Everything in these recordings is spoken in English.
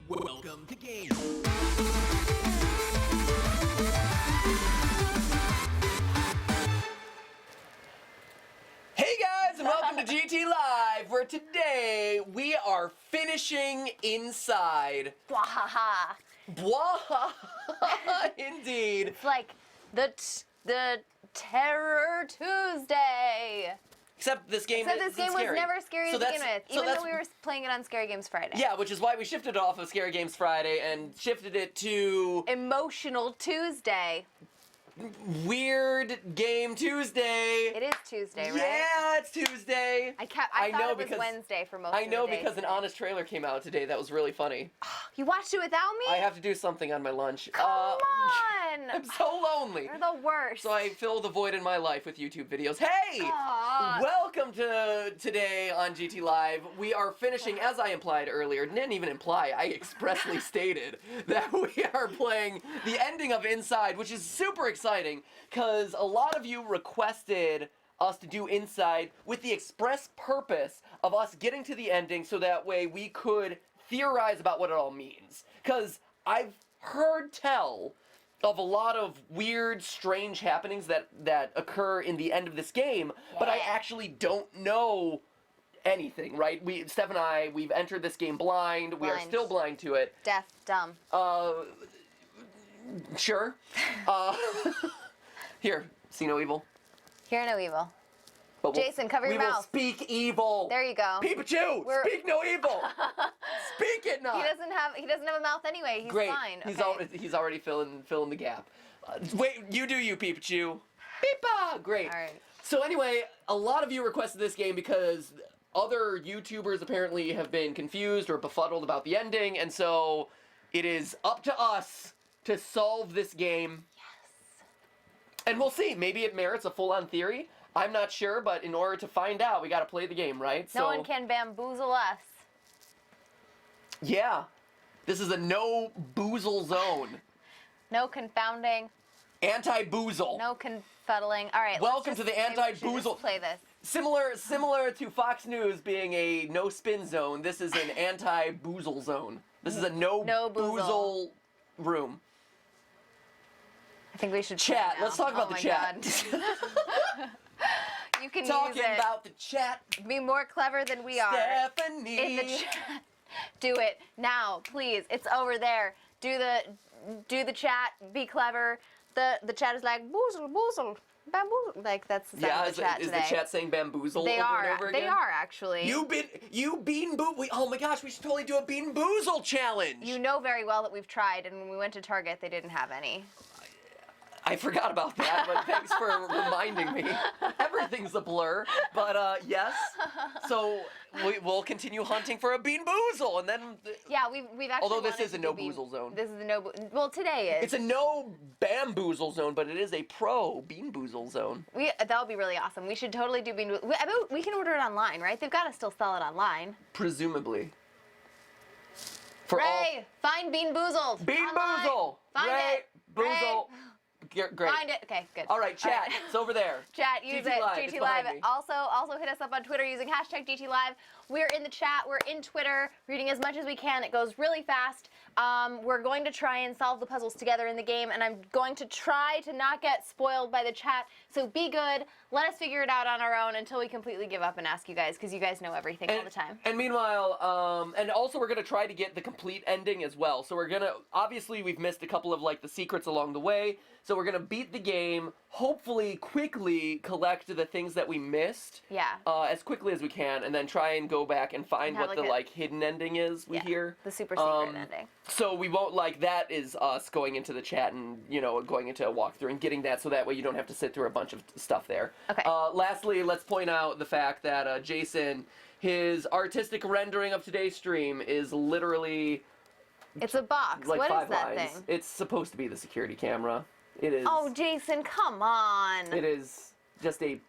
Welcome to Game. Hey guys, and welcome to GTLive, where today we are finishing Inside. Bwahaha. Bwahaha, indeed. It's like the Terror Tuesday. Except this game was never scary to begin with, even though we were playing it on Scary Games Friday. Yeah, which is why we shifted it off of Scary Games Friday and shifted it to Emotional Tuesday. Weird Game Tuesday. It is Tuesday, right? Yeah, it's Tuesday. I thought it was Wednesday for most of the day. I know because an honest trailer came out today that was really funny. You watched it without me? I have to do something on my lunch. Come on! I'm so lonely. You're the worst. So I fill the void in my life with YouTube videos. Hey! Aww. Welcome to today on GTLive. We are finishing, as I implied earlier, didn't even imply, I expressly stated that we are playing the ending of Inside, which is super exciting because a lot of you requested us to do Inside with the express purpose of us getting to the ending so that way we could theorize about what it all means. Because I've heard tell of a lot of weird, strange happenings that occur in the end of this game, but I actually don't know anything, right? Steph and I, we've entered this game blind. We are still blind to it. Deaf, dumb. Sure. Here, see no evil. Hear no evil. But Jason, cover your mouth. We will speak evil. There you go. Pikachu, speak no evil. Speak it not. He doesn't have a mouth anyway. He's Great. fine. He's already filling the gap. Wait, you do you, Pikachu. Peepa. Great. All right. So anyway, a lot of you requested this game because other YouTubers apparently have been confused or befuddled about the ending, and so it is up to us to solve this game. Yes. And we'll see. Maybe it merits a full-on theory. I'm not sure, but in order to find out, we got to play the game, right? No one can bamboozle us. Yeah. This is a no-boozle zone. No confounding. Anti-boozle. No confuddling. All right. Welcome to the anti-boozle. Play this. Similar to Fox News being a no-spin zone, this is an anti-boozle zone. This is a no-boozle room. I think we should chat. Now. Let's talk about the chat. You can Talking use it. about the chat. Be more clever than we are. Stephanie. In the chat. Do it now, please. It's over there. Do the chat. Be clever. The chat is like boozle, bamboozle. Like that's the sound of the chat today. Is the chat saying bamboozle they over are, and over again? They are actually. You bean boo. Oh my gosh, we should totally do a bean boozle challenge. You know very well that we've tried, and when we went to Target, they didn't have any. I forgot about that, but thanks for reminding me. Everything's a blur, but yes. So we'll continue hunting for a bean boozle, and then. Yeah, we've actually. Although this is a no boozle zone. This is a no. Well, today is. It's a no bamboozle zone, but it is a pro bean boozle zone. That would be really awesome. We should totally do bean. I bet we can order it online, right? They've got to still sell it online. Presumably. Ray, find Bean Boozled. Bean online. Boozle. Find Ray, it. Boozle. Great. Find it. Okay, good. All right, chat. All right. It's over there. Chat, use it. GTLive. Also hit us up on Twitter using hashtag GTLive. We're in the chat. We're in Twitter, reading as much as we can. It goes really fast. We're going to try and solve the puzzles together in the game, and I'm going to try to not get spoiled by the chat. So be good. Let us figure it out on our own until we completely give up and ask you guys, because you guys know everything all the time. And meanwhile, and also we're going to try to get the complete ending as well. So we're going to, obviously we've missed a couple of like the secrets along the way. So we're going to beat the game, hopefully quickly collect the things that we missed. Yeah. As quickly as we can, and then try and go back and find what the hidden ending is we hear. The super secret ending. So we won't, that is us going into the chat and, going into a walkthrough and getting that so that way you don't have to sit through a bunch of stuff there. Okay. Lastly, let's point out the fact that Jason, his artistic rendering of today's stream is literally... It's a box. Like what 5 is that lines. thing? It's supposed to be the security camera. It is. Oh, Jason, come on. It is just a...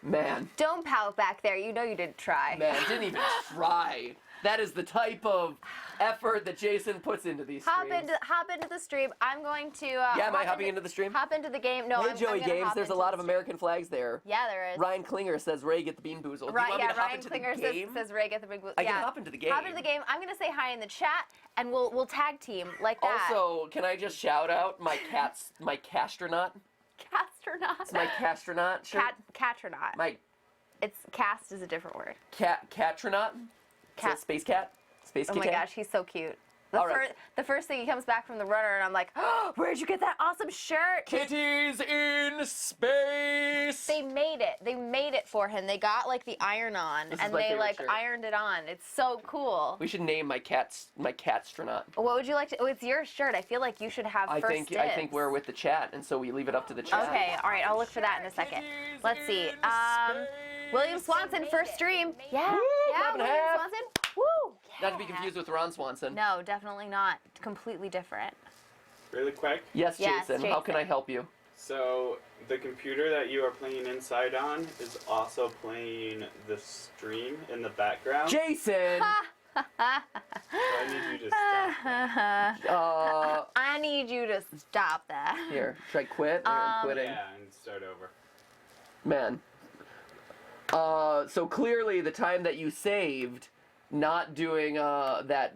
Man. Don't pout back there. You know you didn't try. Man, didn't even try. That is the type of effort that Jason puts into these streams. Hop into the stream. I'm going to. Am I hopping into the stream? Hop into the game. No, Hey, I'm Joey gonna Games, hop there's a into lot the of American flags there. Yeah, there is. Ryan Klinger says, Ray, get the bean boozled. Right, Do you want me to hop Ryan into Klinger the game? says Ray, get the big. I can hop into the game. Hop into the game. I'm gonna say hi in the chat, and we'll tag team like that. Also, can I just shout out my castronaut? Castronaut. It's my castronaut shirt. Catronaut. My It's cast is a different word. catronaut? Cat. So space cat? Space Oh cat? my gosh, he's so cute. All right. The first thing he comes back from the runner, and I'm like, oh, where'd you get that awesome shirt? Kitties in space! They made it. They made it for him. They got like the iron on, This is and my they favorite like shirt. ironed it on. It's so cool. We should name my catstronaut. What would you like to? Oh, it's your shirt. I feel like you should have I first think dibs. we're with the chat, and so we leave it up to the chat. Okay, all right. I'll look for that in a second. Let's see. William Swanson, first stream. Yeah, Woo, yeah. clap and William half. Swanson. Woo. Not to be confused with Ron Swanson. No, definitely not. Completely different. Really quick. Yes, Yes, Jason. How can Jason. I help you? So the computer that you are playing Inside on is also playing the stream in the background. Jason! So I need you to stop. I need you to stop that. Here, should I quit? Here, I'm quitting. Yeah, and start over. Man. So clearly the time that you saved not doing that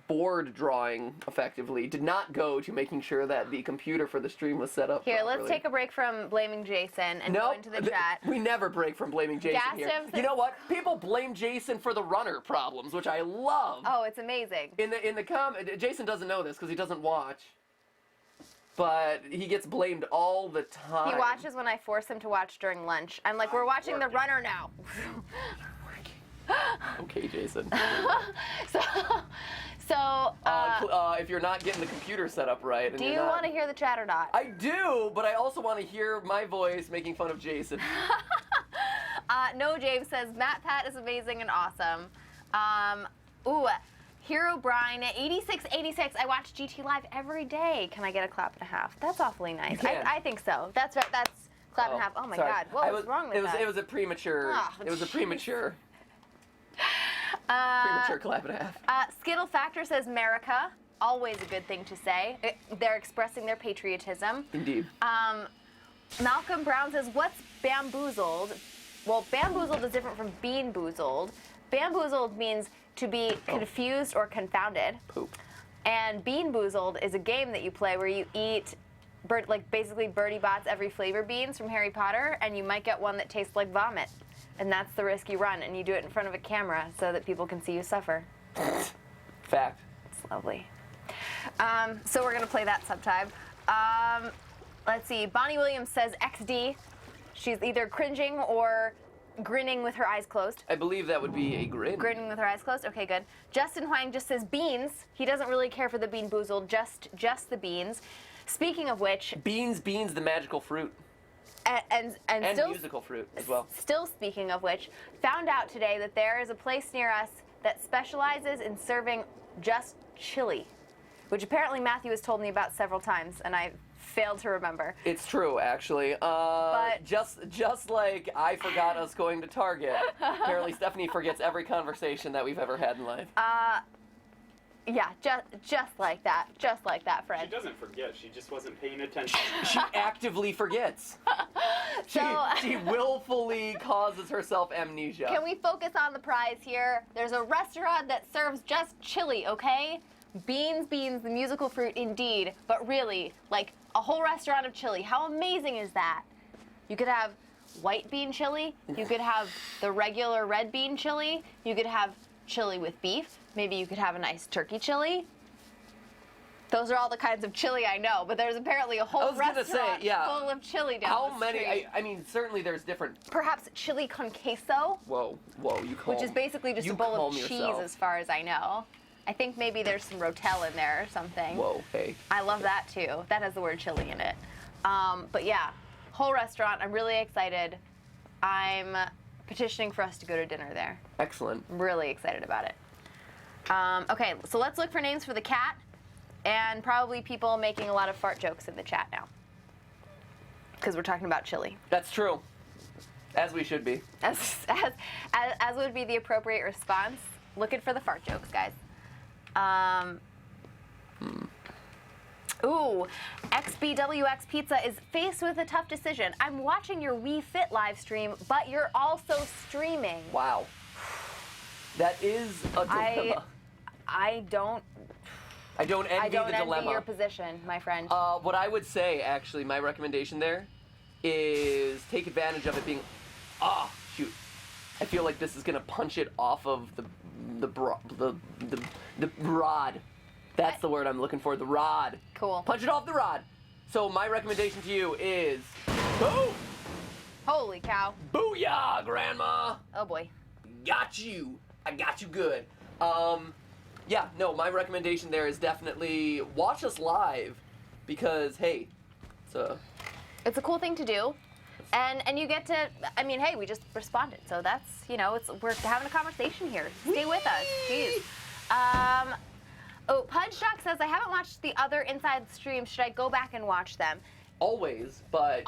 board drawing effectively did not go to making sure that the computer for the stream was set up Here, properly. let's take a break from blaming Jason and go Nope. into the chat. We never break from blaming Jason Gas here. Jam You know what? People blame Jason for the runner problems, which I love. Oh, it's amazing. In the Jason doesn't know this because he doesn't watch. But he gets blamed all the time. He watches when I force him to watch during lunch. I'm like, we're watching the runner now. Okay, Jason. So, If you're not getting the computer set up right, and do you're you not- want to hear the chat or not? I do, but I also want to hear my voice making fun of Jason. No, James says, Matt Pat is amazing and awesome. Hero Brian, 8686, I watch GTLive every day. Can I get a clap and a half? That's awfully nice. can. I think so. That's clap and a half. Oh my sorry. God, what was wrong with that? It was a premature. Oh, it was a jeez. premature. Premature clap and a half. Skittle Factor says, America. Always a good thing to say. They're expressing their patriotism. Indeed. Malcolm Brown says, what's bamboozled? Well, bamboozled is different from bean boozled. Bamboozled means to be confused or confounded. Poop. And bean boozled is a game that you play where you eat basically Bertie Bott's every flavor beans from Harry Potter, and you might get one that tastes like vomit. And that's the risk you run, and you do it in front of a camera so that people can see you suffer. Fact. It's lovely. So we're gonna play that sometime. Let's see. Bonnie Williams says XD. She's either cringing or grinning with her eyes closed. I believe that would be a grin. Grinning with her eyes closed. Okay, good. Justin Huang just says beans. He doesn't really care for the bean boozled, just the beans. Speaking of which, Beans, the magical fruit. and And musical fruit as well. Still speaking of which, found out today that there is a place near us that specializes in serving just chili, which apparently Matthew has told me about several times, and I failed to remember. It's true, actually. Just like I forgot us going to Target, apparently Stephanie forgets every conversation that we've ever had in life. Yeah, just like that, She Fred. doesn't forget. She just wasn't paying attention. She actively forgets. She willfully causes herself amnesia. Can we focus on the prize here? There's a restaurant that serves just chili, okay? Beans, the musical fruit indeed, but really, like a whole restaurant of chili. How amazing is that? You could have white bean chili, you could have the regular red bean chili, you could have chili with beef, maybe you could have a nice turkey chili. Those are all the kinds of chili I know, but there's apparently a whole restaurant full of chili down How the many? street. I mean, certainly there's different. Perhaps chili con queso, Whoa, you calm. which is basically just you a bowl of calm cheese yourself. as far as I know. I think maybe there's some Rotel in there or something. Whoa, hey. I love that too. That has the word chili in it. But yeah, whole restaurant. I'm really excited. I'm petitioning for us to go to dinner there. Excellent. I'm really excited about it. Okay, so let's look for names for the cat, and probably people making a lot of fart jokes in the chat now, because we're talking about chili. That's true. As we should be. As would be the appropriate response Looking for the fart jokes, guys. Ooh, XBWX Pizza is faced with a tough decision. I'm watching your Wii Fit live stream, but you're also streaming. Wow. That is a dilemma. I don't envy the dilemma. envy your position, my friend. What I would say, actually, my recommendation there is take advantage of it being, shoot. I feel like this is gonna punch it off of the rod. That's the word I'm looking for, the rod. Cool. Punch it off the rod. So my recommendation to you is, boom! Holy cow. Booyah, Grandma! Oh boy. Got you. I got you good. Yeah, no, my recommendation there is definitely watch us live because, hey, it's a cool thing to do. And you get to, I mean, hey, we just responded. So that's, we're having a conversation here. Stay with us. Jeez. Pudge Duck says, I haven't watched the other Inside streams. Should I go back and watch them? Always, but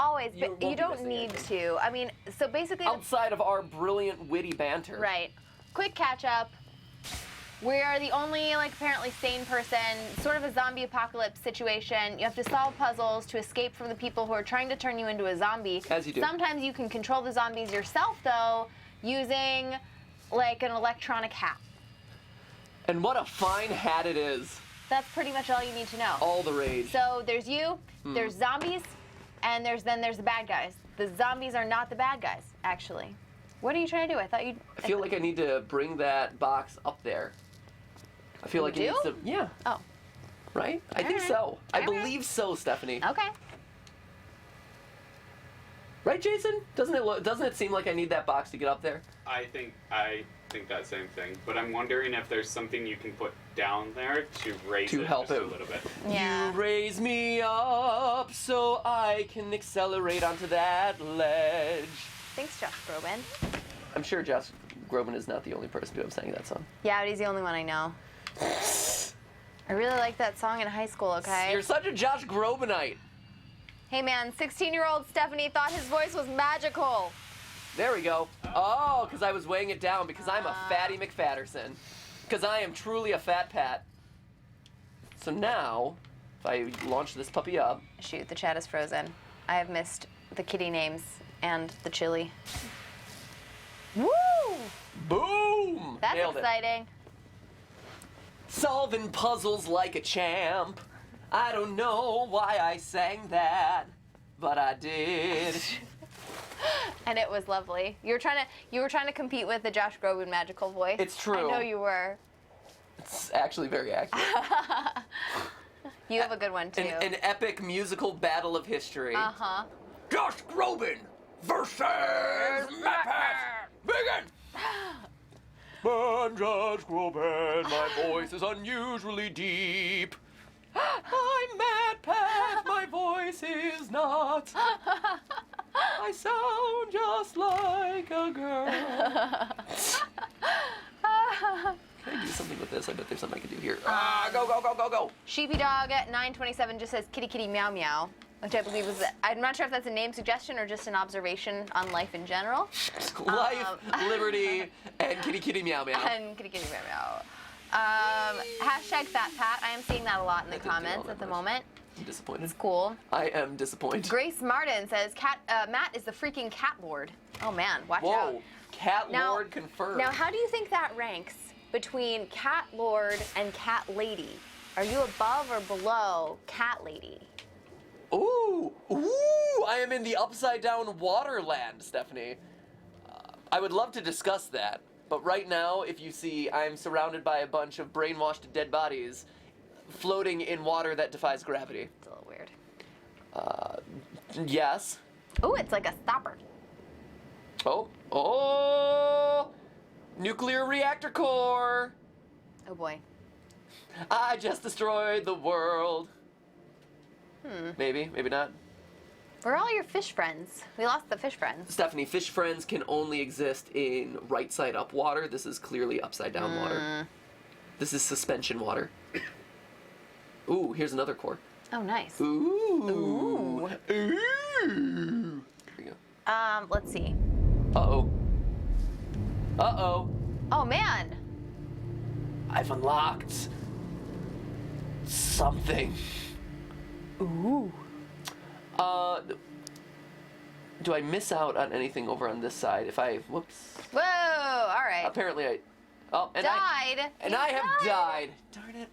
you don't need to. I mean, so basically, outside of our brilliant, witty banter. Right. Quick catch up. We are the only, apparently sane person, sort of a zombie apocalypse situation. You have to solve puzzles to escape from the people who are trying to turn you into a zombie. As you do. Sometimes you can control the zombies yourself, though, using, an electronic hat. And what a fine hat it is. That's pretty much all you need to know. All the rage. So there's you, there's zombies, and there's the bad guys. The zombies are not the bad guys, actually. What are you trying to do? I thought you'd... I feel like I need to bring that box up there. I feel like it needs to... Yeah. Oh. Right? I think so. I believe so, Stephanie. Okay. Right, Jason? Doesn't it seem like I need that box to get up there? I think that same thing, but I'm wondering if there's something you can put down there to raise it help just it a little bit. Yeah. You raise me up so I can accelerate onto that ledge. Thanks, Josh Groban. I'm sure Josh Groban is not the only person to have sang that song. Yeah, but he's the only one I know. I really liked that song in high school, okay? You're such a Josh Grobanite. Hey man, 16-year-old Stephanie thought his voice was magical. There we go. Oh, because I was weighing it down because I'm a fatty McFatterson. Because I am truly a fat pat. So now, if I launch this puppy up... Shoot, the chat is frozen. I have missed the kitty names and the chili. Woo! Boom! That's Nailed exciting. It. Solving puzzles like a champ. I don't know why I sang that, but I did. And it was lovely. You were trying to compete with the Josh Groban magical voice. It's true. I know you were. It's actually very accurate. You have a good one too. An epic musical battle of history. Uh-huh. Josh Groban versus Matt Begin! I'm Josh Groban, my voice is unusually deep. I'm Matt Pat, my voice is not. I sound just like a girl. Can I do something with this? I bet there's something I can do here. Go, go, go, go, go. Sheepy Dog at 927 just says kitty kitty meow meow, which I believe was, I'm not sure if that's a name suggestion or just an observation on life in general. Life, liberty, and kitty kitty meow meow. And kitty kitty meow meow. Hashtag Fat Pat. I am seeing that a lot in the comments at the moment. I'm disappointed. It's cool. I am disappointed. Grace Martin says, Matt is the freaking cat lord. Oh man, watch out. Whoa, cat lord confirmed. Now, how do you think that ranks between cat lord and cat lady? Are you above or below cat lady? Ooh, I am in the upside down waterland, Stephanie. I would love to discuss that, but right now, if you see, I'm surrounded by a bunch of brainwashed dead bodies floating in water that defies gravity. It's a little weird. Yes. Ooh, it's like a stopper. Oh, nuclear reactor core. Oh boy. I just destroyed the world. Maybe, maybe not. Where are all your fish friends? We lost the fish friends. Stephanie, fish friends can only exist in right side up water. This is clearly upside down water. This is suspension water. Ooh, here's another core. Oh, nice. Ooh. Here we go. Let's see. Uh-oh. Uh-oh. Oh man. I've unlocked something. Ooh. Do I miss out on anything over on this side if I, whoops. Whoa, all right. Apparently I, oh, and Died. I have died. Darn it.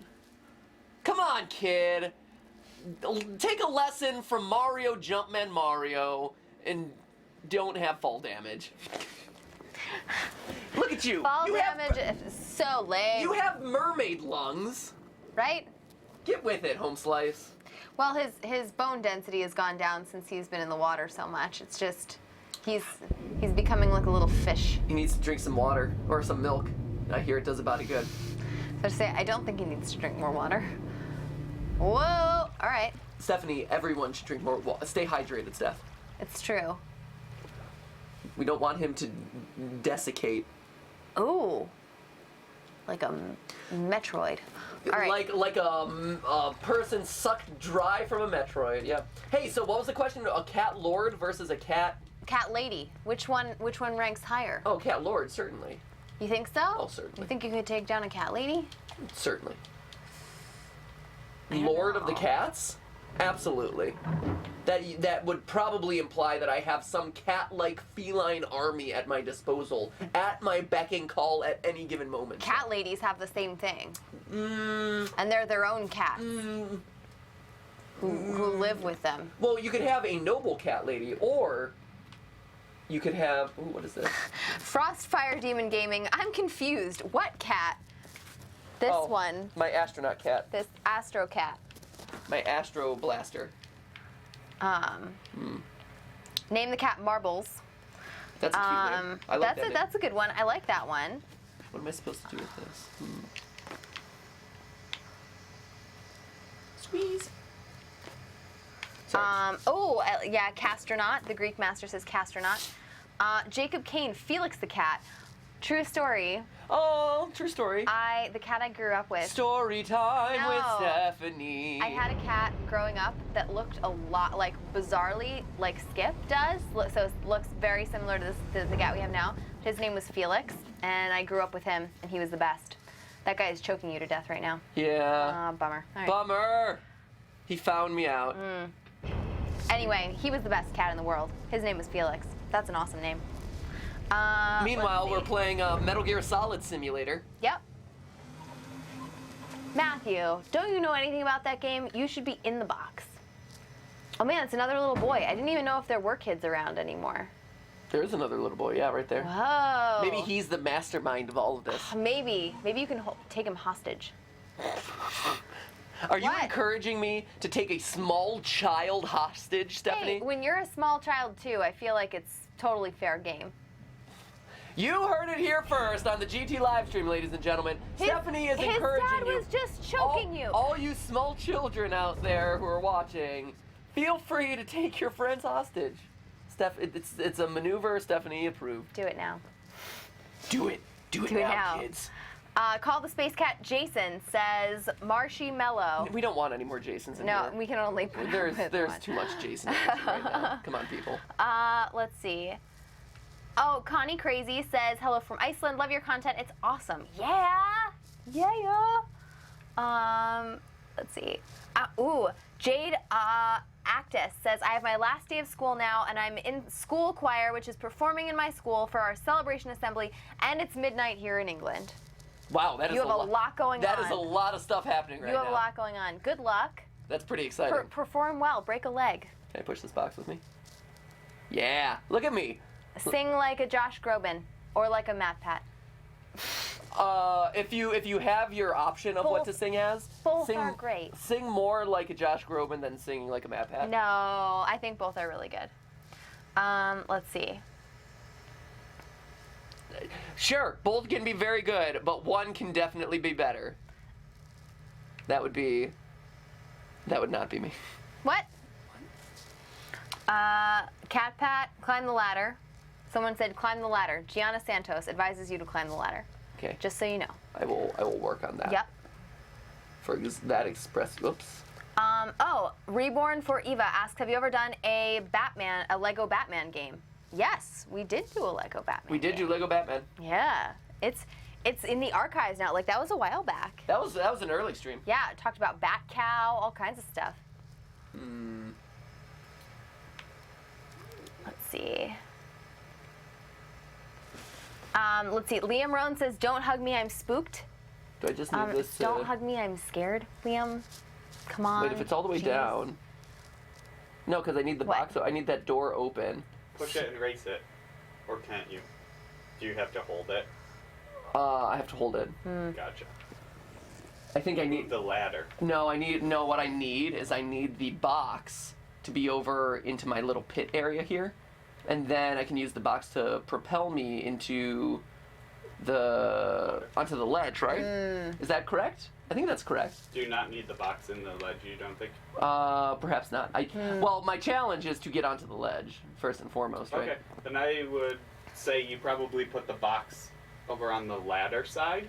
Come on, kid. Take a lesson from Mario Jumpman Mario and don't have fall damage. Look at you. Fall you damage is so lame. You have mermaid lungs. Right? Get with it, Home Slice. Well, his bone density has gone down since he's been in the water so much. It's just, he's becoming like a little fish. He needs to drink some water or some milk. I hear it does about it good. So to say, I don't think he needs to drink more water. Whoa, all right. Stephanie, everyone should drink more water. Stay hydrated, Steph. It's true. We don't want him to desiccate. Ooh, like a Metroid. All right. Like a person sucked dry from a Metroid. Yeah. Hey, so what was the question? A cat lord versus a cat? Cat lady. Which one ranks higher? Oh, cat lord, certainly. You think so? Oh, certainly. You think you could take down a cat lady? Certainly. I don't Lord of the know. cats? Absolutely. That would probably imply that I have some cat-like feline army at my disposal, at my beck and call at any given moment. Cat ladies have the same thing. Mm, And they're their own cats mm. who live with them. Well, you could have a noble cat lady, or you could have... Ooh, what is this? Frostfire Demon Gaming. I'm confused. What cat? This Oh, one. My astronaut cat. This Astro Cat. My Astro Blaster. Name the cat Marbles. That's a cute name. I like that name. That's a good one. I like that one. What am I supposed to do with this? Squeeze. Sorry. Yeah, Castronaut. The Greek master says Castronaut. Jacob Kane, Felix the cat. True story. Oh, true story. The cat I grew up with. Story time with No. Stephanie. I had a cat growing up that looked a lot like, bizarrely, like Skip does. So it looks very similar to the cat we have now. His name was Felix, and I grew up with him, and he was the best. That guy is choking you to death right now. Yeah. Bummer. All right. Bummer. He found me out. Anyway, he was the best cat in the world. His name was Felix. That's an awesome name. Meanwhile, let's we're see. playing Metal Gear Solid Simulator. Yep. Matthew, don't you know anything about that game? You should be in the box. Oh man, it's another little boy. I didn't even know if there were kids around anymore. There's another little boy, yeah, right there. Whoa. Maybe he's the mastermind of all of this. Maybe you can take him hostage. Are you What? encouraging me to take a small child hostage, Stephanie? Hey, when you're a small child too, I feel like it's totally fair game. You heard it here first on the GT Livestream, ladies and gentlemen. Stephanie is encouraging His dad you. was just choking you. All you small children out there who are watching, feel free to take your friends hostage. It's a maneuver Stephanie approved. Do it now. Do it. Do it now, kids. Call the Space Cat Jason says Marshy Mellow. We don't want any more Jasons in No, here. we can only put up There's with one. too much Jason energy right now. Come on, people. Let's see. Oh, Connie Crazy says, hello from Iceland. Love your content. It's awesome. Yeah. Let's see. Jade Actus says, I have my last day of school now, and I'm in school choir, which is performing in my school for our celebration assembly, and it's midnight here in England. Wow, that is You have a lot going on. That is a lot of stuff happening right now. You have a lot going on. Good luck. That's pretty exciting. Perform well. Break a leg. Can I push this box with me? Yeah, look at me. Sing like a Josh Groban or like a Matt Pat. If you have your option of what to sing as, Both are great. Sing more like a Josh Groban than singing like a Matt Pat. No, I think both are really good. Let's see. Sure, both can be very good, but one can definitely be better. That would not be me. What? Cat Pat, climb the ladder. Someone said climb the ladder. Gianna Santos advises you to climb the ladder. Okay. Just so you know. I will work on that. Yep. For that express. Whoops. Reborn for Eva asks, have you ever done a Lego Batman game? Yes, we did do a Lego Batman. We did do Lego Batman. Yeah, it's it's in the archives now. Like, that was a while back. That was an early stream. Yeah, it talked about bat cow, all kinds of stuff. Let's see. Let's see. Liam Rohn says, "Don't hug me, I'm spooked." Do I just need this? Don't hug me, I'm scared. Liam, come on. Wait, if it's all the way Jeez. down. No, because I need the What? box. I need that door open. Push it and race it. Or can't you? Do you have to hold it? I have to hold it. Gotcha. I think I Move need. the ladder. No, what I need is I need the box to be over into my little pit area here, and then I can use the box to propel me onto the ledge, right? Is that correct? I think that's correct. Do you not need the box in the ledge, you don't think? Perhaps not. Well, my challenge is to get onto the ledge first and foremost, right? Okay, then I would say you probably put the box over on the ladder side,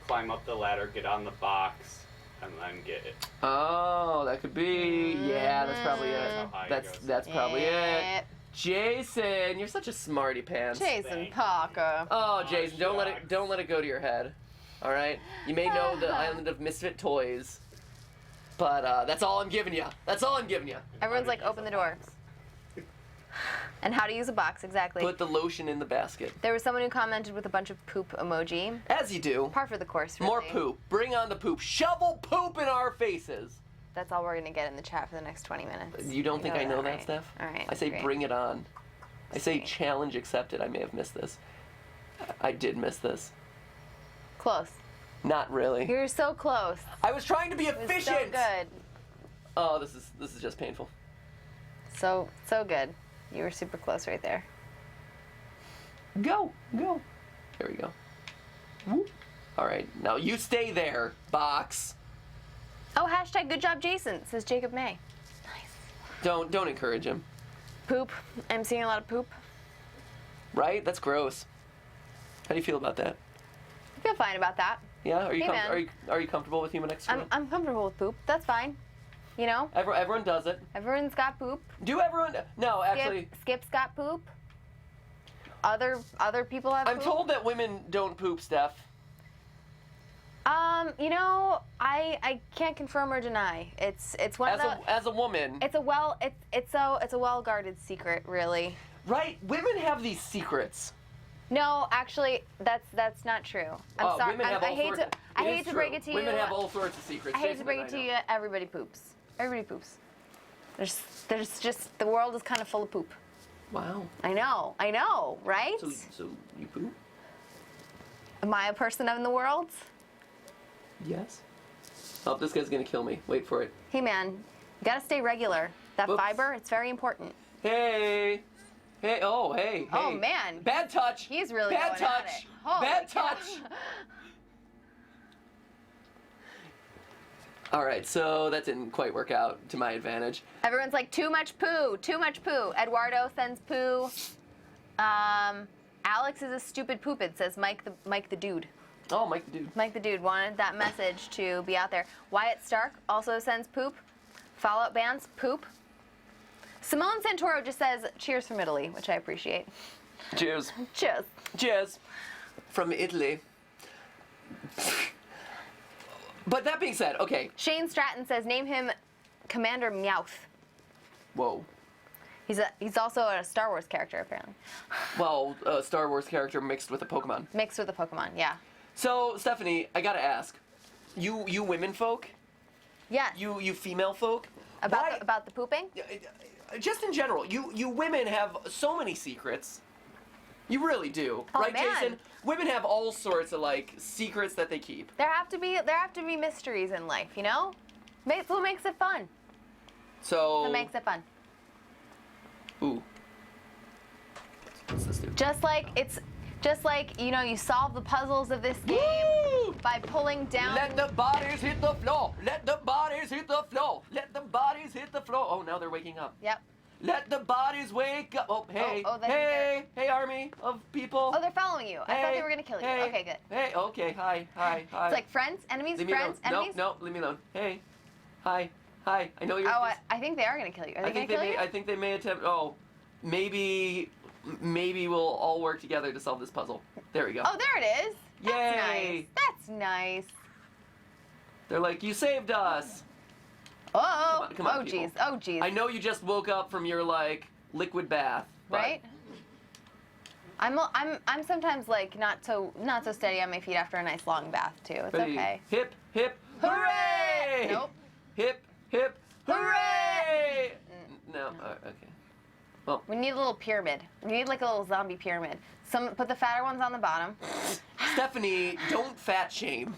climb up the ladder, get on the box, and then get it. Oh, that could be. Yeah, that's probably That's how it. high it That's goes. that's probably it. Yep. Jason, you're such a smarty pants. Jason Thank you. Parker. Oh, Jason, don't shucks. let it go to your head. All right, you may know the island of misfit toys, but that's all I'm giving you. That's all I'm giving you. Everyone's like, open the door. And how to use a box, exactly. Put the lotion in the basket. There was someone who commented with a bunch of poop emoji. As you do. Par for the course, really. More poop. Bring on the poop. Shovel poop in our faces. That's all we're going to get in the chat for the next 20 minutes. You don't think I know that, right? Steph? All right. I say great. bring it on. I say Great. challenge accepted. I may have missed this. I did miss this. Close. Not really. You're so close. I was trying to be It was efficient. so good. Oh, this is just painful. So good. You were super close right there. Go. There we go. Whoop. All right. Now you stay there, box. Oh, hashtag good job, Jason, says Jacob May. Nice. Don't encourage him. Poop. I'm seeing a lot of poop. Right? That's gross. How do you feel about that? I feel fine about that. Yeah? Are you Hey, man. are you comfortable with human excrement? I'm comfortable with poop. That's fine. You know? Everyone does it. Everyone's got poop. Do everyone? No, actually. Skip's got poop. Other people have I'm poop. told that women don't poop, Steph. You know, I can't confirm or deny. It's one of the As a woman. it's a well guarded secret, really. Right? Women have these secrets. No, actually, that's not true. I'm sorry. Women have all I hate sorts. to It is break true. it to you. Women have all sorts of secrets. I hate Jason to break and it to I you. know. Everybody poops. Everybody poops. There's just the world is kind of full of poop. Wow. I know, right? So you poop? Am I a person in the world? Yes. Oh, this guy's gonna kill me. Wait for it. Hey man, you gotta stay regular. That Whoops. fiber, it's very important. Hey. Hey. Oh, hey. Oh, hey. man. Bad touch. He's really Bad going at touch. it. Holy Bad cow. touch. All right, so that didn't quite work out to my advantage. Everyone's like, too much poo, too much poo. Eduardo sends poo. Alex is a stupid poopid, says Mike the dude. Oh, Mike the dude. Mike the dude wanted that message to be out there. Wyatt Stark also sends poop. Fallout Bands, poop. Simone Santoro just says, cheers from Italy, which I appreciate. Cheers. Cheers. Cheers. From Italy. But that being said, okay. Shane Stratton says, name him Commander Meowth. Whoa. He's also a Star Wars character, apparently. Well, a Star Wars character mixed with a Pokemon. Mixed with a Pokemon, yeah. So, Stephanie, I gotta ask. You women folk? Yes. You female folk? About the pooping? Just in general, you women have so many secrets. You really do, Oh, right, man. Jason? Women have all sorts of like secrets that they keep. There have to be mysteries in life, you know? That's what makes it fun. So. That makes it fun. Ooh. What's this do? Just like you know, you solve the puzzles of this game Woo! by pulling down. Let the bodies hit the floor. Let the bodies hit the floor. Let the bodies hit the floor. Oh, now they're waking up. Yep. Let the bodies wake up. Oh, hey. they're- Hey, army of people. Oh, they're following you. I thought they were gonna kill you. Hey, Okay, good. Hey, okay. Hi. It's like friends, enemies, Leave me friends, alone. enemies. No, leave me alone. Hey. Hi. I know you're. Oh, I think they are gonna kill you. Are they gonna kill you? I think they may attempt. Oh, maybe we'll all work together to solve this puzzle. There we go. Oh, there it is. Yay! That's nice. They're like, you saved us. Oh, Come on, oh people. jeez, oh jeez. I know you just woke up from your like liquid bath. But Right? I'm sometimes like not so steady on my feet after a nice long bath too. It's Ready? okay. Hip, hip, hooray! Nope. Hip, hip, hooray! No, okay. We need a little pyramid. We need like a little zombie pyramid. Put the fatter ones on the bottom. Stephanie, don't fat shame.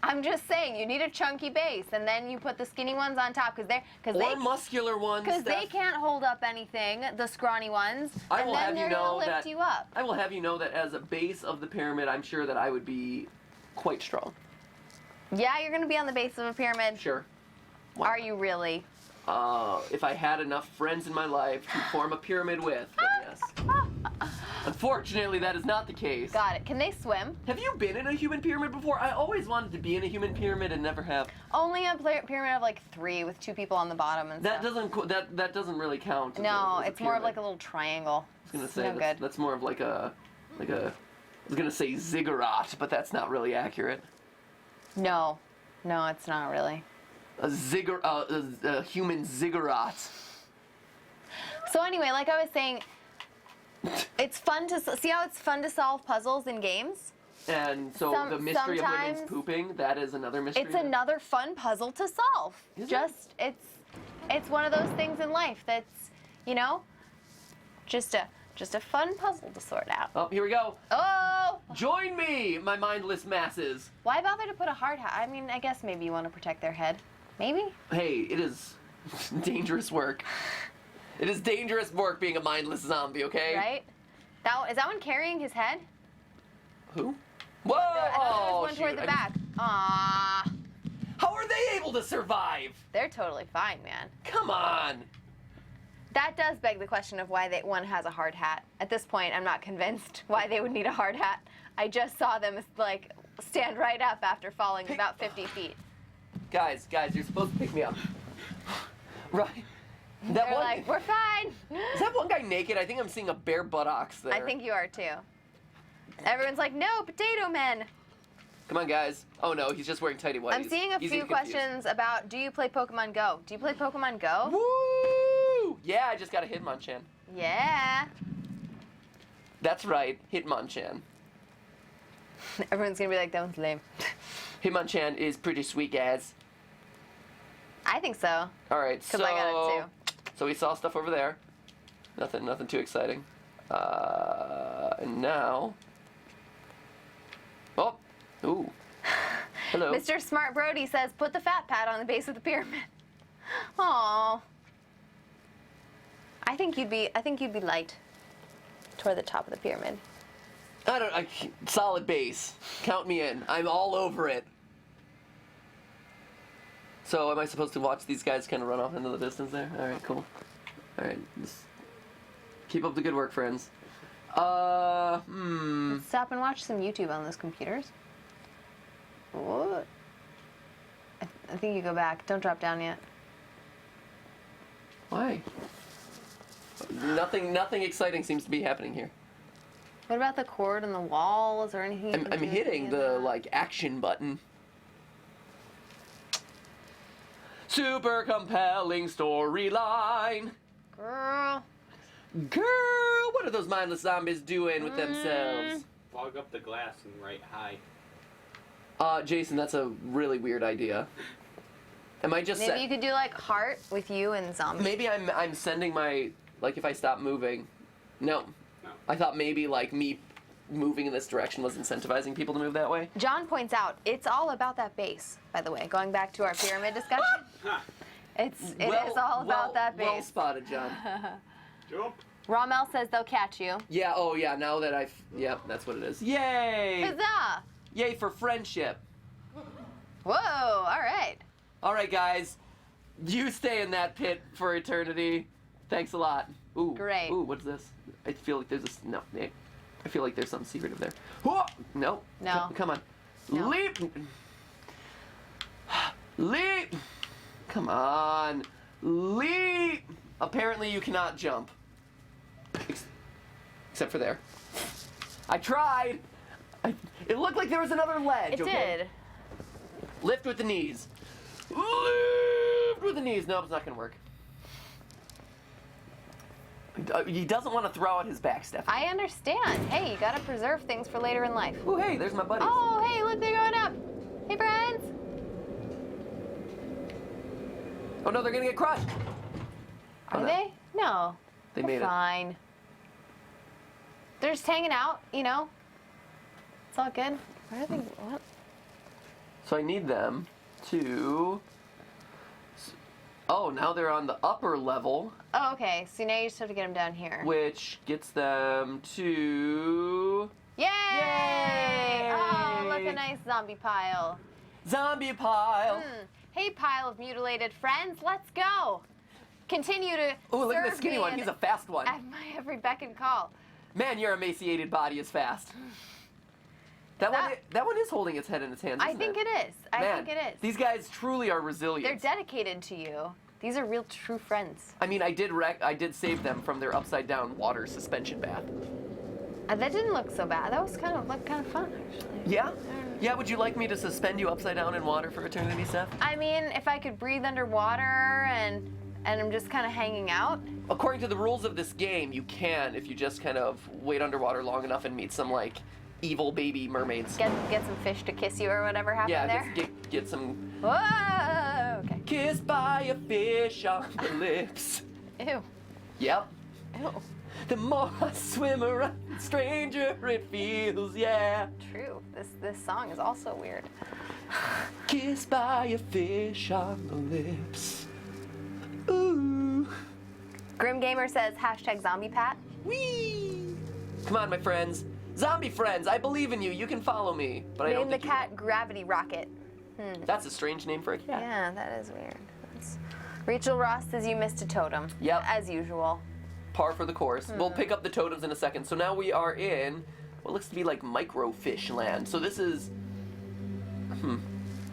I'm just saying, you need a chunky base, and then you put the skinny ones on top Or muscular ones. because they Steph. can't hold up anything. The scrawny ones, I and will then have you they're know gonna lift that you up. I will have you know that as a base of the pyramid, I'm sure that I would be quite strong. Yeah, you're gonna be on the base of a pyramid. Sure. Are you really? If I had enough friends in my life to form a pyramid with, then yes. Unfortunately, that is not the case. Got it. Can they swim? Have you been in a human pyramid before? I always wanted to be in a human pyramid and never have. Only a pyramid of like 3 with 2 people on the bottom and That stuff. that doesn't really count. No, as a it's more of pyramid. like a little triangle. I was gonna It's say no good. that's more of like a. I was gonna say ziggurat, but that's not really accurate. No, it's not really. A human ziggurat. So anyway, like I was saying, it's fun to see how it's fun to solve puzzles in games. And so the mystery of women's sometimes pooping, that is another mystery. It's another fun puzzle to solve. Is it? It's one of those things in life that's, just a fun puzzle to sort out. Oh, here we go. Oh! Join me, my mindless masses. Why bother to put a hard hat? I mean, I guess maybe you want to protect their head. Maybe? Hey, it is dangerous work. It is dangerous work being a mindless zombie, okay? Right? Is that one carrying his head? Who? Whoa! I thought there Oh, was one toward shoot, the back. Aww. How are they able to survive? They're totally fine, man. Come on. That does beg the question of why one has a hard hat. At this point, I'm not convinced why they would need a hard hat. I just saw them like stand right up after falling about 50 feet. Guys, you're supposed to pick me up. Right. That They're one, like, we're fine. is that one guy naked? I think I'm seeing a bare buttocks there. I think you are too. Everyone's like, no, potato men. Come on, guys. Oh no, he's just wearing tighty whities. I'm seeing a He's few getting confused. questions about, do you play Pokemon Go? Do you play Pokemon Go? Woo! Yeah, I just got a Hitmonchan. Yeah. That's right, Hitmonchan. Everyone's gonna be like, that one's lame. Hitmonchan is pretty sweet, guys. I think so. All right, Because I got it too. So we saw stuff over there. Nothing too exciting. And now. Oh, ooh. Hello. Mr. Smart Brody says, put the fat pad on the base of the pyramid. Aww. I think you'd be light toward the top of the pyramid. Solid base. Count me in. I'm all over it. So am I supposed to watch these guys kind of run off into the distance there? All right, cool. All right, just keep up the good work, friends. Let's stop and watch some YouTube on those computers. What? I think you go back. Don't drop down yet. Why? Nothing exciting seems to be happening here. What about the cord and the walls or anything? You can I'm do with hitting any of the that? like action button. Super compelling storyline. Girl. Girl, what are those mindless zombies doing with themselves? Fog up the glass and write hi. Jason, that's a really weird idea. Am I just Maybe you could do like heart with you and zombie. Maybe I'm sending my, like, if I stop moving. No. No. I thought maybe like me moving in this direction was incentivizing people to move that way. John points out it's all about that base. By the way, going back to our pyramid discussion, it is all about that Well base. spotted, John. Jump. Rommel says they'll catch you. Yeah, oh yeah, now that yep, that's what it is. Yay! Huzzah! Yay for friendship. Whoa! All right. All right, guys. You stay in that pit for eternity. Thanks a lot. Ooh. Great. Ooh, what's this? I feel like there's no. I feel like there's something secretive there. Whoa! No. No. Come on. No. Leap! Leap! Come on. Leap! Apparently you cannot jump. Except for there. I tried! It looked like there was another ledge. It okay? did. Lift with the knees. Lift with the knees. No, it's not gonna work. He doesn't want to throw out his back, Stephanie. I understand. Hey, you gotta preserve things for later in life. Oh, hey, there's my buddies. Oh, hey, look, they're going up. Hey, friends. Oh no, they're gonna get crushed. Oh, Are no. they? No. They They're made it. fine. They're just hanging out, you know. It's all good. Where are they? What? So I need them to... Oh, now they're on the upper level, Oh, okay. So now you just have to get them down here. which gets them to... Yay! Yay! Oh, look, a nice zombie pile. Zombie pile. Hey, pile of mutilated friends, let's go. Continue to Oh, look at the serve skinny me one. He's a fast one. at my every beck and call. Man, your emaciated body is fast. That one is holding its head in its hands, I isn't think it is. I Man, think it is. These guys truly are resilient. They're dedicated to you. These are real true friends. I mean, I did save them from their upside down water suspension bath. That didn't look so bad. That was kind of fun, actually. Yeah? Yeah, would you like me to suspend you upside down in water for eternity, Steph? I mean, if I could breathe underwater and I'm just kind of hanging out. According to the rules of this game, you can if you just kind of wait underwater long enough and meet some, like, evil baby mermaids. Get some fish to kiss you or whatever happened there. Yeah, get some... Whoa! Okay. Kissed by a fish on the lips. Ew. Yep. Ew. The more I swim around, the stranger it feels, yeah. True. This song is also weird. Kissed by a fish on the lips. Ooh. Grim Gamer says #ZombiePat. Whee! Come on, my friends. Zombie friends, I believe in you. You can follow me. But I don't Name the think you cat Gravity Rocket. will. That's a strange name for a cat. Yeah, that is weird. Rachel Ross says you missed a totem. Yep. As usual. Par for the course. We'll pick up the totems in a second. So now we are in what looks to be like microfish land. So this is...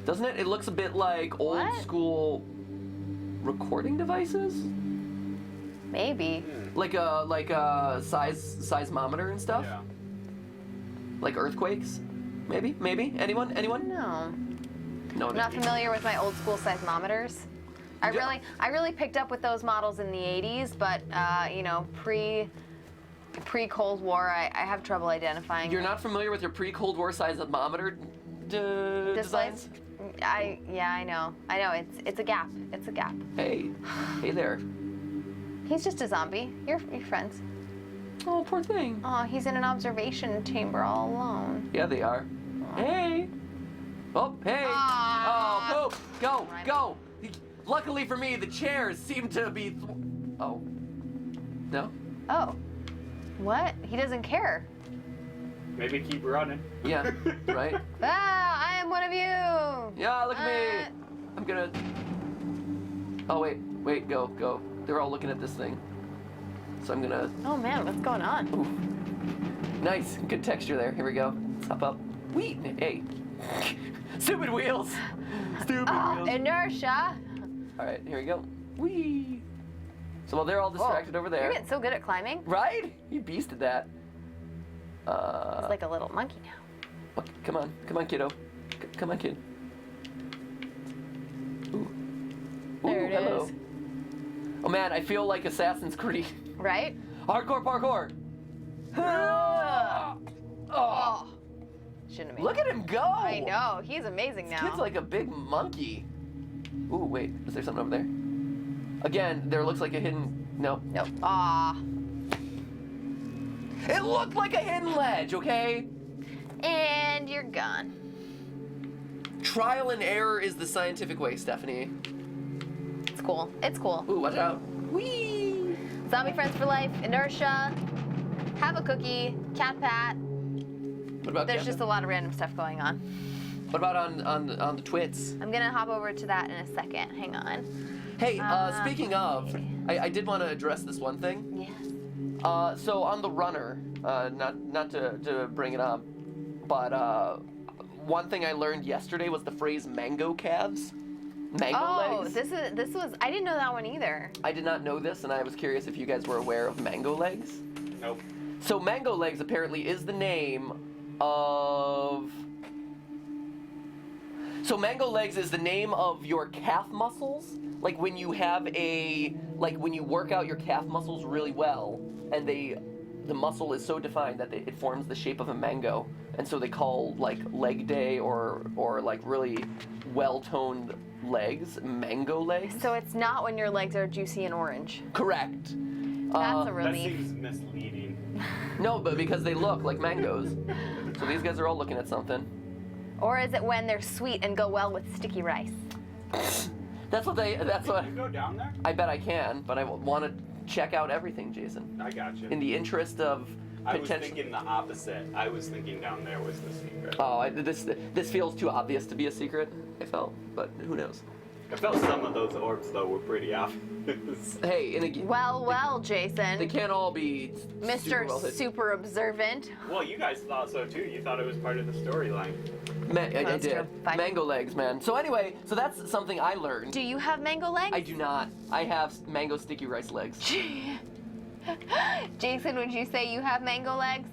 Doesn't it? It looks a bit like old What? school recording devices? Maybe. Like a seismometer and stuff? Yeah. Like earthquakes? Maybe? Anyone? No. No, I'm not familiar with my old school seismometers. I really picked up with those models in the 80s, but you know, pre Cold War, I have trouble identifying. You're not familiar with your pre-Cold War seismometer designs? Yeah, I know. It's a gap. It's a gap. Hey there. He's just a zombie. You're friends. Oh, poor thing. Oh, he's in an observation chamber all alone. Yeah, they are. Hey. Oh, hey. Aw. Oh, poop. Go. Luckily for me, the chairs seem to be... Oh. No? Oh. What? He doesn't care. Maybe keep running. Yeah, right? Ah, I am one of you. Yeah, look at me. I'm gonna... Oh, wait, go. They're all looking at this thing. So I'm gonna... Oh man, what's going on? Ooh. Nice, good texture there. Here we go. Let's hop up. Whee! Hey. Stupid wheels. Stupid wheels. Inertia. All right, here we go. Whee! So while they're all distracted over there... You're getting so good at climbing. Right? You beasted that. He's like a little monkey now. Okay, come on, kiddo. Come on, kid. Ooh. There it hello. is. Oh man, I feel like Assassin's Creed. Right? Hardcore parkour. Oh. Shouldn't have made Look it. at him go. I know. He's amazing This now. kid's like a big monkey. Ooh, wait. Is there something over there? Again, there looks like a hidden... Nope. Nope. Aw. It looked like a hidden ledge, okay? And you're gone. Trial and error is the scientific way, Stephanie. It's cool. It's cool. Ooh, watch out. Whee! Zombie friends for life. Inertia. Have a cookie. Cat pat. What about There's Kevin? just a lot of random stuff going on. What about on the twits? I'm gonna hop over to that in a second. Hang on. Hey, speaking of, okay. I did want to address this one thing. Yes. So on the runner, not to bring it up, but one thing I learned yesterday was the phrase mango calves. Mango legs. this was I didn't know that one either. I did not know this, and I was curious if you guys were aware of mango legs. Nope. So mango legs apparently is the name of... So mango legs is the name of your calf muscles. Like when you have when you work out your calf muscles really well, and the muscle is so defined that it forms the shape of a mango, and so they call like leg day or like really well-toned legs mango legs. So it's not when your legs are juicy and orange. Correct. That's a That relief. seems misleading. No, but because they look like mangoes. So these guys are all looking at something. Or is it when they're sweet and go well with sticky rice? That's what. Can you go down there? I bet I can, but I want to check out everything, Jason. I got you. In the interest of I was potential. thinking the opposite. I was thinking down there was the secret. Oh, this feels too obvious to be a secret. I felt, but who knows? I felt some of those orbs though were pretty obvious. Hey, in a Well, they Jason. can't all be Mr. super well hidden. Super Observant. Well, you guys thought so too. You thought it was part of the storyline. I That's did. true. Fine. Mango legs, man. So anyway, so that's something I learned. Do you have mango legs? I do not. I have mango sticky rice legs. Jason, would you say you have mango legs?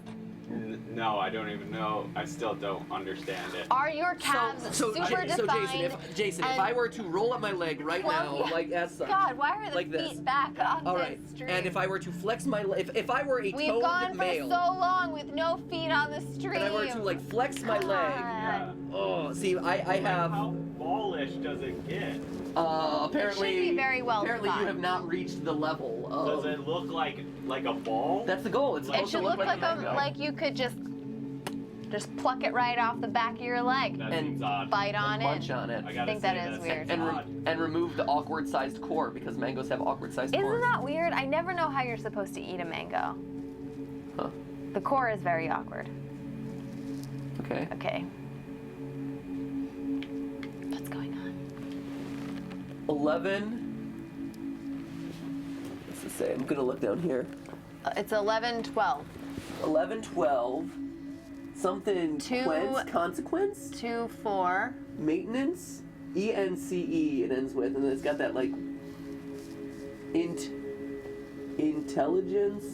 No, I don't even know. I still don't understand it. Are your calves super defined? Jason, if and- I were to roll up my leg right Well, now, yeah. like as such, God, why are the like feet this. back on all this right, stream? and if I were to flex my leg, if I were a We've toned gone male, for so long with no feet on the stream. and I were to like flex my leg, Yeah. oh, see, I have How ballish does it get? apparently It should be very well apparently you defined. have not reached the level Does of. it look like a ball? That's the goal. It's It It supposed should to look like mango. like you could just pluck it right off the back of your leg. That and seems odd. Bite on and it. munch on it. I gotta think say, that is that's weird. odd. And remove the awkward sized core because mangoes have awkward sized Isn't cores. that weird? I never know how you're supposed to eat a mango. Huh. The core is very awkward. Okay. Okay. What's going on? 11. What's it say? I'm gonna look down here. It's 11, 12. 11, 12. Something. Two- Consequence. 2, 4. Maintenance. ENCE it ends with, and then it's got that like intelligence.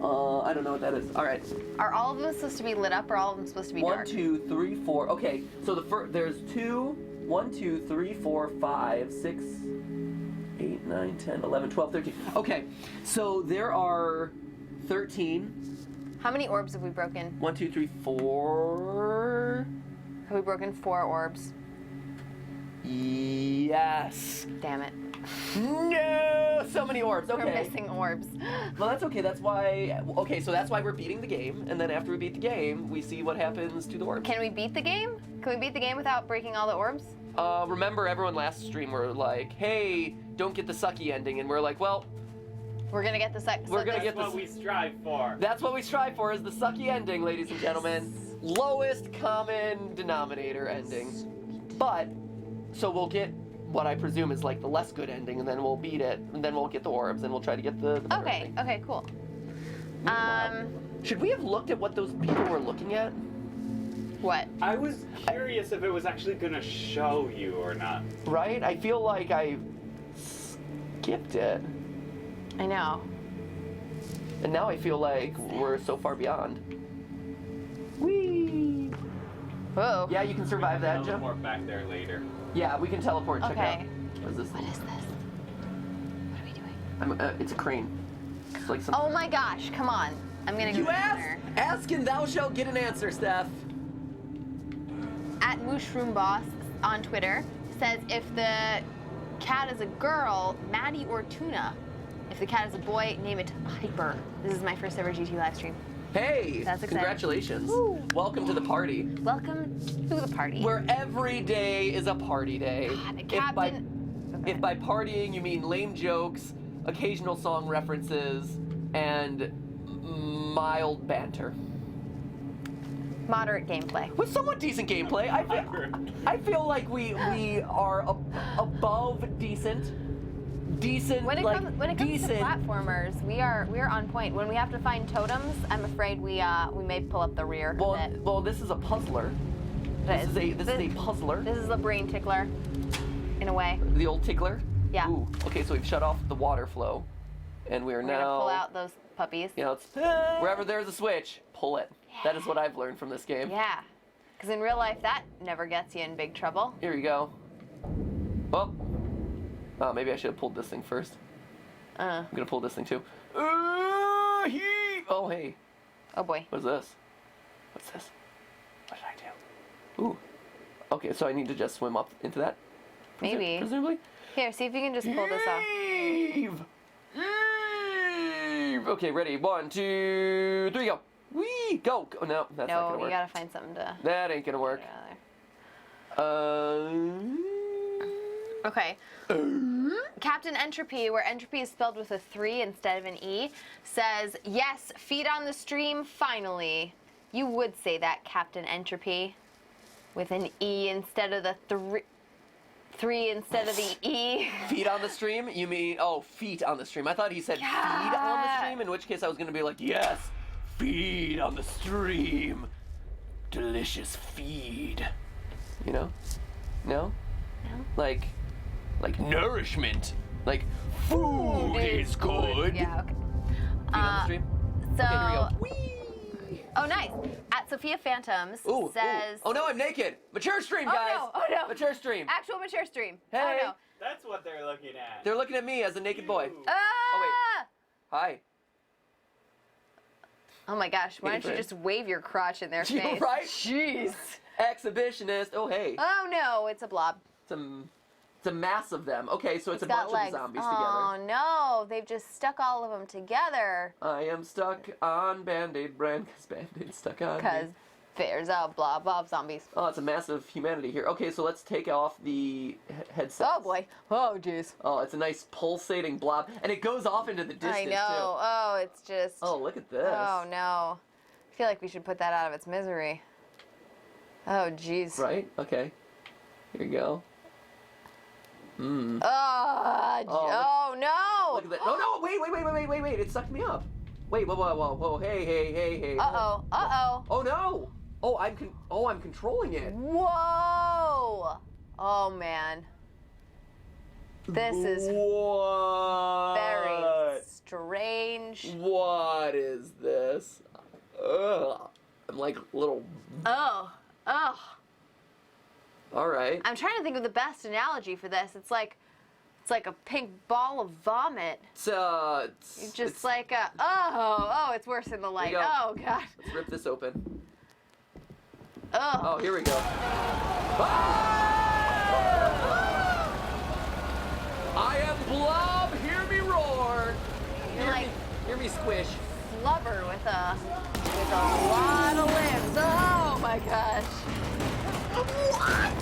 I don't know what that is. All right. Are all of them supposed to be lit up or all of them supposed to be 1, dark? 2, 3, 4. Okay, so there's 2, 1, 2, 3, 4, 5, 6, 8, 9, 10, 11, 12, 13. Okay, so there are 13. How many orbs have we broken? 1, 2, 3, 4. Have we broken 4 orbs? Yes. Damn it. No, so many orbs. We're Okay. missing orbs. Well, that's okay. That's why. Okay, so that's why we're beating the game, and then after we beat the game, we see what happens to the orbs. Can we beat the game? Can we beat the game without breaking all the orbs? Remember, everyone last stream were like, "Hey, don't get the sucky ending," and we're like, "Well, We're gonna get the We're gonna That's get what this- we strive for. that's what we strive for: is the sucky ending, ladies and gentlemen. Lowest common denominator ending. But so we'll get what I presume is like the less good ending, and then we'll beat it, and then we'll get the orbs, and we'll try to get the better Okay, ending. okay, cool. Meanwhile, should we have looked at what those people were looking at? What? I was curious if it was actually gonna show you or not. Right? I feel like I skipped it, I know. and now I feel like we're so far beyond. Whee! Whoa. Yeah, you can survive that, I'll Joe. report back there later. Yeah, we can teleport and check Okay. out. What is this? What is this? What are we doing? It's a crane. It's like some. Oh my gosh, come on. I'm gonna go You to ask, dinner. ask, and thou shalt get an answer, Steph. At Mushroom Boss on Twitter says if the cat is a girl, Maddie or Tuna. If the cat is a boy, name it Hyper. This is my first ever GT live stream. Hey, That's exciting. congratulations. Woo. Welcome to the party, Welcome to the party. where every day is a party day. God, If Captain. if by partying you mean lame jokes, occasional song references, and mild banter. Moderate gameplay. With somewhat decent gameplay, I feel like we are above decent. Decent, When it like comes to decent. platformers, we are on point. When we have to find totems, I'm afraid we may pull up the rear a bit. Well, this is a puzzler. This is a puzzler. This is a brain tickler, in a way. The old tickler. Yeah. Ooh. Okay, so we've shut off the water flow, and we're We're now. gonna pull out those puppies. You know, it's wherever there's a switch, pull it. That is what I've learned from this game. Yeah. Because in real life, that never gets you in big trouble. Here you go. Well, maybe I should have pulled this thing first. I'm gonna pull this thing too. Oh, hey. Oh boy. What is this? What's this? What did I do? Ooh. Okay, so I need to just swim up into that? Maybe. Presumably? Here, see if you can just pull this off. Heave! Heave! Okay, ready. 1, 2, 3, go. Whee! Go! Oh, no, that's not gonna No, work. you gotta find something to... That ain't gonna work. get out of there. Okay. Captain Entropy, where entropy is spelled with a 3 instead of an E, says, yes, feed on the stream, finally. You would say that, Captain Entropy, with an E instead of the 3 instead of the E. Feet on the stream? You mean, feet on the stream. I thought he said feed on the stream, in which case I was gonna be like, yes, feed on the stream. Delicious feed. You know? No? No? Like nourishment. Like food is good. Yeah, okay. Feet on the stream? So, Okay, here we go. Whee! oh, nice. At Sophia Phantoms says... Oh no, I'm naked. Mature stream, guys. Oh no. Mature stream. Actual mature stream. Hey. Oh no. That's what they're looking at. They're looking at me as a naked boy. Ooh. Ah! Hi. Oh my gosh, why don't you friend. just wave your crotch in their You face? right? Jeez. Exhibitionist. Oh hey. Oh no, it's a blob. It's a mass of them. Okay, so it's a got bunch legs. of zombies Oh together. no, they've just stuck all of them together. I am stuck on Band-Aid brand because Band-Aid's stuck on Because me. there's a blob of zombies. Oh, it's a massive humanity here. Okay, so let's take off the headset. Oh boy. Oh jeez. Oh, it's a nice pulsating blob. And it goes off into the distance, I know. too. Oh, it's just... Oh, look at this. Oh no. I feel like we should put that out of its misery. Oh jeez. Right? Okay. Here you go. Oh, Oh, no. Look at that. Oh, no, wait. It sucked me up. Wait, whoa. Hey. Uh-oh. Uh-oh. Oh, no. I'm controlling it. Whoa. Oh, man. This is What? very strange. What is this? Ugh. I'm like little... Oh. All right. I'm trying to think of the best analogy for this. It's like a pink ball of vomit. It's Just it's- like a... Oh, it's worse in the light. you go. Oh, God. Let's rip this open. Oh. Oh, here we go. Ah! I am Blob, hear me roar. You're like Hear me squish. flubber with a lot of limbs. Oh, my gosh. What?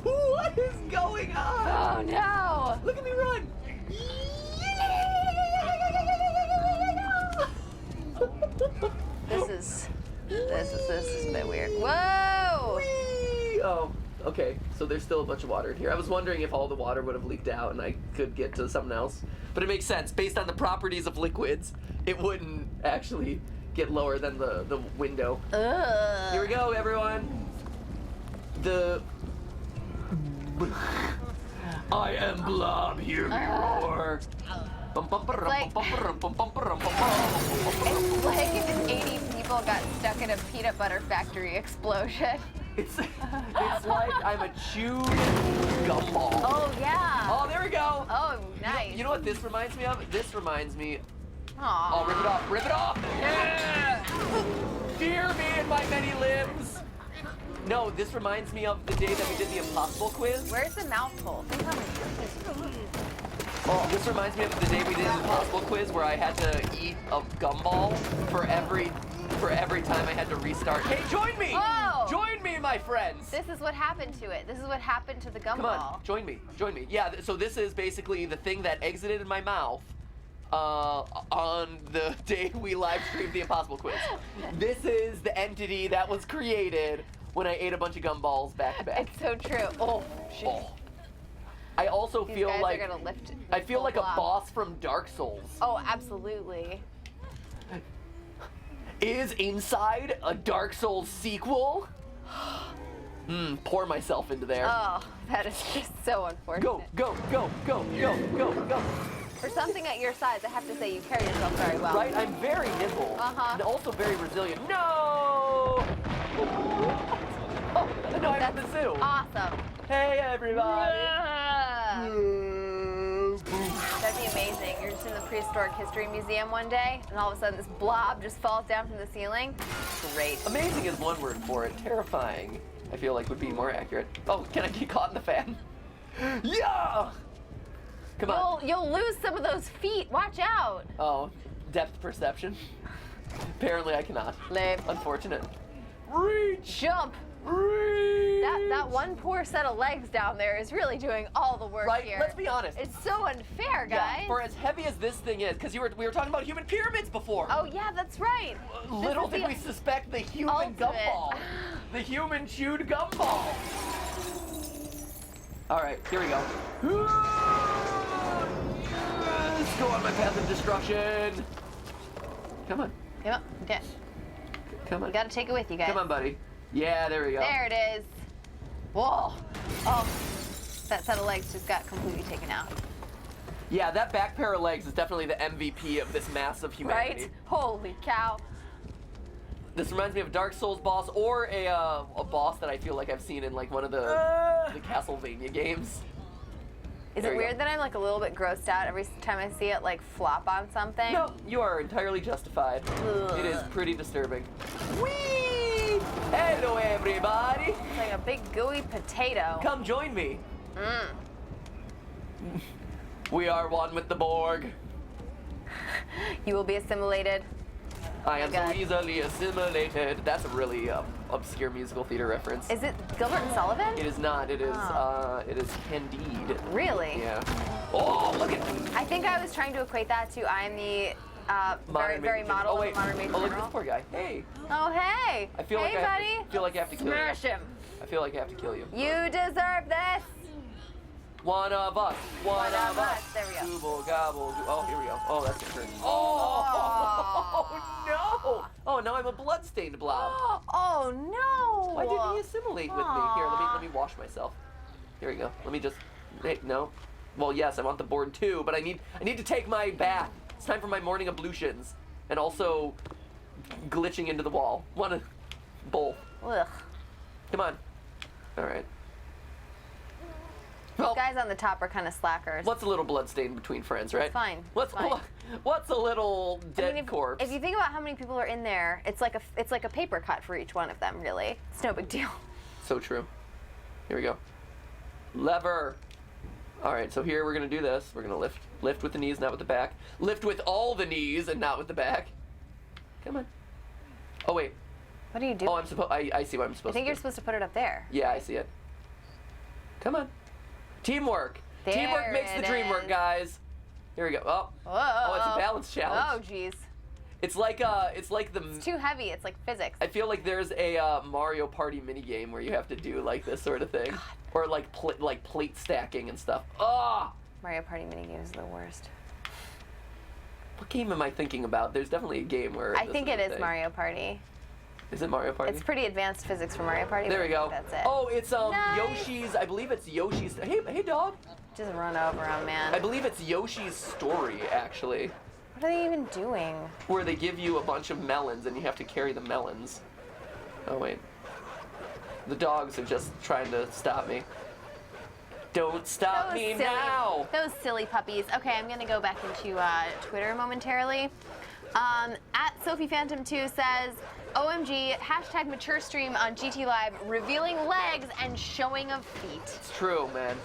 What is going on? Oh, no. Look at me run. This is a bit weird. Whoa! Whee! Oh, okay. So there's still a bunch of water in here. I was wondering if all the water would have leaked out and I could get to something else. But it makes sense. Based on the properties of liquids, it wouldn't actually get lower than the window. Ugh. Here we go, everyone. I am Blob, hear me roar. It's like if 80 people got stuck in a peanut butter factory explosion. It's like I'm a chewed gumball. Oh, yeah. Oh, there we go. Oh, nice. You know what this reminds me of? This reminds me... Aw. Oh, rip it off. Rip it off. Yeah. Fear me in my many limbs. No, this reminds me of the day that we did the impossible quiz. Where's the mouthful? Think how many Oh, this reminds me of the day we did the impossible quiz where I had to eat a gumball for every time I had to restart. Hey, join me! Oh! Join me, my friends! This is what happened to it. This is what happened to the gumball. Come on, join me. Yeah, so this is basically the thing that exited in my mouth on the day we live streamed the impossible quiz. This is the entity that was created when I ate a bunch of gumballs back to back. It's so true. Oh, shit. Oh. I also These feel guys like are gonna lift it. I feel like a blob. boss from Dark Souls. Oh, absolutely. Is Inside a Dark Souls sequel? Pour myself into there. Oh, that is just so unfortunate. Go. For something at your size, I have to say you carry yourself very well. Right? I'm very nimble. Uh-huh. And also very resilient. No! Oh, no, I'm in the zoo. Awesome. Hey, everybody. That'd be amazing. You're just in the Prehistoric History Museum one day, and all of a sudden this blob just falls down from the ceiling. Great. Amazing is one word for it. Terrifying, I feel like, would be more accurate. Oh, can I get caught in the fan? Yeah! Come on. You'll lose some of those feet. Watch out. Oh, depth perception. Apparently I cannot. Lame. Unfortunate. Reach! Jump. Reach! That one poor set of legs down there is really doing all the work Right? here. Let's be honest. It's so unfair, guys. Yeah, for as heavy as this thing is, because we were talking about human pyramids before. Oh yeah, that's right. Little This is did we suspect the human ultimate. gumball. The human chewed gumball. All right, here we go. Let's go on my path of destruction. Come on. Yep. Okay. Come on. You gotta take it with you, guys. Come on, buddy. Yeah, there we go. There it is. Whoa. Oh, that set of legs just got completely taken out. Yeah, that back pair of legs is definitely the MVP of this mass of humanity. Right? Holy cow. This reminds me of a Dark Souls boss or a boss that I feel like I've seen in like one of the Castlevania games. Is There it you go. weird that I'm like a little bit grossed out every time I see it like flop on something? No, you are entirely justified. Ugh. It is pretty disturbing. Whee! Hello, everybody. It's like a big gooey potato. Come join me. Mm. We are one with the Borg. You will be assimilated. I am so God. easily assimilated. That's a really obscure musical theater reference. Is it Gilbert and Sullivan? It is not. It is. Oh. It is Candide. Really? Yeah. Oh, look at. I think I was trying to equate that to I am the very model Oh of wait. the modern maid Oh, look at general. this poor guy. Hey. Oh hey. I feel hey like buddy. I feel like I have to kill you. Smash him. I feel like I have to kill you. You deserve this. One of us. One of us. There we go. Gobble, gobble. Oh, here we go. Oh, that's good. Oh, no. Oh, now I'm a blood-stained blob. Oh no. Why didn't he assimilate with me? Here, let me wash myself. Here we go. Let me just. Hey, no. Well, yes, I want the board too, but I need to take my bath. It's time for my morning ablutions, and also glitching into the wall. Both. Ugh. Come on. All right. These Well, guys on the top are kind of slackers. what's a little blood stain between friends, right? It's fine. What's It's fine. what's a little dead corpse? If you think about how many people are in there, it's like a paper cut for each one of them. Really, it's no big deal. So true. Here we go. Lever. All right, so here we're gonna do this. We're gonna lift with the knees, not with the back. Lift with all the knees and not with the back. Come on. Oh wait. What are you doing? Oh, I see what I'm supposed to do. I think you're supposed to put it up there. Yeah, I see it. Come on. Teamwork. There Teamwork makes the it dream work, is. guys. Here we go. Oh. Whoa. Oh, it's a balance challenge. Oh, jeez. It's like the. It's too heavy. It's like physics. I feel like there's a Mario Party minigame where you have to do like this sort of thing, or like plate stacking and stuff. Ah. Mario Party minigames are the worst. What game am I thinking about? There's definitely a game where. I this think is it a is thing. Mario Party. Is it Mario Party? It's pretty advanced physics for Mario Party. There but we go. That's it. Oh, it's Nice. Yoshi's. I believe it's Yoshi's. Hey dog. Just run over him, man. I believe it's Yoshi's Story actually, What are they even doing? where they give you a bunch of melons and you have to carry the melons. Oh wait. The dogs are just trying to stop me. Don't stop me now. Those silly puppies. Okay, I'm gonna go back into Twitter momentarily. At Sophie Phantom 2 says, OMG, hashtag mature stream on GTLive, revealing legs and showing of feet. It's true, man.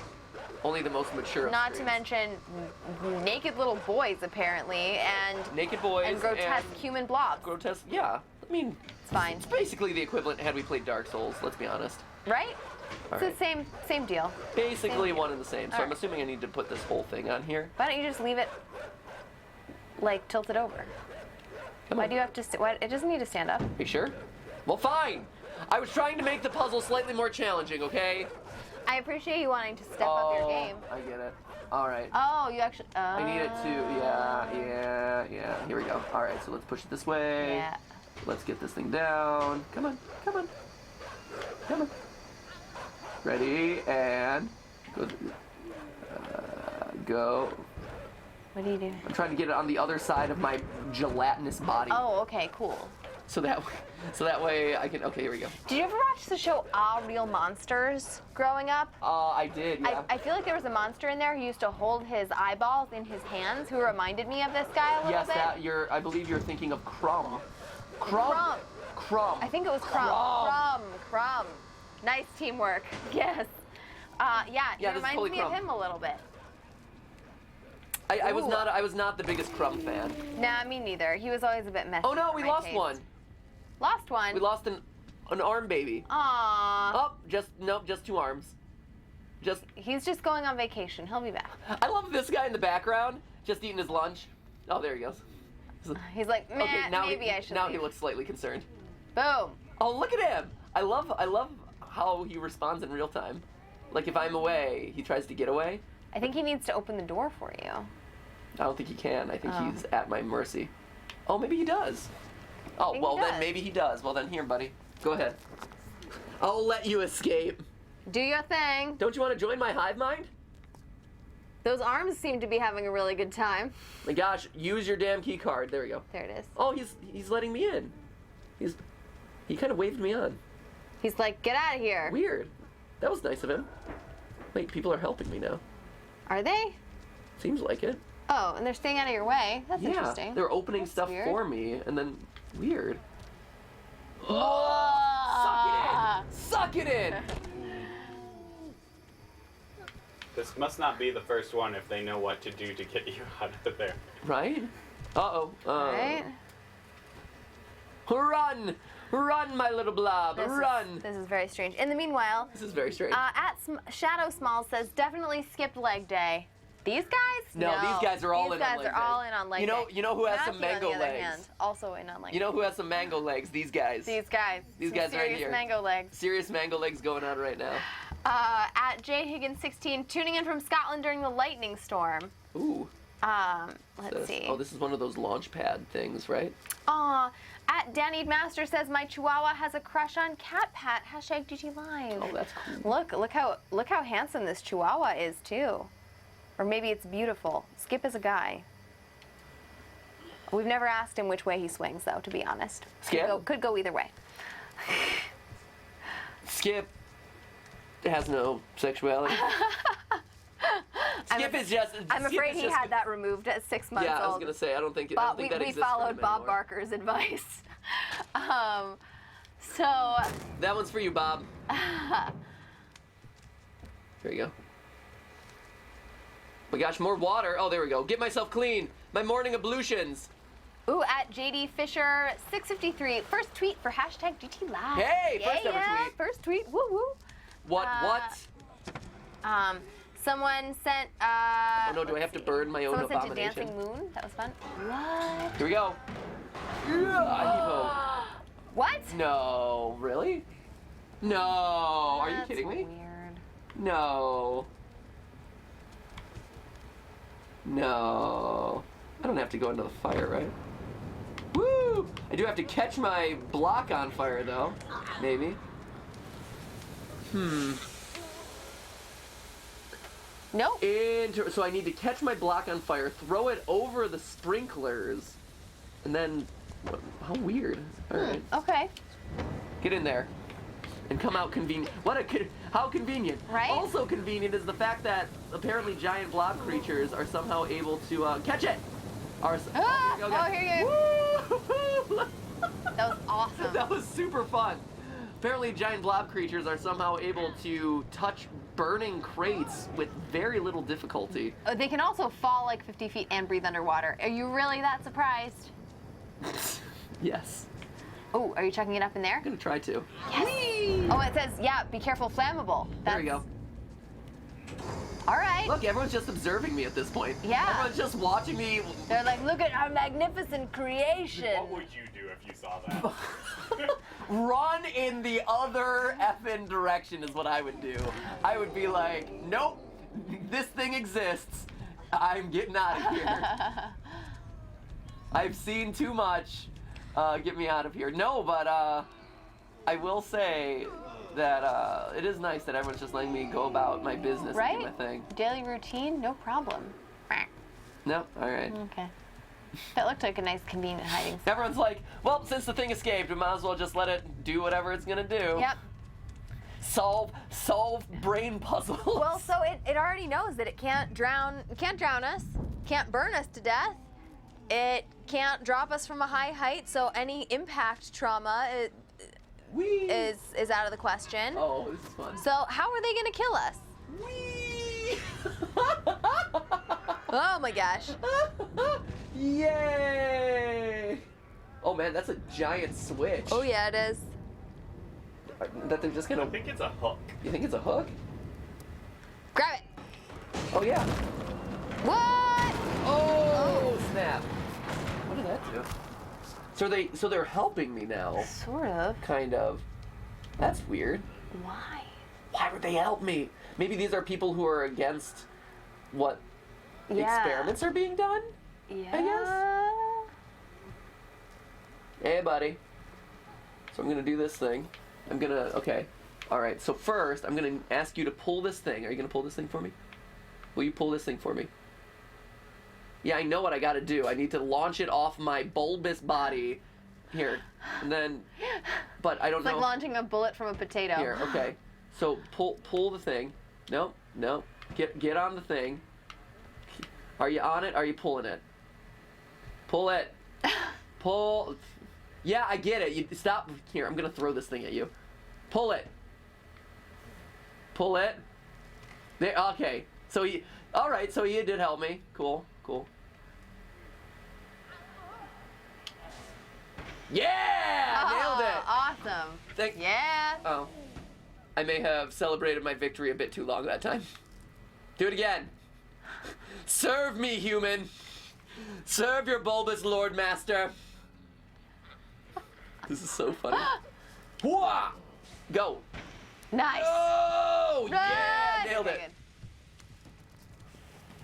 Only the most mature of Not to streams. mention naked little boys, apparently, and Naked boys and grotesque human blobs. grotesque. Yeah, I mean, It's fine, it's basically the equivalent had we played Dark Souls. Let's be honest. right? All It's right. the same deal. Basically Same. one and the same. So All I'm right. assuming I need to put this whole thing on here. Why don't you just leave it like tilted over? Come Why on. do you have to? Why, it doesn't need to stand up. You sure? Well, fine. I was trying to make the puzzle slightly more challenging. Okay. I appreciate you wanting to step up your game. I get it. All right. Oh, you actually. I need it to. Yeah. Here we go. All right. So let's push it this way. Yeah. Let's get this thing down. Come on. Ready and go. Go. What are you doing? I'm trying to get it on the other side of my gelatinous body. Oh, okay, cool. So that way I can. Okay, here we go. Did you ever watch the show All Real Monsters growing up? I did. Yeah. I feel like there was a monster in there who used to hold his eyeballs in his hands, who reminded me of this guy a little bit. Yes, I believe you're thinking of Crumb. Crumb. I think it was Crumb. Nice teamwork. Yes. Yeah, he this is reminds totally me Crumb. of him a little bit. I was not the biggest Crumb fan. Nah, me neither. He was always a bit messy. Oh no, for we my lost taste. one. Lost one? We lost an arm baby. Aww. Oh, just 2 arms. He's just going on vacation. He'll be back. I love this guy in the background, just eating his lunch. Oh, there he goes. He's like, meh, Okay, now maybe I should Now leave. he looks slightly concerned. Boom. Oh, look at him! I love how he responds in real time. Like if I'm away, he tries to get away. I think he needs to open the door for you. I don't think he can. I think Oh. he's at my mercy. Oh, maybe he does. Oh, Maybe well he then does. maybe he does. Well then here, buddy. Go ahead. I'll let you escape. Do your thing. Don't you want to join my hive mind? Those arms seem to be having a really good time. My gosh, use your damn key card. There we go. There it is. Oh, he's letting me in. He kind of waved me on. He's like, get out of here. Weird. That was nice of him. Wait, people are helping me now. Are they? Seems like it. Oh, and they're staying out of your way. That's Yeah, interesting. they're opening That's stuff weird. for me, and then weird. Whoa. Suck it in! This must not be the first one if they know what to do to get you out of there. Right? Uh-oh. Right? Run! Run, my little blob! Run! This is very strange. In the meanwhile, This is very strange. Shadow Small says, definitely skipped leg day. These guys? No, these guys are all in on leg These guys day. are all in on leg day. You know who has some Matthew, mango on the other legs? hand, also in on leg You know who has some mango legs? These guys. These guys. These Some guys right serious here. mango legs. Serious mango legs going on right now. At JHiggins16, tuning in from Scotland during the lightning storm. Ooh. Let's see. Oh, this is one of those launch pad things, right? Aw, at Danny Master says my Chihuahua has a crush on Cat Pat. Hashtag GTLive. Oh, that's cool. Look how handsome this Chihuahua is too, or maybe it's beautiful. Skip is a guy. We've never asked him which way he swings, though. To be honest, Skip? could go either way. Skip has no sexuality. Skip is just. I'm Skip afraid is he just- had that removed at 6 months Yeah, I was old. gonna say I don't think. I Bob, don't think that we exists for followed him Bob anymore. Barker's advice. So That one's for you, Bob. Here you go. Oh my gosh, more water. Oh, there we go. Get myself clean. My morning ablutions. ooh, at JD Fisher 653, first tweet for hashtag GTLive. Hey, first ever tweet. First tweet. Woo woo. What? Someone sent. Oh no, do I have to burn my own Someone sent a abomination? dancing moon. That was fun. What? Here we go. Yeah, What? no, really? No. Are you That's kidding me? Weird. No. No. I don't have to go into the fire, right? Woo! I do have to catch my block on fire, though. Maybe. Nope. So I need to catch my block on fire, throw it over the sprinklers, and then... How weird. All right. Okay. Get in there. And come out convenient. How convenient. Right? Also convenient is the fact that apparently giant blob creatures are somehow able to catch it. Ah! Oh, here you Woo! That was awesome. That was super fun. Apparently giant blob creatures are somehow able to touch burning crates with very little difficulty. Oh, they can also fall like 50 feet and breathe underwater. Are you really that surprised? Yes. Oh, are you chucking it up in there? I'm gonna try to. Yes. Oh, it says, yeah, be careful, flammable. There we go. All right. Look, everyone's just observing me at this point. Yeah. Everyone's just watching me. They're like, look at our magnificent creation. What would you do if you saw that? Run in the other effing direction is what I would do. I would be like, nope, this thing exists. I'm getting out of here. I've seen too much. Get me out of here. No, but I will say that it is nice that everyone's just letting me go about my business and do my Right? thing. Daily routine, no problem. No? Alright. Okay. That looked like a nice, convenient hiding spot. Everyone's like, well, since the thing escaped, we might as well just let it do whatever it's gonna do. Yep. Solve brain puzzles. Well, so it already knows that it can't drown us, can't burn us to death. It can't drop us from a high height, so any impact trauma is out of the question. Oh, this is fun. So how are they gonna kill us? Whee! Oh my gosh. Yay! Oh man, that's a giant switch. Oh yeah, it is. That they're just I gonna. think it's a hook. You think it's a hook? Grab it. Oh yeah. What? Oh, snap! What did that do? So they're helping me now, Sort of. kind of. That's weird. Why? Why would they help me? Maybe these are people who are against what experiments are being done? Yeah. I guess. Hey, buddy. So I'm gonna do this thing. Okay. Alright, so first, I'm gonna ask you to pull this thing. Are you gonna pull this thing for me? Will you pull this thing for me? Yeah, I know what I gotta do. I need to launch it off my bulbous body. Here. And then, but I don't know. It's like launching a bullet from a potato. Here, okay. So pull the thing. No. Get on the thing. Are you on it? Are you pulling it? Pull it. Pull. Yeah, I get it. You stop. Here, I'm gonna throw this thing at you. Pull it. Pull it. There. Okay. So you. All right. So you did help me. Cool. Yeah! Nailed it. Awesome. Yeah. Oh. I may have celebrated my victory a bit too long that time. Do it again. Serve me, human. Serve your bulbous lord master. This is so funny. Whoa! Go. Nice. Oh! Yeah! Right. Nailed Okay, it.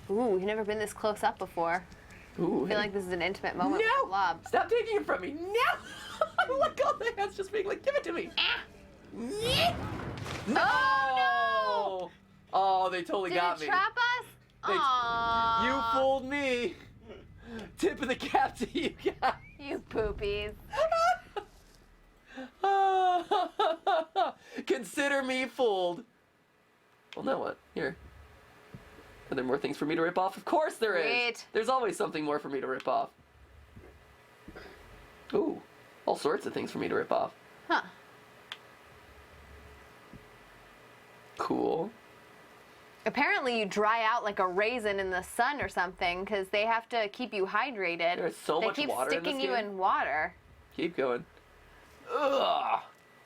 good. Ooh, we've never been this close up before. Ooh, I feel like this is an intimate moment with the no! blob. Stop taking it from me. No! Look, all the hands just being like, give it to me. Yeah. No! Oh, Oh, they totally Did got it me. trap us? They- Aww. You fooled me. Tip of the cap to you guys. You poopies. Consider me fooled. Well, now what? Here. Are there more things for me to rip off? Of course there is. Sweet. There's always something more for me to rip off. Ooh, all sorts of things for me to rip off. Huh. Cool. Apparently you dry out like a raisin in the sun or something because they have to keep you hydrated. There's so much They keep water in sticking this you game. in water. Keep going. Ugh.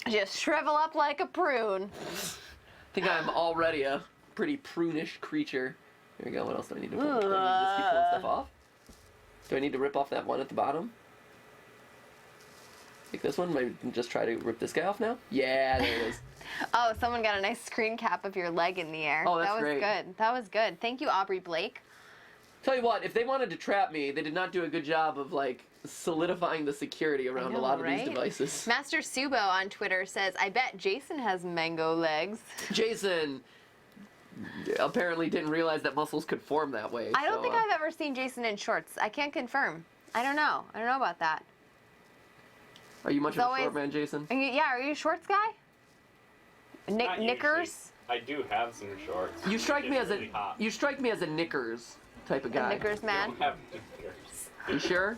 Just shrivel up like a prune. I think I'm already a pretty prunish creature. Here we go. What else do I need to pull? Do I need to just keep pulling stuff off? Do I need to rip off that one at the bottom? Like this one? Maybe just try to rip this guy off now? Yeah, there it is. Oh, someone got a nice screen cap of your leg in the air. Oh, that's that was great. good. That was good. Thank you, Aubrey Blake. Tell you what, if they wanted to trap me, they did not do a good job of like solidifying the security around know, a lot of right? these devices. Master Subo on Twitter says, I bet Jason has mango legs. Jason apparently didn't realize that muscles could form that way. I don't so, think I've ever seen Jason in shorts. I can't confirm. I don't know. I don't know about that. Are you much It's of a always- short man, Jason? Are you a shorts guy? Not Knickers? usually. I do have some shorts. You strike me It's as really hot. you strike me as a knickers type of guy. Knickers I man? don't have knickers. You sure?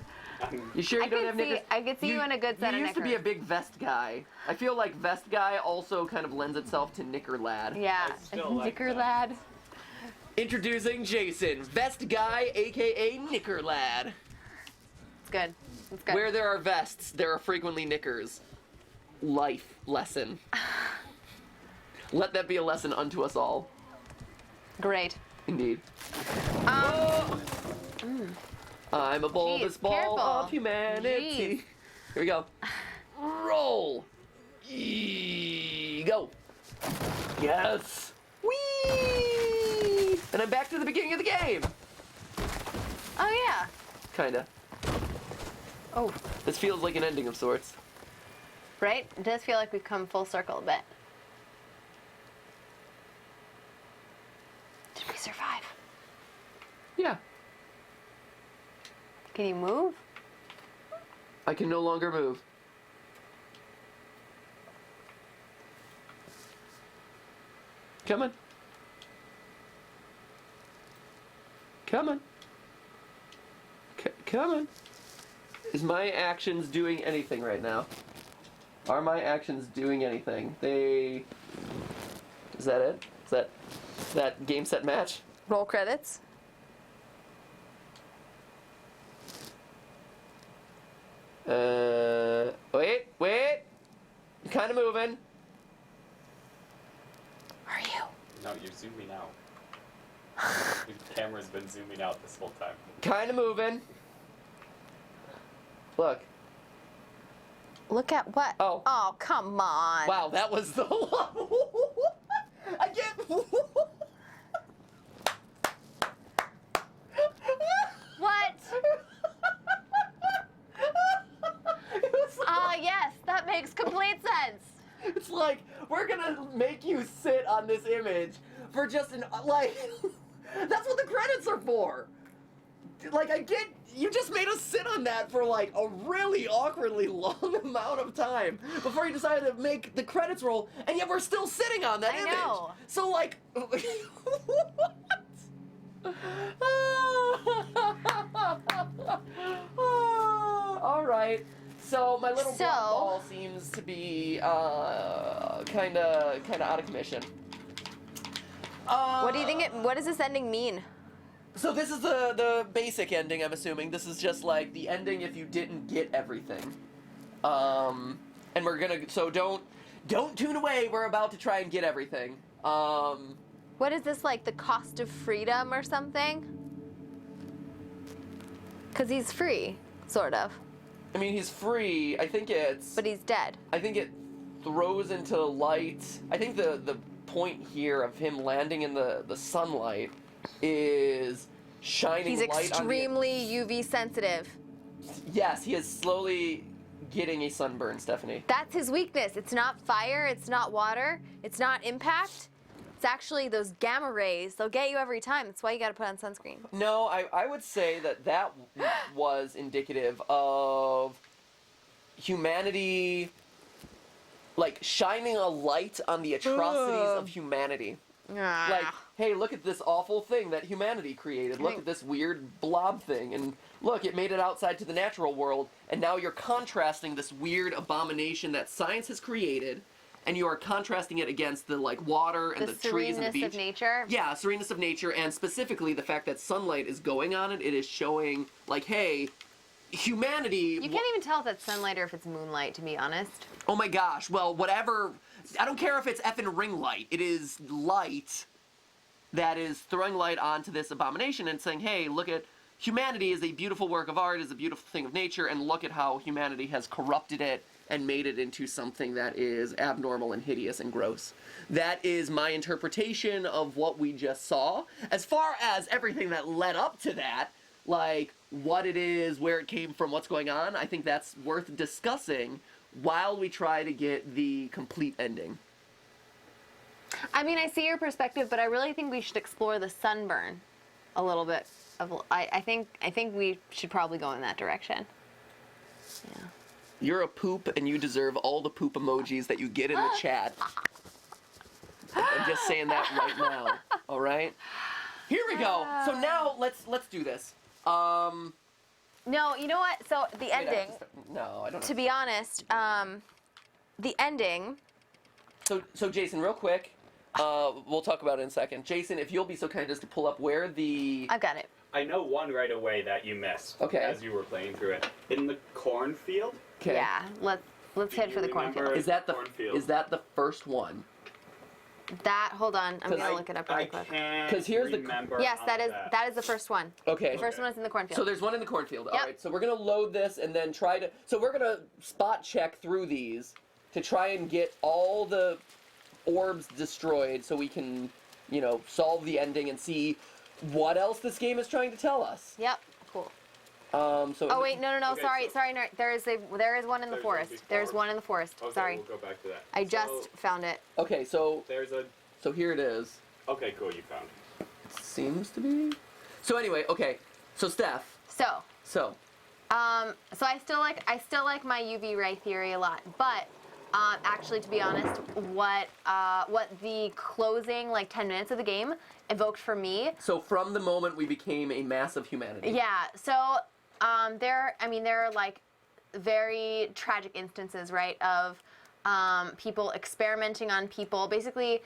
You sure you I don't could have see- knickers? I could see you in a good set You of used to be a knickers. big vest guy. I feel like vest guy also kind of lends itself to knicker lad. Yeah. I still like Knicker that. lad. Introducing Jason, vest guy, aka knicker lad. It's good. It's good. Where there are vests, there are frequently knickers. Life lesson. Let that be a lesson unto us all. Great. Indeed. Um, I'm a bulbous Jeez, ball careful. of humanity. Jeez. Here we go. Roll. Yee, go. Yes. Whee! And I'm back to the beginning of the game. Oh, yeah. Kinda. Oh, This feels like an ending of sorts. right? It does feel like we've come full circle a bit. Did we survive? Yeah. Can you move? I can no longer move. Come on. Come on. Come on. Is my actions doing anything right now? Are my actions doing anything? Is that it? Is that game set match? Roll credits. Wait. You're kind of moving. Are you? No, you're zooming out. Your camera's been zooming out this whole time. Kind of moving. Look. Look at what? Oh. Oh, come on. Wow, that was the I get. What? Yes, that makes complete sense. It's like, we're gonna make you sit on this image for just like, that's what the credits are for. Like, I get, you just made us sit on that for like a really awkwardly long amount of time before you decided to make the credits roll, and yet we're still sitting on that image. I know. So like, what? All right. So my little black ball seems to be kind of out of commission. What do you think what does this ending mean? So this is the basic ending, I'm assuming. This is just like the ending if you didn't get everything. And we're gonna, so don't tune away, we're about to try and get everything. What is this, like the cost of freedom or something? Because he's free, sort of. I mean, he's free. I think it's... But he's dead. I think it throws into light. I think the point here of him landing in the sunlight is shining light on He's extremely UV sensitive. Yes, he is slowly getting a sunburn, Stephanie. That's his weakness. It's not fire, it's not water, it's not impact. It's actually those gamma rays. They'll get you every time. That's why you gotta put on sunscreen. No, I would say that was indicative of humanity, like shining a light on the atrocities of humanity. Like, hey, look at this awful thing that humanity created. Look at this weird blob thing. And look, it made it outside to the natural world. And now you're contrasting this weird abomination that science has created. And you are contrasting it against the, like, water and the trees and the beach. The sereneness of nature? Yeah, sereneness of nature. And specifically the fact that sunlight is going on it. It is showing, like, hey, humanity... You can't even tell if it's sunlight or if it's moonlight, to be honest. Oh my gosh. Well, whatever... I don't care if it's effing ring light. It is light that is throwing light onto this abomination and saying, hey, look at humanity is a beautiful work of art, is a beautiful thing of nature, and look at how humanity has corrupted it and made it into something that is abnormal and hideous and gross. That is my interpretation of what we just saw. As far as everything that led up to that, like what it is, where it came from, what's going on, I think that's worth discussing while we try to get the complete ending. I mean, I see your perspective, but I really think we should explore the sunburn a little bit. I think we should probably go in that direction. Yeah. You're a poop, and you deserve all the poop emojis that you get in the chat. I'm just saying that right now. All right. Here we go. So now let's do this. No, you know what? So the ending. No, I don't. To be honest, the ending. So Jason, real quick, we'll talk about it in a second. Jason, if you'll be so kind as to pull up where the. I've got it. I know one right away that you missed. Okay. As you were playing through it, in the cornfield. Okay. Yeah. Let's head for the cornfield. Is that the first one? Hold on, I'm gonna look it up really quick. Because here's Yes, that is the first one. Okay. The first one is in the cornfield. So there's one in the cornfield. Yep. All right. So we're gonna load this and then try to. So we're gonna spot check through these to try and get all the orbs destroyed, so we can, solve the ending and see what else this game is trying to tell us. Yep. Cool. So. Oh wait, no. Okay, Sorry. No, there is one in the forest. There's one in the forest. Okay, Sorry. We'll go back to that. I just found it. Okay, so. There's a. So here it is. Okay, cool. You found it. Seems to be. So anyway, okay. So Steph. So. So I still like my UV ray theory a lot, but actually, to be honest, what the closing like 10 minutes of the game evoked for me. So from the moment we became a mass of humanity. Yeah. So there are like very tragic instances, right, of people experimenting on people, basically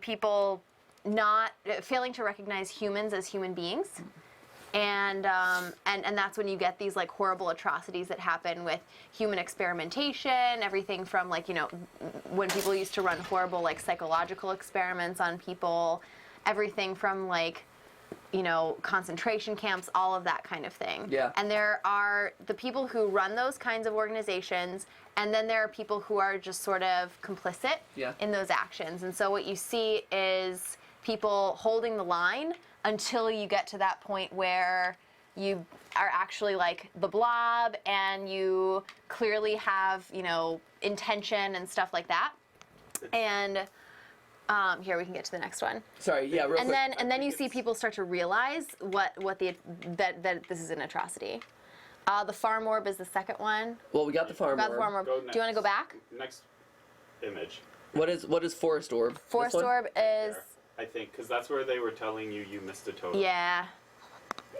people not failing to recognize humans as human beings. And that's when you get these like horrible atrocities that happen with human experimentation, everything from like, you know, when people used to run horrible like psychological experiments on people, everything from like, you know, concentration camps, all of that kind of thing. Yeah. And there are the people who run those kinds of organizations, and then there are people who are just sort of complicit in those actions. And so what you see is people holding the line until you get to that point where you are actually like the blob and you clearly have, you know, intention and stuff like that. And here we can get to the next one. Sorry, yeah, real quick. And then you see people start to realize that this is an atrocity. The farm orb is the second one. Well, we got the farm orb. Do you want to go back? Next image. What is forest orb? Forest orb is. I think, because that's where they were telling you missed a totem. Yeah.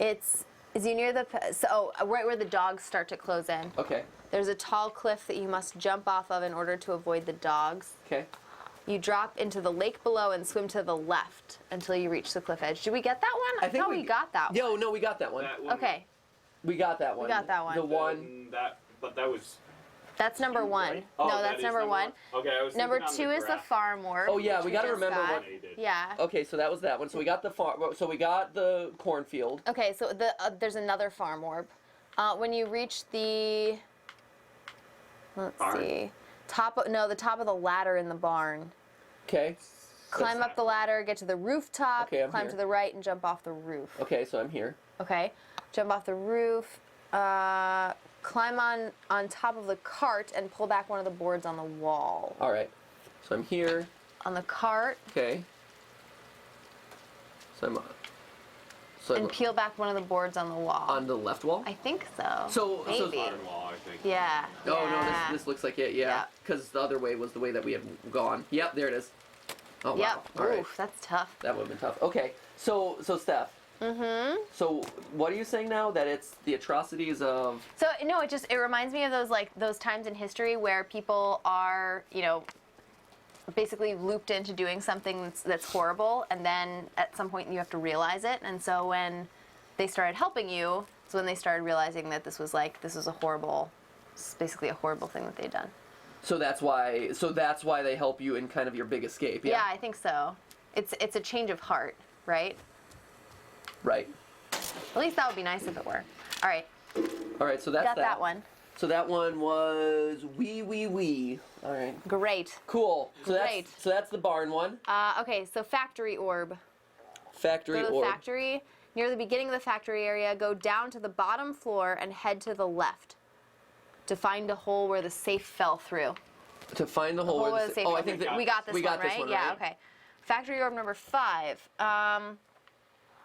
Is you near the right where the dogs start to close in. Okay. There's a tall cliff that you must jump off of in order to avoid the dogs. Okay. You drop into the lake below and swim to the left until you reach the cliff edge. Did we get that one? I thought we got that one. Yo, no, we got that one. Okay. We got that one. We got that one. The one. But that was. That's number one. Right? Oh, no, that's number one. Okay, I was Number thinking two on is the graph. farm orb. Oh yeah, we got to just remember got. what. Yeah. Okay, so that was that one. So we got the farm. So we got the cornfield. Okay, so there's another farm orb. When you reach the, let's Barn? see, the top of the ladder in the barn. Okay. Climb up the ladder, get to the rooftop, Okay, I'm climb here. to the right, and jump off the roof. Okay, so I'm here. Okay, jump off the roof, climb on top of the cart, and pull back one of the boards on the wall. All right. So I'm here. On the cart, Okay. So and peel back one of the boards on the wall. on the left wall. I think so. So maybe. Bottom wall, I think. Yeah. Oh yeah. no, this looks like it. Yeah. Yeah. Because the other way was the way that we had gone. Yep, there it is. Oh wow. Yep. All right. Oof, that's tough. That would have been tough. Okay. So Steph. Mm-hmm. So what are you saying now? That it's the atrocities of. So no, it reminds me of those times in history where people are, you know, basically looped into doing something that's horrible, and then at some point you have to realize it. And so when they started helping you, it's when they started realizing that this was basically a horrible thing that they'd done. So that's why they help you in kind of your big escape. Yeah. Yeah, I think so. It's a change of heart, right? Right. At least that would be nice if it were. All right. All right. So that's Got that one. So that one was wee. All right. Great. Cool. So Great. that's the barn one. Okay, so factory orb. Factory Go to the orb. factory. Near the beginning of the factory area, go down to the bottom floor and head to the left to find a hole where the safe fell through. To find the hole where the safe oh, fell I think through. that We got this we got one, this right? one, Yeah, right? okay. Factory orb number 5.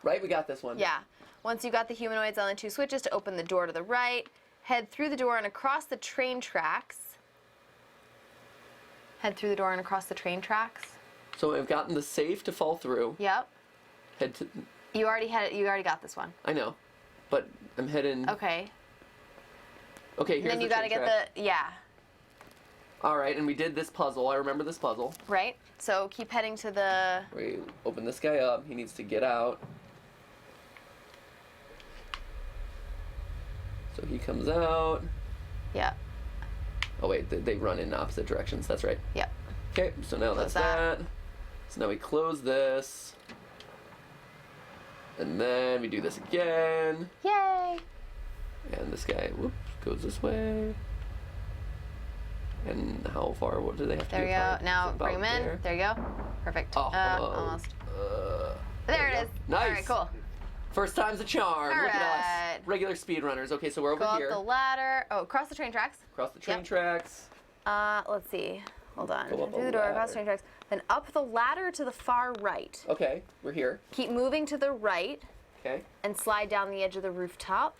Right, we got this one. Yeah. Once you got the humanoids on the 2 switches to open the door to the right, head through the door and across the train tracks. Head through the door and across the train tracks. So I've gotten the safe to fall through. Yep. Head to. You already got this one. I know, but I'm heading. Okay. Okay, here's And then you the gotta train get track. yeah. All right, and we did this puzzle. I remember this puzzle. Right? So keep heading to the. We open this guy up. He needs to get out. So he comes out. Yep. Oh wait, they run in opposite directions. That's right. Yep. Okay, so now Close that's that. So now we close this. And then we do this again. Yay! And this guy, whoops, goes this way. And how far? What do they have to There do? you go. About Now bring them in. there. There you go. Perfect. Oh, Almost. There it is. Nice. All right, cool. First time's a charm. All Look at right. us. Regular speedrunners. Okay, so we're over Go up here. the ladder. Oh, across the train tracks. Across the train Yep. tracks. Let's see. Hold on. Go up Through a the door, across ladder. the train tracks. Then up the ladder to the far right. Okay, we're here. Keep moving to the right Okay. and slide down the edge of the rooftop.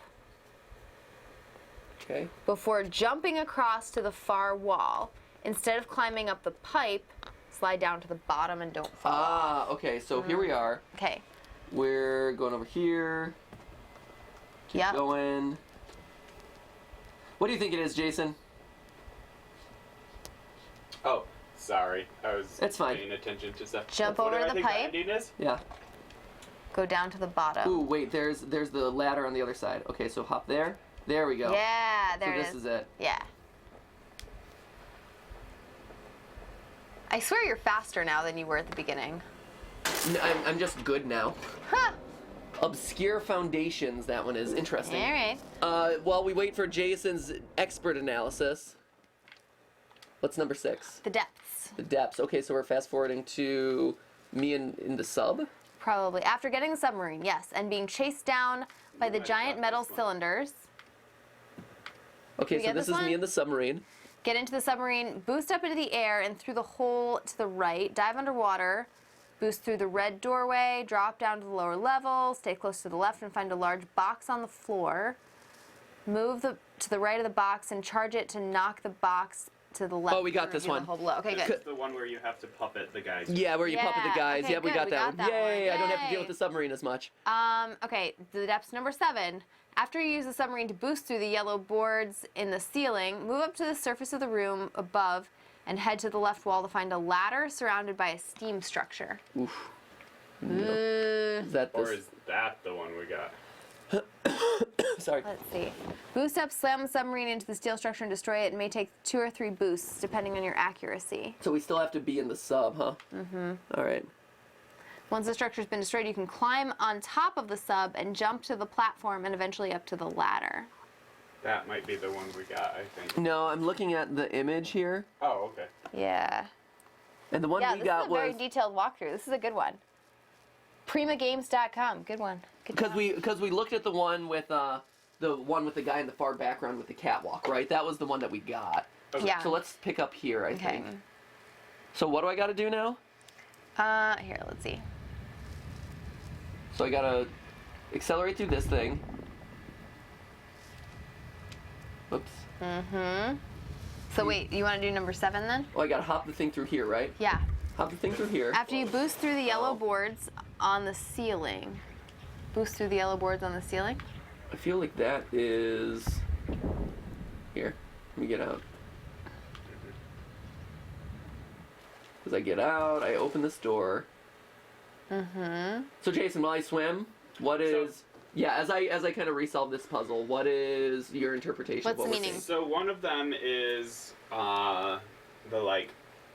Okay. before jumping across to the far wall. Instead of climbing up the pipe, slide down to the bottom and don't fall. Ah, okay, so here we are. Okay. We're going over here. Keep Yep. going. What do you think it is, Jason? Oh, sorry. I was It's fine. paying attention to stuff. Jump What do over I the think pipe. ending is? Yeah. Go down to the bottom. Ooh, wait, there's the ladder on the other side. Okay, so hop there. There we go. Yeah, there so it this is. is it. Yeah. I swear you're faster now than you were at the beginning. I'm just good now. Huh. Obscure Foundations, that one is interesting. All right. While we wait for Jason's expert analysis, what's number 6? The depths. The depths. Okay, so we're fast forwarding to me in the sub. Probably. After getting the submarine, yes, and being chased down by the I giant got metal this one. cylinders. Okay, we so get this this is one? me in the submarine. Get into the submarine, boost up into the air and through the hole to the right, dive underwater, boost through the red doorway, drop down to the lower level, stay close to the left and find a large box on the floor. Move to the right of the box and charge it to knock the box to the left. Oh, we got and this reveal one. the hole below. Okay, This good. is the one where you have to puppet the guys. Yeah, where you puppet the Yeah, guys. okay, Yeah, we good, got we that got one. that one. Yay! I don't have to Yay. deal with the submarine as much. Okay, the depths number 7. After you use the submarine to boost through the yellow boards in the ceiling, move up to the surface of the room above and head to the left wall to find a ladder surrounded by a steam structure. Oof. Ooh. Is that Or this? is that the one we got? Sorry. Let's see. Boost up, slam the submarine into the steel structure and destroy it. It may take 2 or 3 boosts depending on your accuracy. So we still have to be in the sub, huh? Mm-hmm. All right. Once the structure's been destroyed, you can climb on top of the sub and jump to the platform and eventually up to the ladder. That might be the one we got, I think. No, I'm looking at the image here, Oh, okay. Yeah. and the one Yeah, we this got is a very was detailed walkthrough. This is a good one. Primagames.com. Good one. Good job. because we looked at the one with the guy in the far background with the catwalk, right? That was the one that we got. Okay. Yeah. So let's pick up here, I Okay. think. So what do I got to do now? Here, let's see. So I gotta accelerate through this thing. Oops. So wait, you want to do number 7 then? Oh, I gotta hop the thing through here, right? Yeah. Hop the thing through here. After you boost through the yellow Oh. boards on the ceiling. Boost through the yellow boards on the ceiling? I feel like that is here. Let me get out. As I get out, I open this door. So Jason, while I swim, what is? Yeah, as I kind of resolve this puzzle, what is your interpretation? What's of what the we're meaning? seeing? So one of them is the like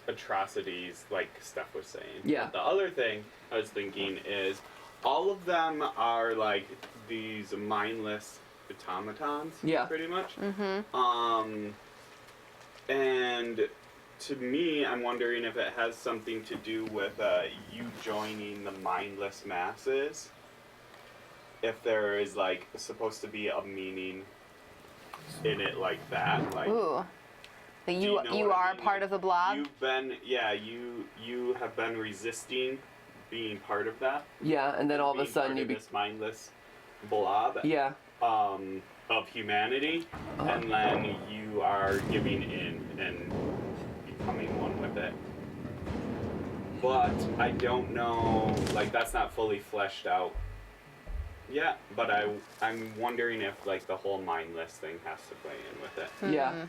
atrocities like Steph was saying. Yeah. But the other thing I was thinking is all of them are like these mindless automatons. Yeah. Pretty much. And to me, I'm wondering if it has something to do with you joining the mindless masses. If there is like supposed to be a meaning in it like that, like Ooh. But Do you you know you what I are mean? part of the blob? you've been, you have been resisting being part of that. Yeah, and then all of a being sudden part you of be. this mindless blob. Yeah. Of humanity, and then you are giving in and becoming one with it. But I don't know, like that's not fully fleshed out yet. But I'm wondering if like the whole mindless thing has to play in with it. Yeah.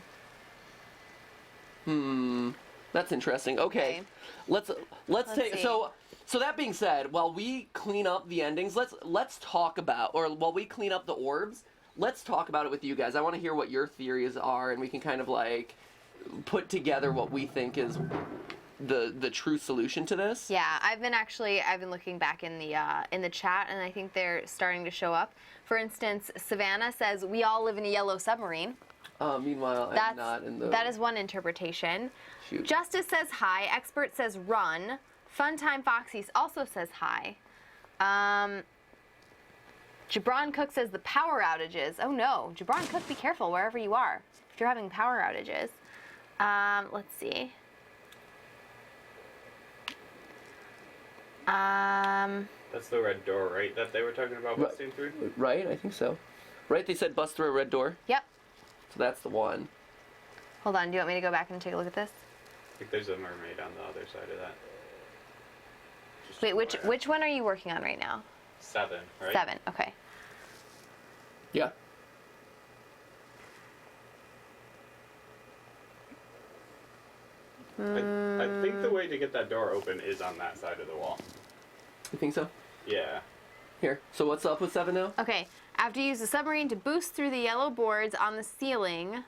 That's interesting. Okay. Let's take see. so that being said, while we clean up the endings, let's talk about, or while we clean up the orbs, let's talk about it with you guys. I want to hear what your theories are, and we can kind of like put together what we think is the true solution to this. Yeah, I've been looking back in the chat, and I think they're starting to show up. For instance, Savannah says we all live in a yellow submarine. Meanwhile, I'm not in the. That is one interpretation. Shoot. Justice says hi. Expert says run. Funtime Foxy also says hi. Jabron Cook says the power outages. Oh no, Jabron Cook, be careful wherever you are if you're having power outages. Let's see. That's the red door, right? That they were talking about busting through. Right, I think so. Right, they said bust through a red door. Yep. So that's the one. Hold on, do you want me to go back and take a look at this? I think there's a mermaid on the other side of that. Just Wait, FYI. which one are you working on right now? 7, right? 7, okay. Yeah. I think the way to get that door open is on that side of the wall. You think so? Yeah. Here. So what's up with 7 now? Okay, after you use the submarine to boost through the yellow boards on the ceiling,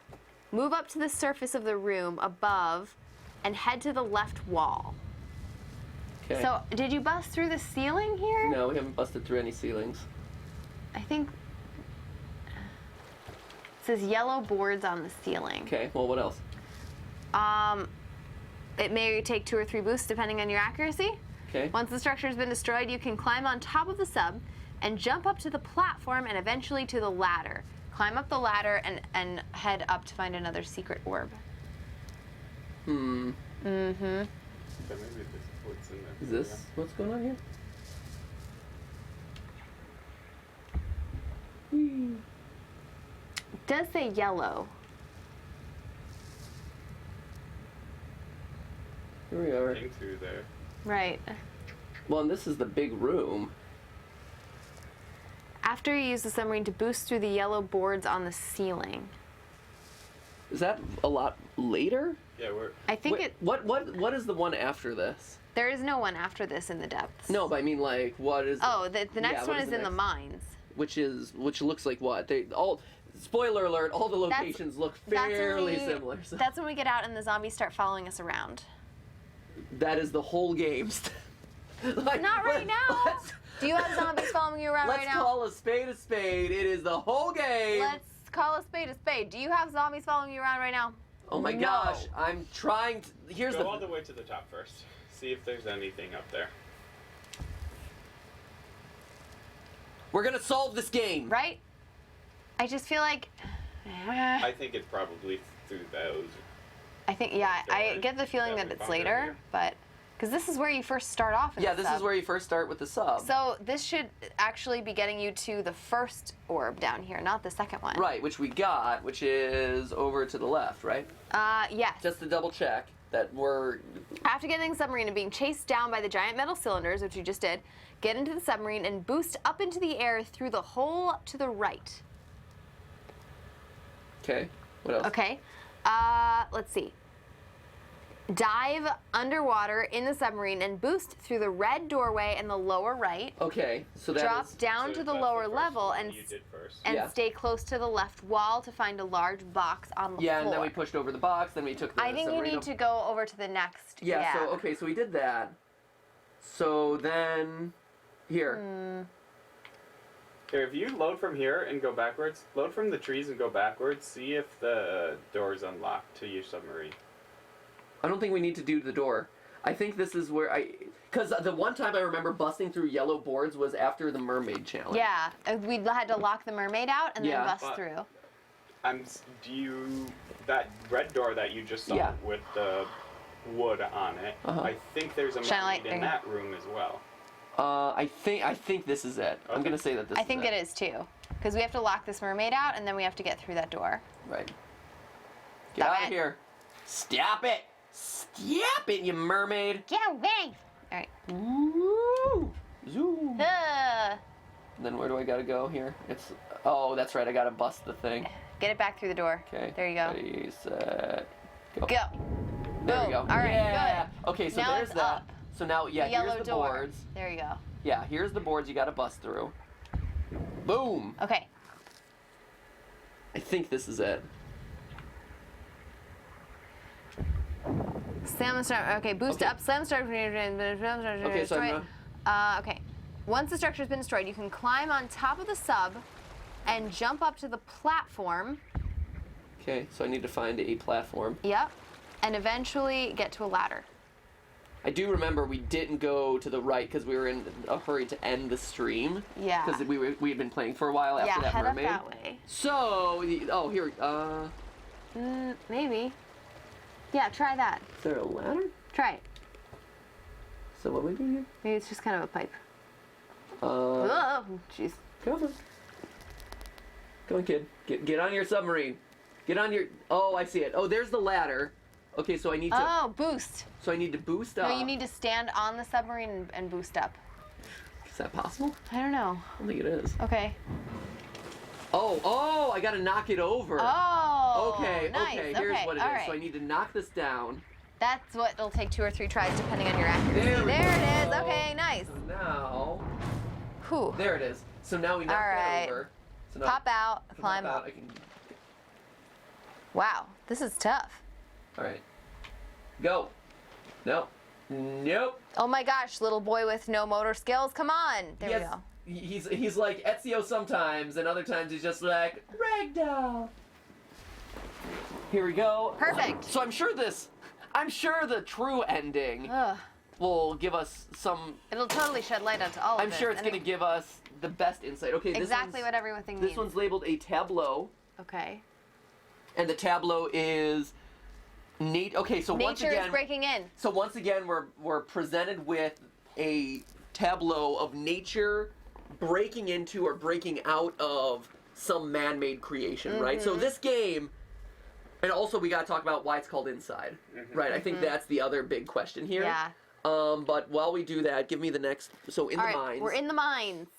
move up to the surface of the room above and head to the left wall. Okay. So, did you bust through the ceiling here? No, we haven't busted through any ceilings. I think it says yellow boards on the ceiling. Okay. Well, what else? It may take 2 or 3 boosts depending on your accuracy. Okay. Once the structure has been destroyed, you can climb on top of the sub and jump up to the platform and eventually to the ladder. Climb up the ladder and head up to find another secret orb. Hmm. Mm-hmm. So maybe this is what's in there. Is this what's going on here? Whee. It does say yellow. Here we are. Thing through there. Right. Well, and this is the big room. After you use the submarine to boost through the yellow boards on the ceiling. Is that a lot later? Yeah, we're. I think Wait, what is the one after this? there is no one after this in the depths. No, but I mean like what is? Oh, the next what one is the in the next- mines. Which looks like what? They all. Spoiler alert! All the locations look fairly similar. So. That's when we get out and the zombies start following us around. That is the whole game. Like, Not right now. Let's, Do you have zombies following you around right let's now? call a spade a spade. It is the whole game. Let's call a spade a spade. Do you have zombies following you around right now? Oh my No. gosh! I'm trying to. Here's Go the. all the way to the top first. See if there's anything up there. We're gonna solve this game. Right? I just feel like. I think it's probably through those. I think, yeah, I doors get the feeling that that we it's found later, earlier. but. Because this is where you first start off in Yeah, the this sub. is where you first start with the sub. So this should actually be getting you to the first orb down here, not the second one. Right, which we got, which is over to the left, right? Yes. Just to double check that we're. After getting the submarine and being chased down by the giant metal cylinders, which you just did, get into the submarine and boost up into the air through the hole to the right. Okay. What else? Okay. Let's see. Dive underwater in the submarine and boost through the red doorway in the lower right. Okay, so that Drop is- down So to the that's lower first level one and you did first. Yeah. stay close to the left wall to find a large box on the Yeah, floor. and then we pushed over the box. Then we took the. I think you submarine need up- to go over to the next. Yeah. So okay, so we did that. So then, here. Here, if you load from here and go backwards, load from the trees and go backwards, see if the door's unlocked to your submarine. I don't think we need to do the door. I think this is where because the one time I remember busting through yellow boards was after the mermaid challenge. Yeah, we had to lock the mermaid out and Yeah. then bust But- through. That red door that you just saw Yeah. with the wood on it, Uh-huh. I think there's a Shine a light mermaid in there. that room as well. I think this is it. I'm Okay. gonna say that this. I think it is too, because we have to lock this mermaid out and then we have to get through that door. Right. Get Stop out of it. here. Stop it. Stop it, you mermaid. Get away! All right. Woo! Zoom. Uh, Then where do I gotta go here? It's. Oh, that's right. I gotta bust the thing. get it back through the door. Okay. There you go. Ready, set, go. Go. There we Boom. go. All right, Yeah. good. Okay, so Now there's it's that. up. So now, yeah, The yellow here's the door. boards. There you go. Yeah, here's the boards you gotta bust through. Boom. Okay. I think this is it. Slam and start. Okay, boost Okay. up. Slam start. Okay, so I'm Okay. Once the structure's been destroyed, you can climb on top of the sub and jump up to the platform. Okay, so I need to find a platform. Yep. And eventually get to a ladder. I do remember we didn't go to the right because we were in a hurry to end the stream. Yeah. Because we had been playing for a while after Yeah, that head mermaid. up that way. So, oh here, Maybe. Yeah, try that. is there a ladder? Try it. So what we do here? Maybe it's just kind of a pipe. Uh, Oh, jeez. come on. Come on, kid. Get on your submarine. Get on your. Oh, I see it. Oh, there's the ladder. Okay, so I need to. Oh, boost. So I need to boost up. No, you need to stand on the submarine and boost up. Is that possible? I don't know. I don't think it is. Okay. Oh, I gotta knock it over. Oh. Okay, nice. okay, here's what it is. Alright. So I need to knock this down. That's what it'll take 2 or 3 tries depending on your accuracy. There it is. go. Okay, nice. So now, Whew. there it is. So now we knock that over. So now Pop out, I can climb pop up. out. I can. Wow, this is tough. All right. Go. Nope. Nope. Oh my gosh, little boy with no motor skills. Come on. There we go. He's like Ezio sometimes, and other times he's just like ragdoll. Here we go. Perfect. So I'm sure the true ending Ugh. will give us some. It'll totally shed light onto all of I'm this. sure it's And going to give us the best insight. Okay, exactly what everything needs. This one's labeled a tableau, Okay. and the tableau is Okay, so once Nature again, is breaking in. So once again, we're presented with a tableau of nature breaking into or breaking out of some man-made creation, right? So this game, and also we gotta talk about why it's called Inside, right? I think that's the other big question here. Yeah. But while we do that, give me the next. So in All the right, mines. we're in the mines.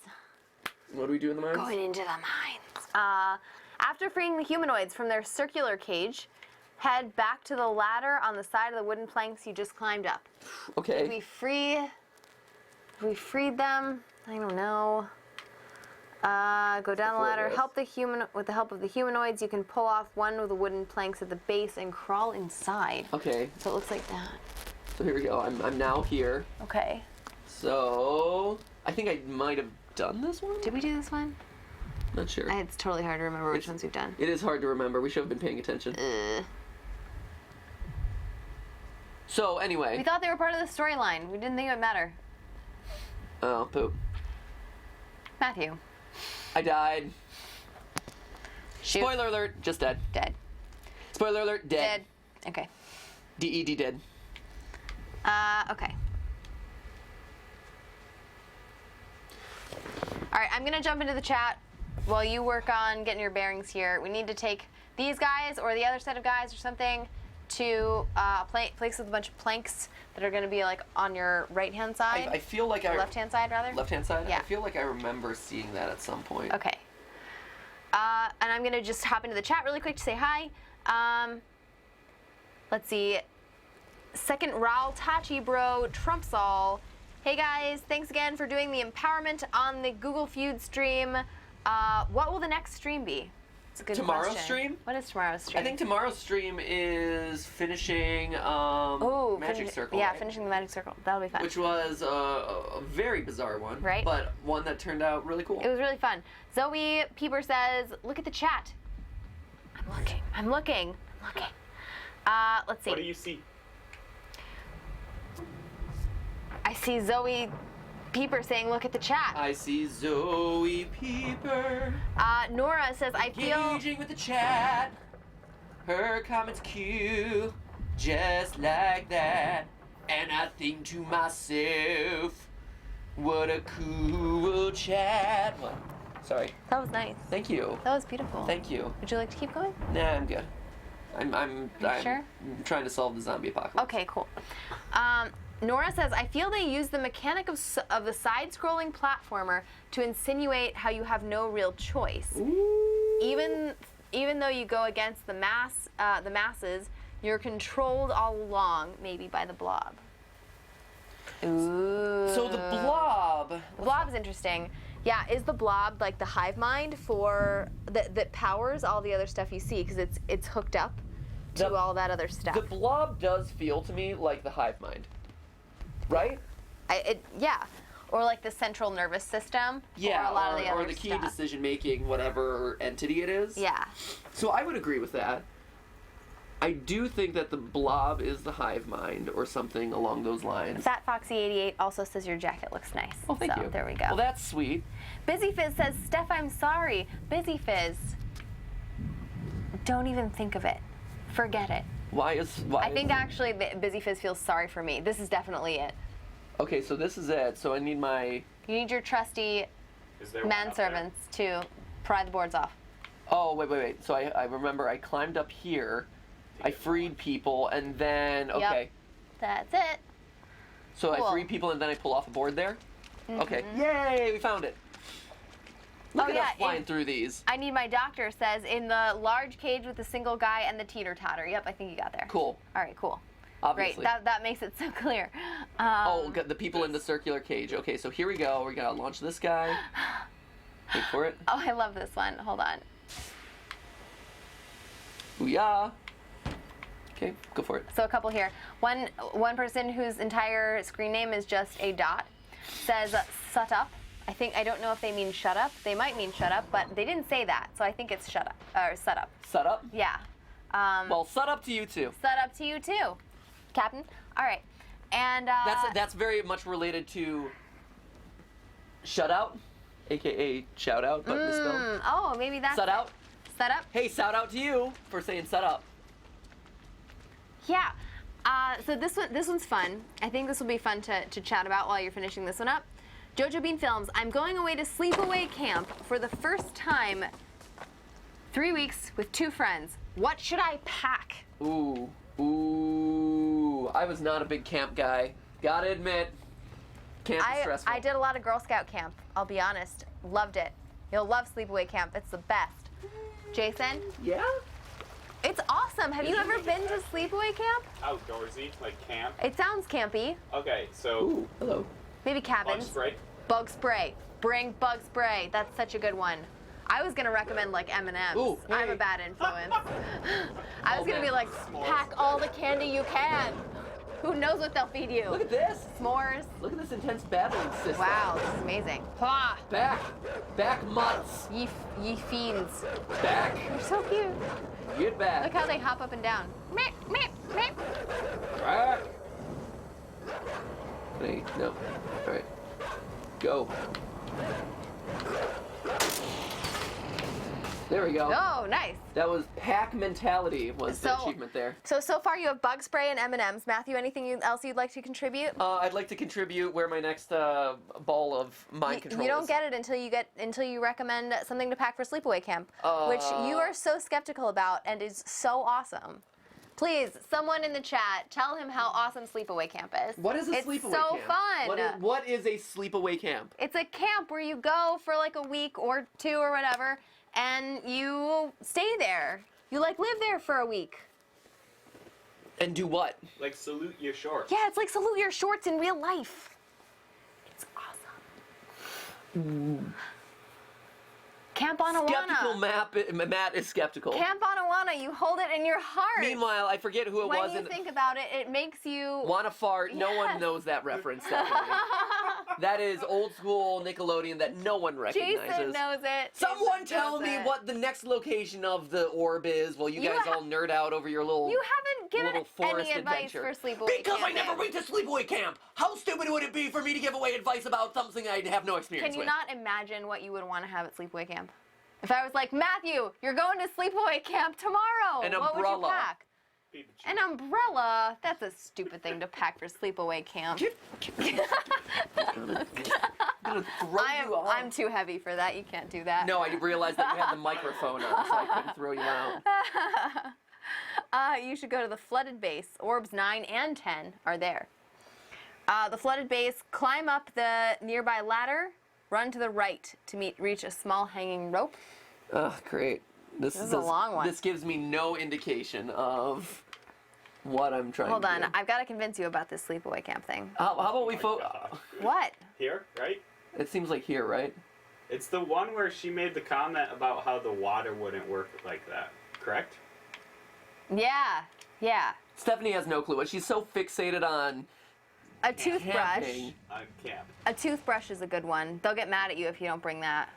What do we do in the mines? Going into the mines. After freeing the humanoids from their circular cage, head back to the ladder on the side of the wooden planks you just climbed up. Okay. Did we freed them? I don't know. Go down the ladder. With the help of the humanoids, you can pull off one of the wooden planks at the base and crawl inside. Okay. So it looks like that. So here we go. I'm now here. Okay. So I think I might have done this one. Did we do this one? Not sure. It's totally hard to remember which ones we've done. It is hard to remember. We should have been paying attention. So anyway. We thought they were part of the storyline. We didn't think it would matter. Oh, poop. Matthew. I died. Shoot. Spoiler alert, just dead. Dead. Spoiler alert, dead. Dead. Okay. DED dead. Okay. All right, I'm going to jump into the chat while you work on getting your bearings here. We need to take these guys or the other set of guys or something to a place with a bunch of planks that are going to be like on your right-hand side. I feel like left-hand side, rather. Left-hand side? Yeah. I feel like I remember seeing that at some point. Okay. And I'm going to just hop into the chat really quick to say hi. Let's see. Second Raul Tachi Bro Trumps all. Hey guys, thanks again for doing the empowerment on the Google Feud stream. What will the next stream be? It's a good Tomorrow's question. stream? What is tomorrow's stream? I think tomorrow's stream is finishing Magic Circle. Yeah, right? finishing the Magic Circle. That'll be fun. Which was a very bizarre one. Right. But one that turned out really cool. It was really fun. Zoe Pieper says, look at the chat. I'm looking. Let's see. What do you see? I see Zoe Pieper saying, look at the chat. I see Zoe Pieper. Nora says, I feel... Engaging with the chat. Her comments cute. Just like that. And I think to myself, what a cool chat. What? Sorry. That was nice. Thank you. That was beautiful. Thank you. Would you like to keep going? Nah, I'm good. I'm sure? trying to solve the zombie apocalypse. Okay, cool. Nora says, I feel they use the mechanic of the side-scrolling platformer to insinuate how you have no real choice. Ooh. Even though you go against the masses, you're controlled all along, maybe by the blob. Ooh. So the blob. The blob is interesting. Yeah, is the blob like the hive mind for that powers all the other stuff you see because it's hooked up to all that other stuff. The blob does feel to me like the hive mind, right? Yeah, or like the central nervous system. Yeah, or a lot of the other or the key stuff. decision making, whatever entity it is. Yeah. So I would agree with that. I do think that the blob is the hive mind or something along those lines. Fat Foxy 88 also says your jacket looks nice. Oh, thank you. There we go. Well, that's sweet. Busy Fizz says, Steph, I'm sorry. Busy Fizz, don't even think of it. Forget it. I think actually Busy Fizz feels sorry for me. This is definitely it. Okay, so this is it. So I need my... You need your trusty Is there one up manservants to pry the boards off. Oh, wait. So I remember I climbed up here, I freed people, and then, okay. That's it. So Cool. I free people and then I pull off a board there? Mm-hmm. Okay. Yay, we found it. Look at us flying through these. I Need My Doctor says, in the large cage with the single guy and the teeter-totter. Yep, I think you got there. Cool. All right, cool. Obviously. Great, that makes it so clear. The people in the circular cage. Okay, so here we go. We're gonna launch this guy. Wait for it. Oh, I love this one. Hold on. Booyah. Okay, go for it. So a couple here. One person whose entire screen name is just a dot says, "Sut up." I don't know if they mean shut up. They might mean shut up, but they didn't say that, so I think it's shut up or sut up. Sut up? Yeah. Well, sut up to you too. Sut up to you too, Captain. All right, and That's very much related to shut out, aka shout out, but misspelled. Oh, maybe that's Sut out. Sut up. Hey, shout out to you for saying sut up. Yeah. So this one's fun. I think this will be fun to chat about while you're finishing this one up. Jojo Bean Films, I'm going away to sleepaway camp for the first time. 3 weeks with 2 friends. What should I pack? Ooh. I was not a big camp guy. Gotta admit. Camp is stressful. I did a lot of Girl Scout camp, I'll be honest. Loved it. You'll love sleepaway camp. It's the best. Jason? Yeah? It's awesome. Have you ever been to sleepaway camp? Outdoorsy, like camp. It sounds campy. Okay, so Ooh, hello. Maybe bug cabins. spray. Bug spray. Bring bug spray. That's such a good one. I was gonna recommend like M&M's. Ooh, I'm a hey. bad influence. I was Oh, gonna be man. like, pack all the candy you can. Who knows what they'll feed you? Look at this. S'mores. Look at this intense battling system. Wow, this is amazing. Ah, Back mutts. ye fiends. Back. They're so cute. Get back. Look how they hop up and down. Meep, meep, meep. Back. Wait, no. All right. Go. There we go. Oh, nice. That was pack mentality was the achievement there. So far you have bug spray and M&Ms. Matthew, anything else you'd like to contribute? I'd like to contribute where my next ball of mind control You don't is. get it until you recommend something to pack for sleepaway camp, which you are so skeptical about and is so awesome. Please, someone in the chat, tell him how awesome sleepaway camp is. What is a it's sleepaway camp? It's so fun. What is a sleepaway camp? It's a camp where you go for like a week or 2 or whatever, and you stay there. You like live there for a week. And do what? Like salute your shorts. Yeah, it's like salute your shorts in real life. It's awesome. Camp on Skeptical Awana. Matt is skeptical. Camp on Awana, you hold it in your heart. Meanwhile, I forget who it was. When you think about it, it makes you... Wanna fart. No one knows that reference. That is old school Nickelodeon that no one recognizes. Jason knows it. Someone Jason tell knows me it. what the next location of the orb is while you guys all nerd out over your little You haven't given little forest any advice adventure. for sleepaway Because I camping. never went to sleepaway camp. How stupid would it be for me to give away advice about something I have no experience Can you with? not imagine what you would want to have at sleepaway camp? If I was like, Matthew, you're going to sleepaway camp tomorrow. An what would you umbrella. pack? An umbrella? That's a stupid thing to pack for sleepaway camp. I'm gonna throw you off. I'm too heavy for that. You can't do that. No, I realized that you had the microphone on, so I couldn't throw you out. You should go to the flooded base. Orbs 9 and 10 are there. The flooded base, climb up the nearby ladder, run to the right to reach a small hanging rope. Oh, great. This is a long one. This gives me no indication of what I'm trying Hold to on, do. I've got to convince you about this sleepaway camp thing. How about we What? Here, right? It seems like here, right? It's the one where she made the comment about how the water wouldn't work like that, correct? Yeah. Stephanie has no clue. She's so fixated on A toothbrush. camping. Camp. A toothbrush is a good one. They'll get mad at you if you don't bring that.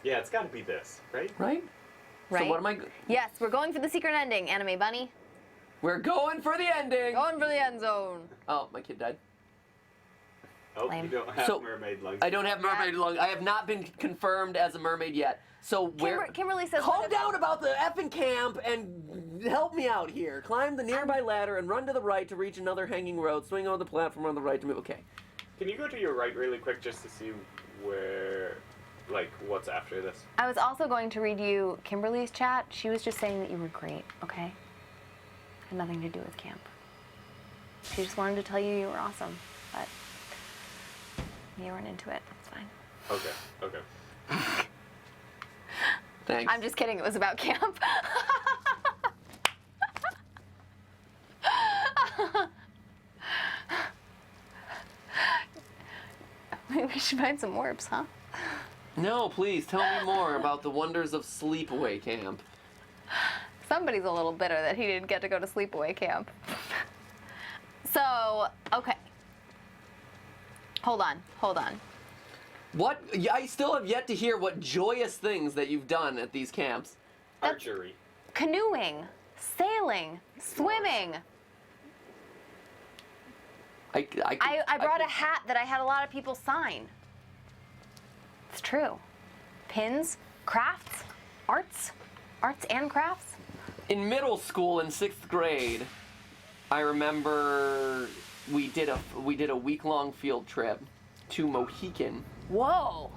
Yeah, it's got to be this, right? Right? Right? So what am I... Yes, we're going for the secret ending, Anime Bunny. We're going for the ending! Going for the end zone. Oh, my kid died. Oh, Lame. you don't have So, mermaid lungs. I don't have mermaid lung. I have not been confirmed as a mermaid yet. So where... Kimberly says... Calm down about the effing camp and help me out here. Climb the nearby ladder and run to the right to reach another hanging road. Swing over the platform on the right to move. Okay. Can you go to your right really quick just to see where... like, what's after this? I was also going to read you Kimberly's chat. She was just saying that you were great, okay? Had nothing to do with camp. She just wanted to tell you you were awesome, but you weren't into it. It's fine. Okay. Thanks. I'm just kidding. It was about camp. Maybe we should find some orbs, huh? No, please tell me more about the wonders of sleepaway camp. Somebody's a little bitter that he didn't get to go to sleepaway camp. So, okay. Hold on. What? I still have yet to hear what joyous things that you've done at these camps. Archery. Canoeing, sailing, swimming. I brought a hat that I had a lot of people sign. It's true. Pins, crafts, arts and crafts. In middle school in 6th grade, I remember we did a week-long field trip to Mohican. Whoa.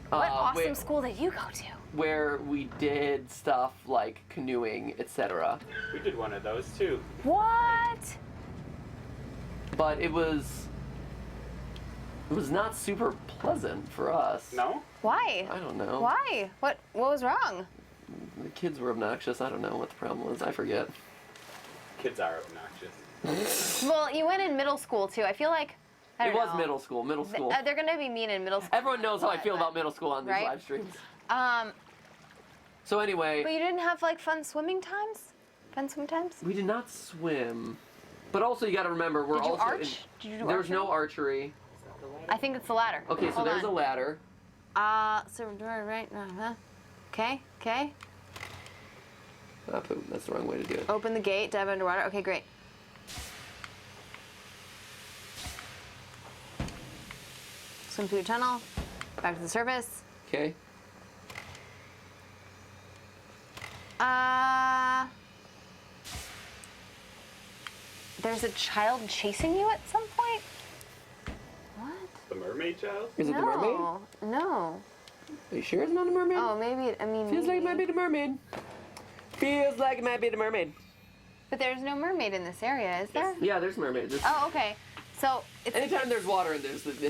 What awesome where- school did you go to? Where we did stuff like canoeing, etc. We did one of those too. What? But it was not super pleasant for us. No? Why? I don't know. Why? What was wrong? The kids were obnoxious. I don't know what the problem was. I forget. Kids are obnoxious. Well, you went in middle school too. I feel like I It don't was know. middle school. Middle school. They're gonna be mean in middle school. Everyone knows how I feel about middle school on these Right? live streams. Um, So anyway, but you didn't have like fun swimming times? Fun swim times? we did not swim. But also, you got to remember, we're Did you also arch? Did you do there's no archery? archery. I think it's the ladder. Okay, so Hold there's on. a ladder. So we're doing it right. Okay. Ah, poop. That's the wrong way to do it. Open the gate, dive underwater. Okay, great. Swim through a tunnel, back to the surface. Okay. There's a child chasing you at some point? What? The mermaid child? Is it the mermaid? No. Are you sure it's not a mermaid? Oh, maybe, Feels like it might be the mermaid. Feels like it might be the mermaid. But there's no mermaid in this area, is there? Yeah, there's mermaids. Oh, okay. So, it's... Anytime there's water in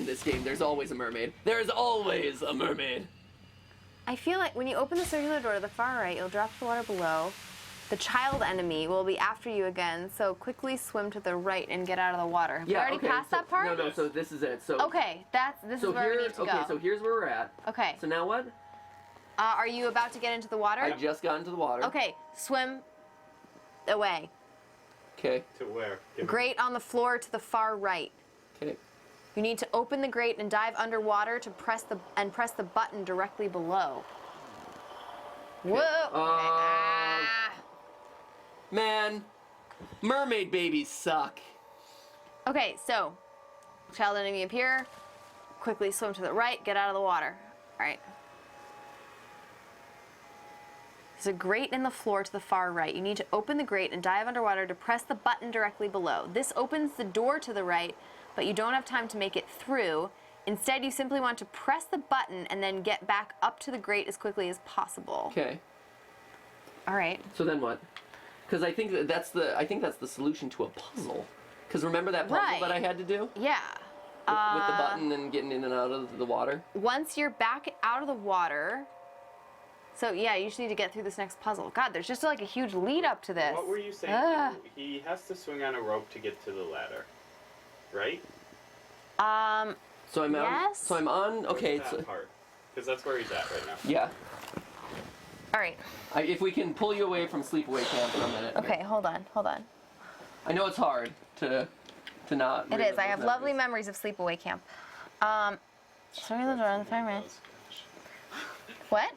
this game, there's always a mermaid. There's always a mermaid. I feel like when you open the circular door to the far right, you'll drop the water below. The child enemy will be after you again, so quickly swim to the right and get out of the water. Have we already passed that part? No, so this is it. So Okay, this is where we need to go. Okay, so here's where we're at. Okay. So now what? Are you about to get into the water? I just got into the water. Okay, swim away. Okay. To where? Grate on the floor to the far right. Okay. You need to open the grate and dive underwater to press the button directly below. Whoa! Okay. Man, mermaid babies suck. Okay, so child enemy appear. Quickly swim to the right. Get out of the water. All right. There's a grate in the floor to the far right. You need to open the grate and dive underwater to press the button directly below. This opens the door to the right, but you don't have time to make it through. Instead, you simply want to press the button and then get back up to the grate as quickly as possible. Okay. All right. So then what? Because I think that's the solution to a puzzle. Because remember that puzzle that I had to do Yeah. with the button and getting in and out of the water. Once you're back out of the water, so yeah, you just need to get through this next puzzle. God, there's just like a huge lead up to this. What were you saying? He has to swing on a rope to get to the ladder, right? So I'm Yes. So I'm on. Okay. Where's that part? Because that's where he's at right now. Yeah. All right. If we can pull you away from sleepaway camp for a minute. Okay, hold on. I know it's hard to not. It is. I have lovely memories of sleepaway camp. Sorry, the door on the fire man. What?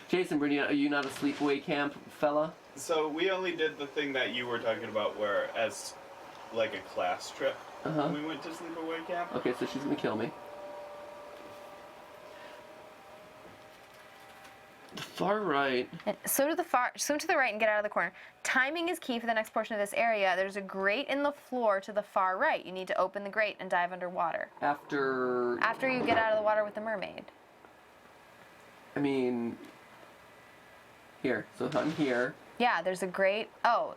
Jason, Brittany, are you not a sleepaway camp fella? So we only did the thing that you were talking about, where as like a class trip, we went to sleepaway camp. Okay, so she's gonna kill me. The far right. Swim to the right and get out of the corner. Timing is key for the next portion of this area. There's a grate in the floor to the far right. You need to open the grate and dive underwater. After After you get out of the water with the mermaid. I mean, here. So I'm here. Yeah, there's a grate. Oh.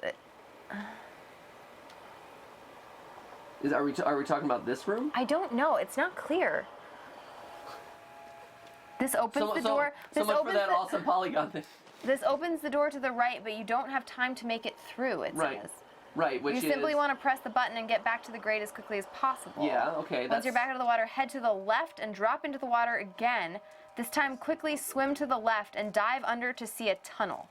Are we talking about this room? I don't know. It's not clear. This opens the door. So much for that awesome polygon thing. This opens the door to the right, but you don't have time to make it through, it says. Right, which you simply want to press the button and get back to the grate as quickly as possible. Yeah, okay. Once you're back out of the water, head to the left and drop into the water again. This time, quickly swim to the left and dive under to see a tunnel.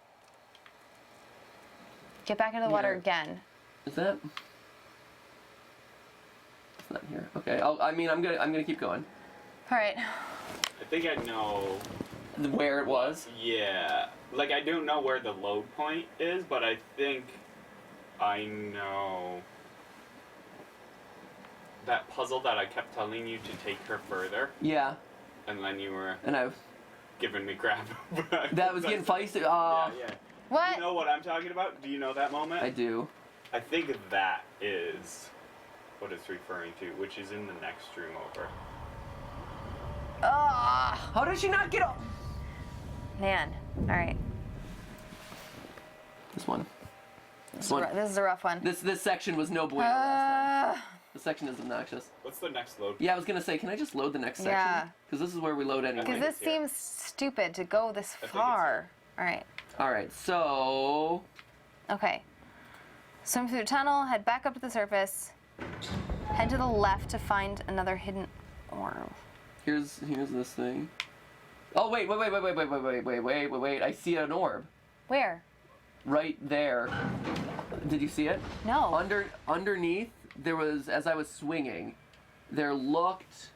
Get back into the water again. Is that? It's not here. Okay. I'm gonna keep going. All right. I think I know where it was. Yeah, like I don't know where the load point is, but I think I know that puzzle that I kept telling you to take her further. Yeah. And then you were. And I've. Giving me crap. That was getting feisty. Yeah. What? You know what I'm talking about? Do you know that moment? I do. I think that is what it's referring to, which is in the next room over. How did she not get up? Man. All right. This one. This is a rough one. This section was no bueno last time. This section is obnoxious. What's the next load? Yeah, I was gonna say, can I just load the next section? Yeah. Because this is where we load anyway. Because this seems stupid to go this far. All right. All right. So. Okay. Swim through the tunnel. Head back up to the surface. Head to the left to find another hidden orb. Here's this thing. Oh wait. I see an orb. Where? Right there. Did you see it? No. Underneath, there was, as I was swinging, there looked.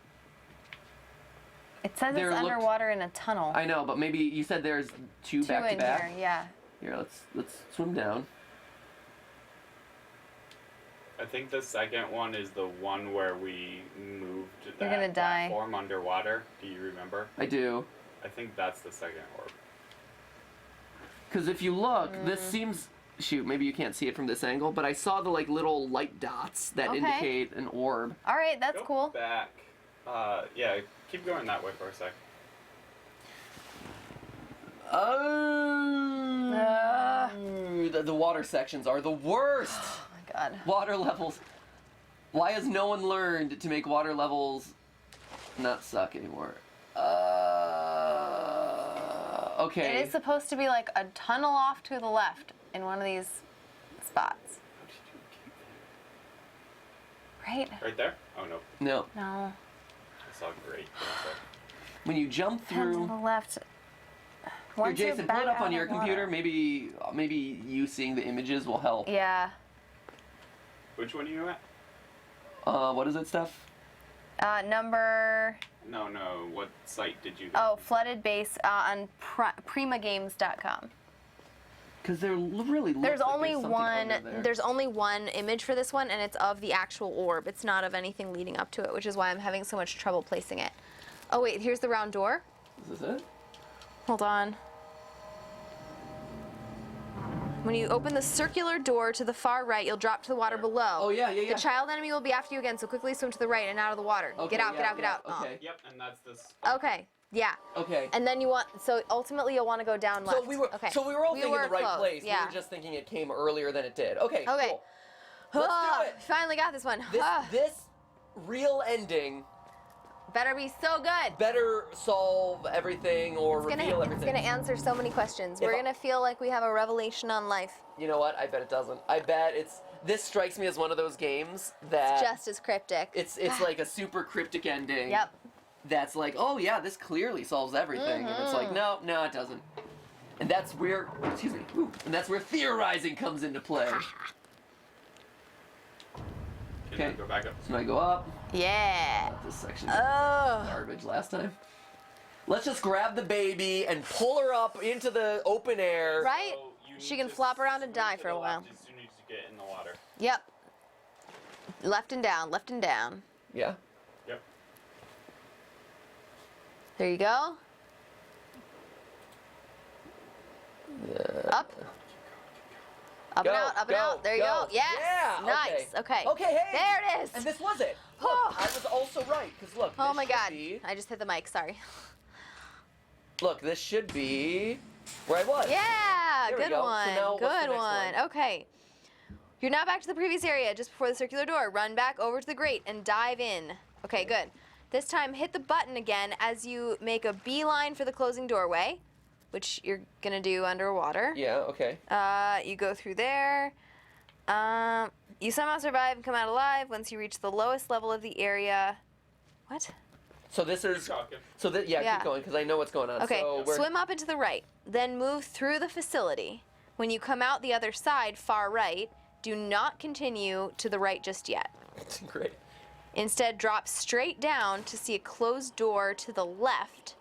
It says it's underwater in a tunnel. I know, but maybe you said there's two back to back. Here, yeah. Here, let's swim down. I think the second one is the one where we moved You're gonna die. platform underwater. Do you remember? I do. I think that's the second orb. Because if you look, this seems... Shoot, maybe you can't see it from this angle, but I saw the little light dots that indicate an orb. All right, that's Go cool. Back. Yeah, keep going that way for a sec. The water sections are the worst. Oh my god. Water levels. Why has no one learned to make water levels not suck anymore? Okay. It is supposed to be like a tunnel off to the left in one of these spots. Right? Right there? Oh, no. No. No. I saw great. When you jump Head through... to the left. Here, Once you're Jason, back pull it up out on your of the computer. water. Maybe you seeing the images will help. Yeah. Which one are you at? What is it, Steph? Number... No. What site did you go Oh, flooded base on primagames.com. Because there really looks There's like only something one. under there. There's only one image for this one, and it's of the actual orb. It's not of anything leading up to it, which is why I'm having so much trouble placing it. Oh wait, here's the round door. Is this it? Hold on. When you open the circular door to the far right, you'll drop to the water below. Oh yeah. The child enemy will be after you again, so quickly swim to the right and out of the water. Okay, Get out. Okay. Yep, and that's this. Okay. Yeah. Okay. And then so ultimately you'll want to go down left. So we were all thinking the right close, place. Yeah. We were just thinking it came earlier than it did. Okay. Okay. Cool. Let's do it. Finally got this one. This real ending Better be so good. better solve everything or reveal everything. It's gonna answer so many questions. We're gonna feel like we have a revelation on life. You know what? I bet it doesn't. I bet this strikes me as one of those games that Just as cryptic. it's like a super cryptic ending. Yep. That's like, oh yeah, this clearly solves everything, and it's like, no, it doesn't. And that's where, and that's where theorizing comes into play. Can you go back up? So I go up. Yeah. This section was garbage last time. Let's just grab the baby and pull her up into the open air. Right? So you She need can to flop around and swim die to for the a while. left as soon as you get in the water. Yep. Left and down, left and down. Yeah. Yep. There you go. Up. Up and out, up and out. There you go. Yes. Yeah. Nice. Okay. Okay, hey. There it is. And this was it. Look, I was also right, because look. Oh this my should god. be- I just hit the mic, sorry. Look, this should be where I was. Yeah, There we good go. So one. now what's the Good next one. one? Okay. You're now back to the previous area, just before the circular door. Run back over to the grate and dive in. Okay, good. This time, hit the button again as you make a beeline for the closing doorway, which you're gonna do underwater. Yeah, okay. You go through there. You somehow survive and come out alive once you reach the lowest level of the area. What? So this is... Talking. So that Yeah. keep going, because I know what's going on. Okay, So we're... swim up and to the right. Then move through the facility. When you come out the other side, far right, do not continue to the right just yet. Great. Instead, drop straight down to see a closed door to the left.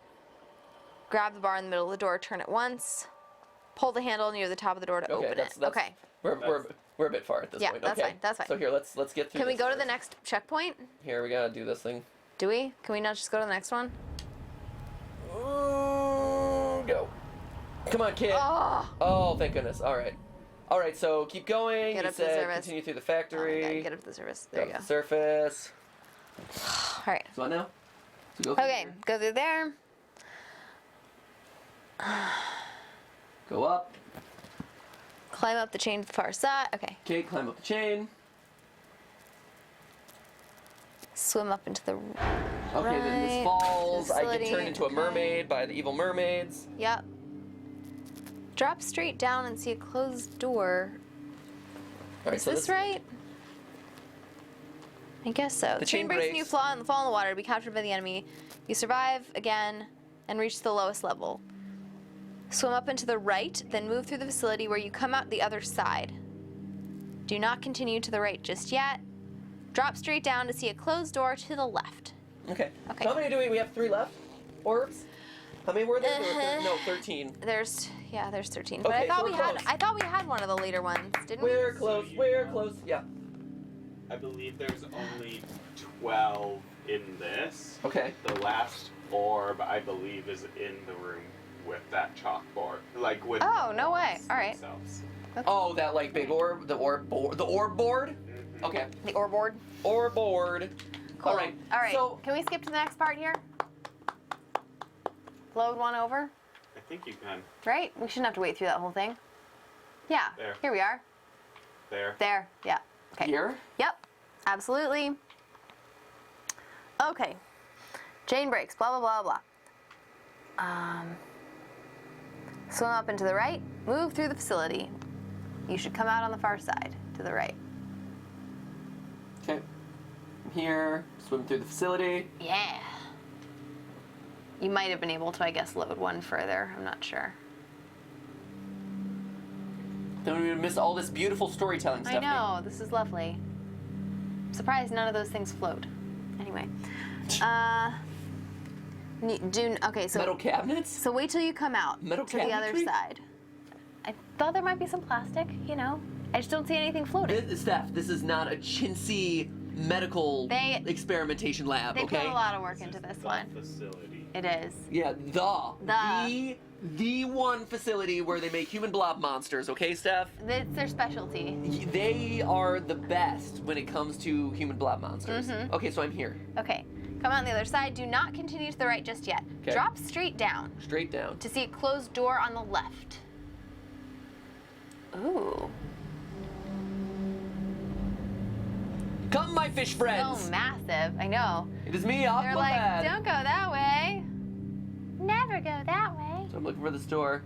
Grab the bar in the middle of the door, turn it once. Pull the handle near the top of the door to open it. Okay. We're a bit far at this point. that's Okay. fine, that's fine. So here, let's get through Can we this go to the first. next checkpoint? Here, we gotta do this thing. Do we? Can we not just go to the next one? Go. Come on, kid. Oh, thank goodness. All right. All right, so keep going. Get You up to the said surface. continue through the Oh my factory. God, get up to the surface. There you Go go. to the surface. All right. So what now? So go through Okay, here. go through there. Go up. Climb up the chain to the far side. Okay. Okay, climb up the chain. Swim up into the. Okay, then this Right. falls. I get Facility, turned into a okay. mermaid by the evil mermaids. Yep. Drop straight down and see a closed door. All right, Is so this right? I guess so. The chain chain breaks and you breaks. fall in the water to be captured by the enemy. You survive again and reach the lowest level. Swim up and to the right, then move through the facility where you come out the other side. Do not continue to the right just yet. Drop straight down to see a closed door to the left. Okay. Okay. So how many do we have? 3 left? Orbs? How many were there? There were Uh-huh. No, 13. There's 13. But Okay, I thought so we we're had close. I thought we had one of the later ones, didn't we? We're close. you We're know. close. Yeah. I believe there's only 12 in this. Okay. The last orb, I believe, is in the room with that chalkboard. Like with Oh, the no way. orbs All right. themselves. Oh, that like big orb, the orb board, the orb board. Okay. The orb board. Orb board. Cool. All right. All right. So Can we skip to the next part here? Load one over. I think you can. Right? We shouldn't have to wait through that whole thing. Yeah. There. Here we are. There. There. Yeah. Okay. here. Yep. Absolutely. Okay. Chain breaks. Blah blah blah blah. Swim up and to the right. Move through the facility. You should come out on the far side to the right. Okay. Here. Swim through the facility. Yeah. You might have been able to, I guess, load one further. I'm not sure. Then we would miss all this beautiful storytelling, I Stephanie. know, this is lovely. I'm surprised none of those things float. Anyway. Okay, so Metal cabinets. so wait till you come out Metal to the other cabinetry? side. I thought there might be some plastic, you know. I just don't see anything floating. Steph, this is not a chintzy medical They- experimentation lab, They okay? put a lot of work into this The one. facility. It is. Yeah, the one facility where they make human blob monsters, okay, Steph? It's their specialty. They are the best when it comes to human blob monsters. Mm-hmm. Okay, so I'm here. Okay, come on the other side. Do not continue to the right just yet. 'Kay. Drop straight down Straight down. to see a closed door on the left. Ooh. Come, my fish friends! So massive. I know. It is me, They're Aqualad! like, don't go that way. Never go that way. So I'm looking for this door.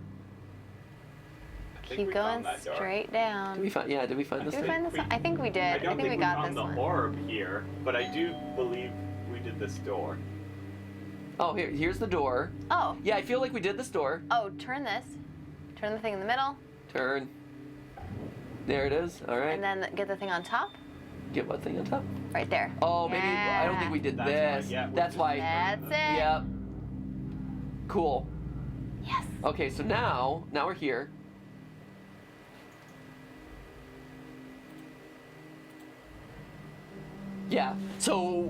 I think Keep we going found that door. straight Did down. we find? Yeah, did we find this Did we thing? find this one? I think we did. I don't think we we got found this the one. orb here, but I do believe we did this door. Oh, here's the door. Oh. Yeah, I feel like we did this door. Oh, turn this. Turn the thing in the middle. Turn. There it is. All right. And then get the thing on top. Get what thing on top? Right there. Oh, maybe I don't think we did That's this. why, yeah, we That's just- why. That's it. Yep. Cool. Yes. Okay, so now we're here. Yeah. So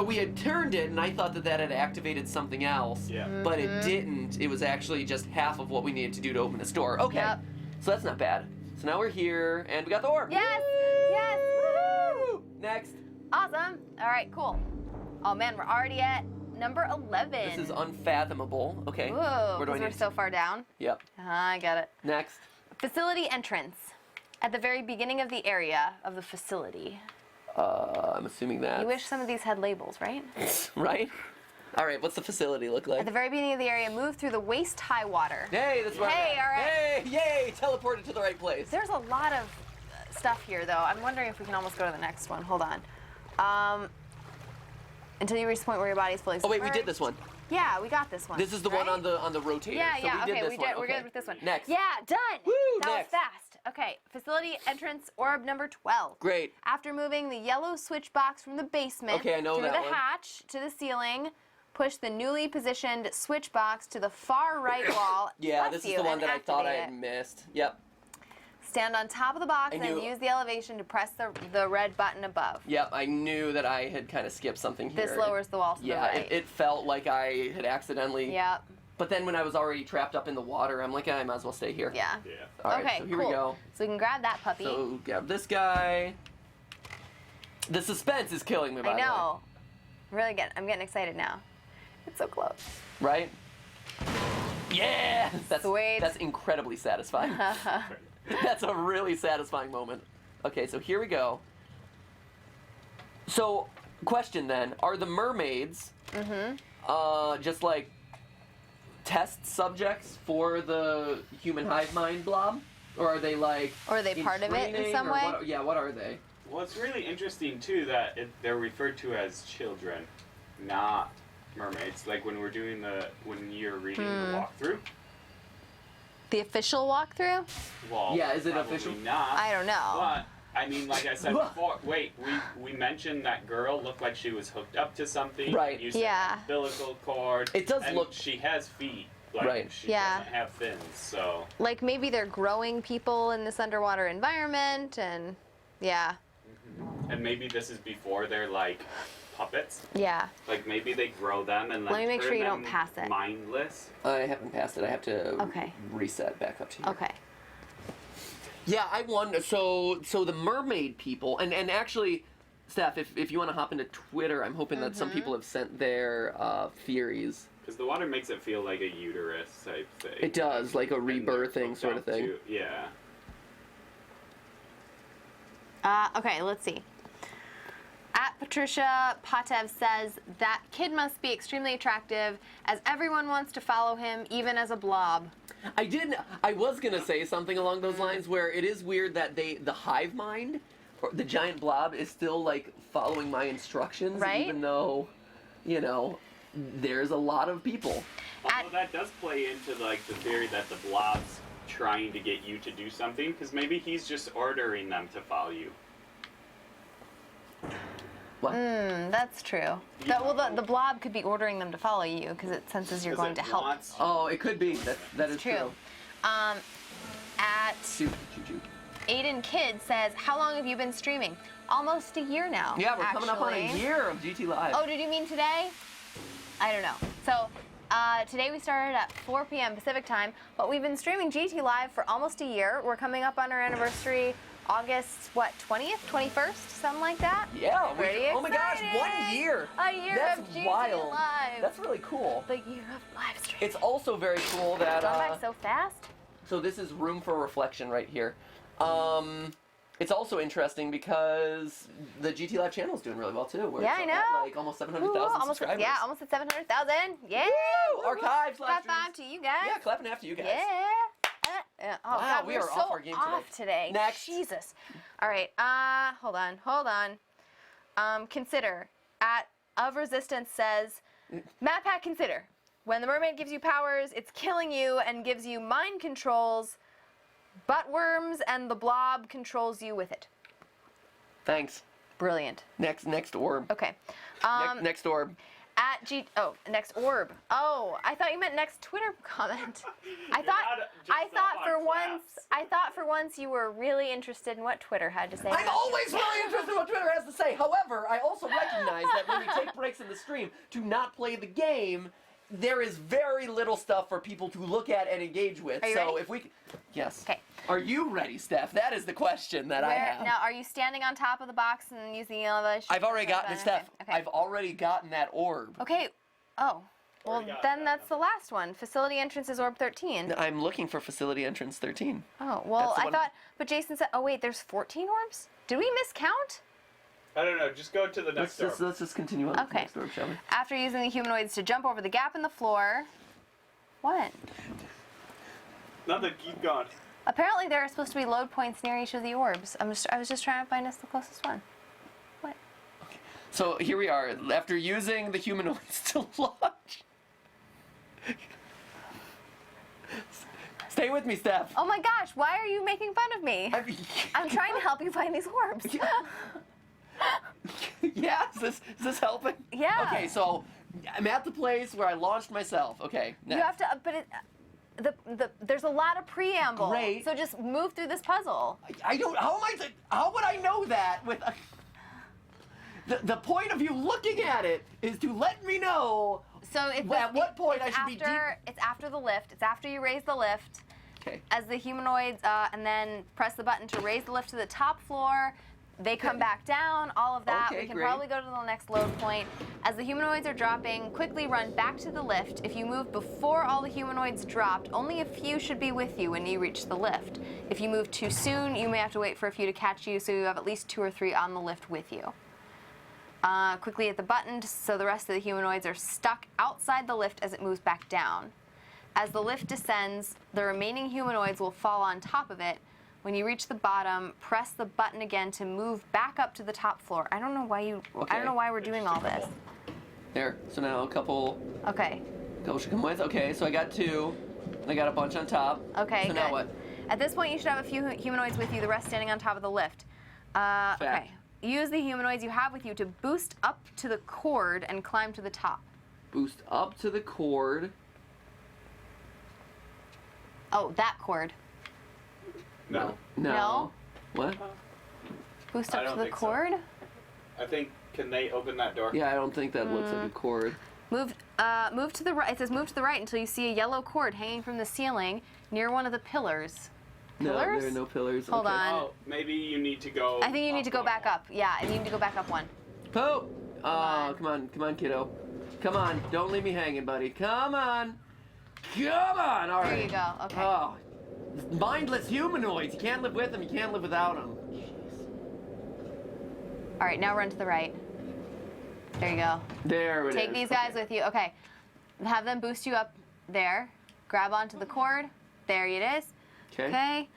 we had turned it, and I thought that had activated something else. Yeah. But it didn't. It was actually just half of what we needed to do to open this door. Okay. Yep. So that's not bad. So now we're here, and we got the orb. Yes. Yes. Woohoo. Next. Awesome. All right, cool. Oh man, we're already at number 11. This is unfathomable. Okay. Ooh, Where do I because we're need so far down. Yep. I get it. Next. Facility entrance. At the very beginning of the area of the facility. I'm assuming that. You wish some of these had labels, right? Right? All right, what's the facility look like? At the very beginning of the area, move through the waist-high water. Hey, that's right. Hey, all right. Hey, yay, teleported to the right place. There's a lot of stuff here, though. I'm wondering if we can almost go to the next one. Hold on. Until you reach the point where your body's fully Oh wait, submerged. we did this one. Yeah, we got this one. This is the one on the rotator. Yeah, so yeah. we did Okay, this one. We're Okay. good with this one. Next. Yeah, done. Woo, that next. was fast. Okay, facility entrance orb number 12. Great. After moving the yellow switch box from the basement Okay, I know through that the one. hatch to the ceiling, push the newly positioned switch box to the far right wall. Yeah, Bless this is you, the one and that I thought I activate had it. missed. Yep. Stand on top of the box I and knew- use the elevation to press the red button above. Yep, I knew that I had kind of skipped something here. This lowers the wall to Yeah, the right. it felt like I had accidentally. Yep. But then when I was already trapped up in the water, I'm like, I might as well stay here. Yeah. Yeah. All right, Okay, so here cool. we go. So we can grab that puppy. So grab this guy. The suspense is killing me, by I the way. know. I'm getting excited now. It's so close. Right? Yeah! Sweet. That's incredibly satisfying. That's a really satisfying moment. Okay, so here we go. So, question then, are the mermaids just like test subjects for the human hive mind blob? Or are they like Or are they in part of it in training, some or way? what are they? Well, it's really interesting too that they're referred to as children, not mermaids. Like when you're reading the walkthrough. The official walkthrough? Well, Yeah, is it probably official? Not. I don't know. But I mean, like I said before, wait, we mentioned that girl looked like she was hooked up to something. Right. You said Yeah. umbilical cord. It does and look- She has feet. Like, Right. She Yeah. doesn't have fins, so. Like maybe they're growing people in this underwater environment and yeah. And maybe this is before they're like puppets. Yeah. Like maybe they grow them and then Let me make turn sure you don't them pass it. mindless. I haven't passed it. I have to Okay. reset back up to here. Okay. Yeah, I wonder. So the mermaid people, and actually, Steph, if you want to hop into Twitter, I'm hoping that some people have sent their theories. Because the water makes it feel like a uterus type thing. It does, like a And they're rebirthing hooked sort of up thing. to- yeah. Okay, let's see. At Patricia Patev says, that kid must be extremely attractive as everyone wants to follow him, even as a blob. I was gonna say something along those lines where it is weird that the hive mind, or the giant blob, is still like following my instructions, Right? even though, there's a lot of people. Although that does play into like the theory that the blob's trying to get you to do something, because maybe he's just ordering them to follow you. What? That's true. The blob could be ordering them to follow you because it senses you're 'Cause going it to help. wants- Oh, it could be. That is True. true. At Choo-choo. Aiden Kidd says, how long have you been streaming? Almost a year now. Yeah, we're coming up on a actually. year of GTLive. Oh, did you mean today? I don't know. So today we started at 4 p.m. Pacific time, but we've been streaming GTLive for almost a year. We're coming up on our anniversary, August 20th, 21st, something like that. Yeah. Pretty Oh my gosh, exciting. 1 year. A year That's of GT wild. Live. That's really cool. The year of live streaming. It's also very cool that Gone by so fast. so this is room for reflection right here. It's also interesting because the GTLive channel is doing really well too. We're Yeah, I know. At like almost 700,000 subscribers. Yeah, almost at 700,000. Yeah. Woo! Woo, Archives, woo. live High five streams. to you guys. Yeah, clapping after you guys. Yeah. Oh, Wow, God, we we're are so off our game today. Next. Jesus. All right. Hold on. Consider. At Of Resistance says, Map Hack Consider. When the mermaid gives you powers, it's killing you and gives you mind controls, butt worms, and the blob controls you with it. Thanks. Brilliant. Next orb. Okay. Next orb. Next orb. Oh, I thought you meant next Twitter comment. I You're thought not just up on claps. for once you were really interested in what Twitter had to say. I'm about you. always really interested in what Twitter has to say. However, I also recognize that when we take breaks in the stream to not play the game, there is very little stuff for people to look at and engage with. Are you so ready? if we, yes. Okay. Are you ready, Steph? That is the question that I have. Now, are you standing on top of the box and using the elevation? I've already gotten it, Steph. Okay. I've already gotten that orb. Okay. Oh. Well, Already got then that that's the last one. Facility entrance is orb 13. I'm looking for facility entrance 13. Oh, well, That's the I one- thought, but Jason said, oh wait, there's 14 orbs? Did we miscount? I don't know. Just go to the next orb. Let's just continue on to the Okay. next orb, shall we? After using the humanoids to jump over the gap in the floor. What? Nothing. Keep going. Apparently there are supposed to be load points near each of the orbs. I was just trying to find us the closest one. What? So here we are, after using the humanoids to launch. Stay with me, Steph. Oh my gosh, why are you making fun of me? I'm trying to help you find these orbs. Yeah, is this helping? Yeah. Okay, so I'm at the place where I launched myself. Okay. You next. have to, but there's a lot of preamble. Great. So just move through this puzzle. I don't. How would I know that? The point of you looking at it is to let me know. So if At what point it's I should be deep- It's after the lift. It's after you raise the lift. Okay. As the humanoids, and then press the button to raise the lift to the top floor. They come back down, all of that. Okay, We can great. probably go to the next load point. As the humanoids are dropping, quickly run back to the lift. If you move before all the humanoids dropped, only a few should be with you when you reach the lift. If you move too soon, you may have to wait for a few to catch you, so you have at least 2 or 3 on the lift with you. Quickly hit the button so the rest of the humanoids are stuck outside the lift as it moves back down. As the lift descends, the remaining humanoids will fall on top of it. When you reach the bottom, press the button again to move back up to the top floor. I don't know why I Okay. don't know why we're doing all this. There. So now a couple Okay. should come with. Okay, so I got 2. I got a bunch on top. Okay, So good. now what? At this point, you should have a few humanoids with you, the rest standing on top of the lift. Okay. Use the humanoids you have with you to boost up to the cord and climb to the top. Boost up to the cord. Oh, that cord. No. No? What? Boost I up to don't the think so. cord? I think. Can they open that door? Yeah, I don't think that looks like a cord. Move to the right. It says move to the right until you see a yellow cord hanging from the ceiling near one of the pillars. No, Pillars? there are no pillars. Hold okay. on. Oh, maybe you need to go. I think you need to go back up. Yeah, you need to go back up one. Oh! Oh, on. come on, kiddo. Come on, don't leave me hanging, buddy. Come on! Come on! All right. There you go. Okay. Oh, mindless humanoids. You can't live with them, you can't live without them. All right, now run to the right. There you go. There it is. Take these guys with you. Okay. Have them boost you up there. Grab onto the cord. There it is. Okay. Okay.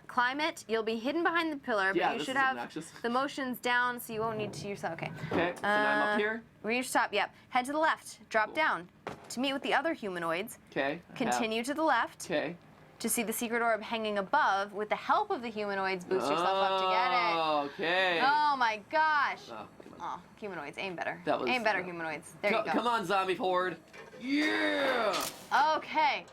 Climb it. You'll be hidden behind the pillar, but Yeah, you this should is have obnoxious. the motions down so you won't need to use that. Okay. Okay, so now I'm up here. Reach top, yep. Head to the left. Drop down. To meet with the other humanoids, Okay. continue to the left. Okay. To see the secret orb hanging above. With the help of the humanoids, boost yourself up to get it. Oh, okay. Oh my gosh. Oh, come on. Oh, humanoids, aim better. That was- aim better, humanoids. There you go. Come on, zombie horde. Yeah! Okay.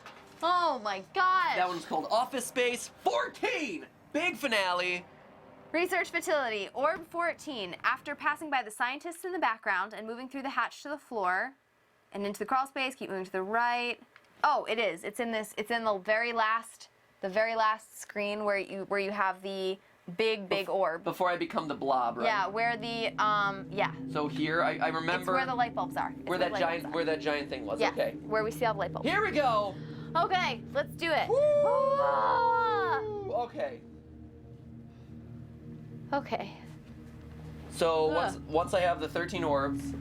Oh my gosh. That one's called Office Space 14! Big finale. Research facility, orb 14. After passing by the scientists in the background and moving through the hatch to the floor and into the crawl space, keep moving to the right. Oh, it is. It's in the very last screen where you have the big orb. Before I become the blob, right? Yeah, where the yeah. So here, I It's remember where the light bulbs are. It's where the that light giant bulbs are. where that giant thing was. Yeah, Okay. where we see all the light bulbs. Here we go. Okay, let's do it. Woo! Ah! Okay. Okay. So Ugh. once I have the 13 orbs.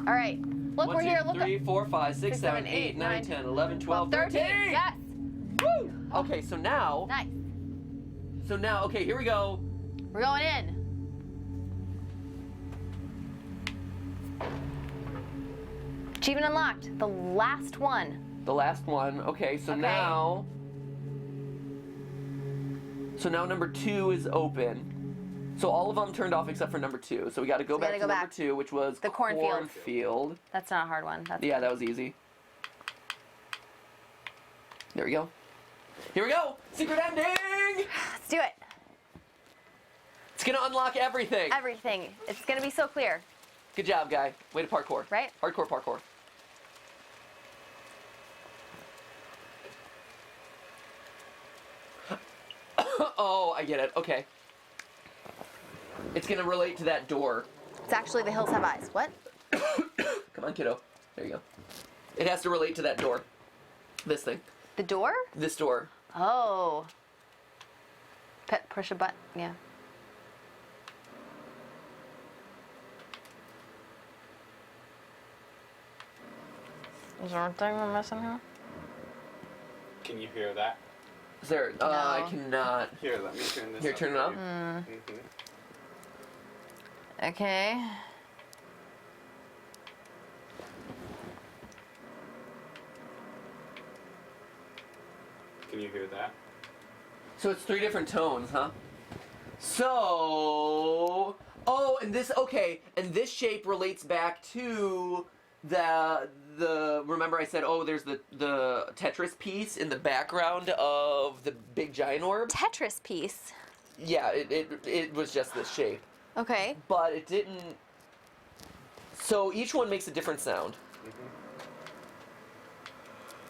All right. Look, we're here. Look. 3, 4, 5, 6, 7, 8, 9, 10, 11, 12, 13. Yes. Woo! Okay, so now. Nice. So now, okay, here we go. We're going in. Achievement unlocked. The last one. The last one. Okay, so Okay. now. So now number 2 is open. So all of them turned off except for number 2. So we got to go We back gotta to go number back. 2, which was The cornfield. cornfield. That's not a hard one. That's Yeah, that was easy. There we go. Here we go. Secret ending. Let's do it. It's gonna unlock everything. Everything. It's gonna be so clear, Good job, guy. Way to parkour. right? Hardcore parkour. Oh, I get it. Okay. It's gonna relate to that door. It's actually the hills have eyes. What? Come on, kiddo. There you go. It has to relate to that door. This thing. The door? This door. Oh. Push a button. Yeah. Is there anything we're missing here? Can you hear that? Is there? No. I cannot. Here, let me turn this Here, up. turn it up. Okay. Can you hear that? So it's 3 different tones, huh? So, oh, and this, okay, and this shape relates back to the remember I said, oh, there's the Tetris piece in the background of the big giant orb? Tetris piece. Yeah, it was just this shape. Okay. But it didn't, so each one makes a different sound.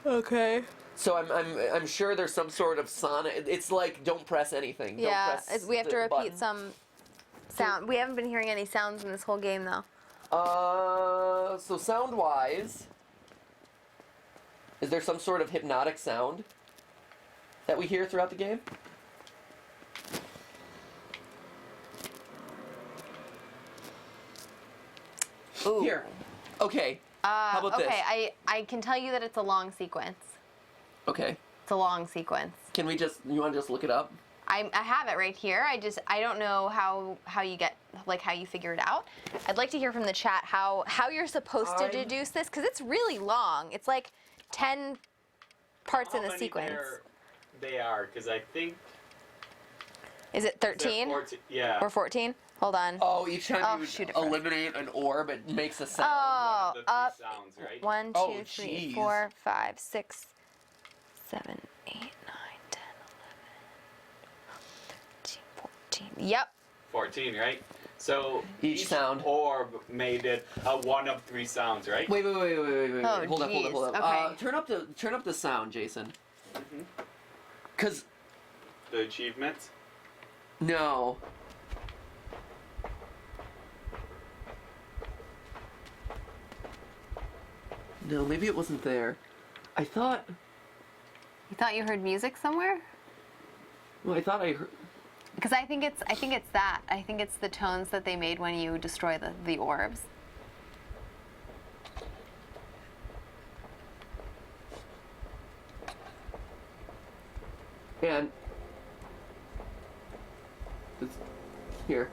Okay. So I'm sure there's some sort of sonic. It's like don't press anything. Yeah, don't press we have to the repeat button. some sound. We haven't been hearing any sounds in this whole game though. So sound wise, is there some sort of hypnotic sound that we hear throughout the game? Ooh. Here. Okay. How about this? Okay, I can tell you that it's a long sequence. Okay. It's a long sequence. Can we just? You want to just look it up? I have it right here. I don't know how you get how you figure it out. I'd like to hear from the chat how you're supposed to deduce this because it's really long. It's like 10 parts in the sequence. They are because I think. Is it 13? 14, yeah. Or 14? Hold on. Oh, each time Oh, you shoot it first. eliminate an orb, it makes a sound. Oh, One of the up. three sounds, right? 1, 2, Oh, 3, jeez. 4, 5, 6, 7, 8, 9, 10, 11, 13, 14. Yep. 14, right? So Each sound. orb made it one of 3 sounds, right? Wait. Oh, Hold up. jeez. Okay. Turn up the sound, Jason. Cause The achievements. no. No, maybe it wasn't there. I thought. You thought you heard music somewhere? Well, I thought I heard. Because I think it's that. I think it's the tones that they made when you destroy the orbs. And it's here.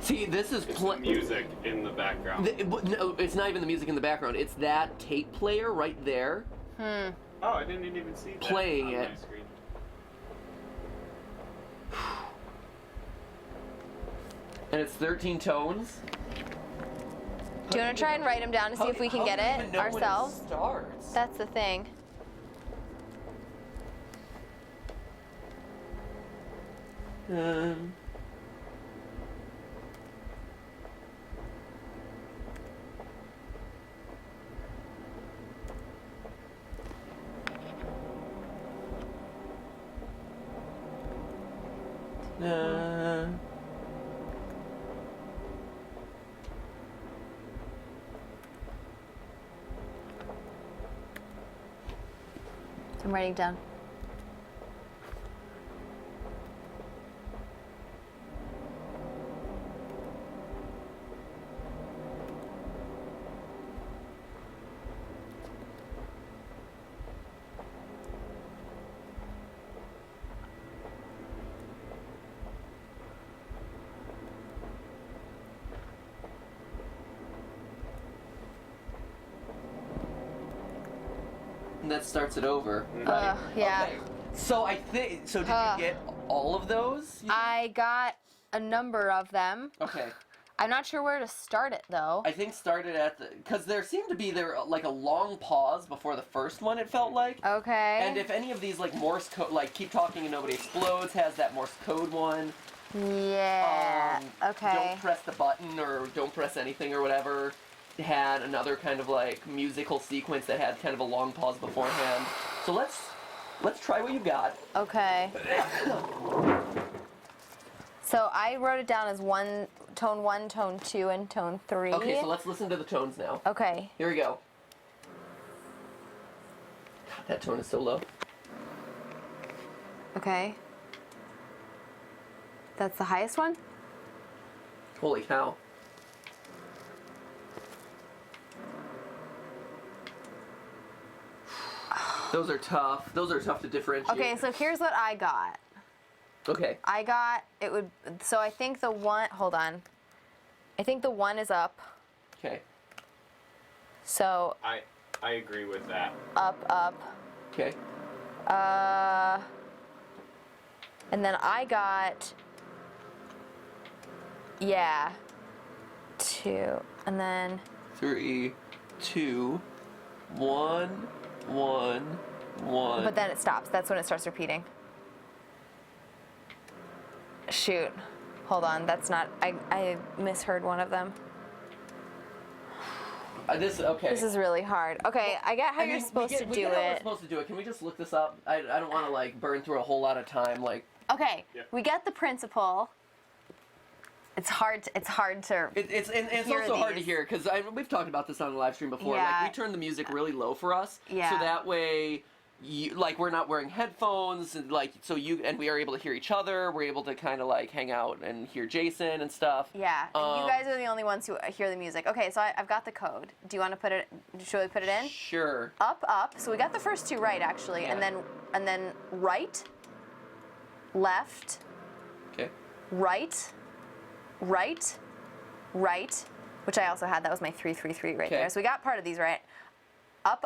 See, this is It's the music in the background. No, it's not even the music in the background. It's that tape player right there. Oh, I didn't even see that Playing on it. my screen. And it's 13 tones. Do you want to try and write them down to see if we can get it ourselves? When it starts? That's the thing. I'm writing down. And that starts it over. Yeah. Okay. So I think. So did you get all of those? I got a number of them. Okay. I'm not sure where to start it though. I think started at because there seemed to be like a long pause before the first one. It felt like. Okay. And if any of these like Morse code, like keep talking and nobody explodes, has that Morse code one. Yeah. Okay. Don't press the button or don't press anything or whatever. Had another kind of like musical sequence that had kind of a long pause beforehand. So let's try what you got. Okay. So I wrote it down as tone 1, tone 2, and tone 3. Okay, so let's listen to the tones now. Okay. Here we go. God, that tone is so low. Okay. That's the highest one? Holy cow. Those are tough. Those are tough to differentiate. Okay, so here's what I got. Okay. I got, so I think the one, hold on. I think the 1 is up. Okay. So. I agree with that. Up. Okay. And then I got, yeah, 2, and then 3, 2, 1, 1, 1. but then it stops. That's when it starts repeating. Shoot. Hold on. That's not, I misheard one of them. Okay. This is really hard. Okay, I get how you're supposed to do we get how we're it. supposed to do it. Can we just look this up? I don't want to like burn through a whole lot of time. Like. Okay, Yeah. we get the principle. It's hard to It's hear also hard to these. hear because we've talked about this on the live stream before. Yeah. Like we turn the music really low for us, Yeah. so that way, like we're not wearing headphones, and like so we are able to hear each other. We're able to kind of like hang out and hear Jason and stuff. Yeah, and you guys are the only ones who hear the music. Okay, so I've got the code. Do you want to put it? Should we put it in? Sure. Up. So we got the first 2 right actually, Yeah. and then right, left, Okay. right, which I also had. That was my 3-3-3 right Okay. there. So we got part of these right. Up,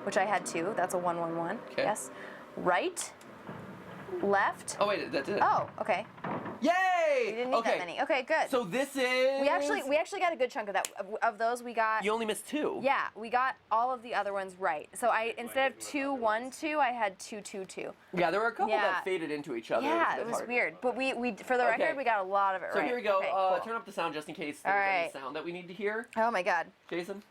which I had 2. That's a 1-1-1. Okay. Yes. Right, left. Oh wait, that's it. Oh, okay. Yay! We didn't need okay. that many. Okay, good. So this is. we actually got a good chunk of that. Of those, we got. You only missed 2. Yeah, we got all of the other ones right. So instead of 2-1-2, I had 2-2-2. Yeah, there were a couple Yeah. that faded into each other. Yeah, a bit it was hard. weird. But we for the Okay. record, we got a lot of it So right. here we go. Okay, cool. Turn up the sound just in case All there's right. any sound that we need to hear. Oh my God. Jason?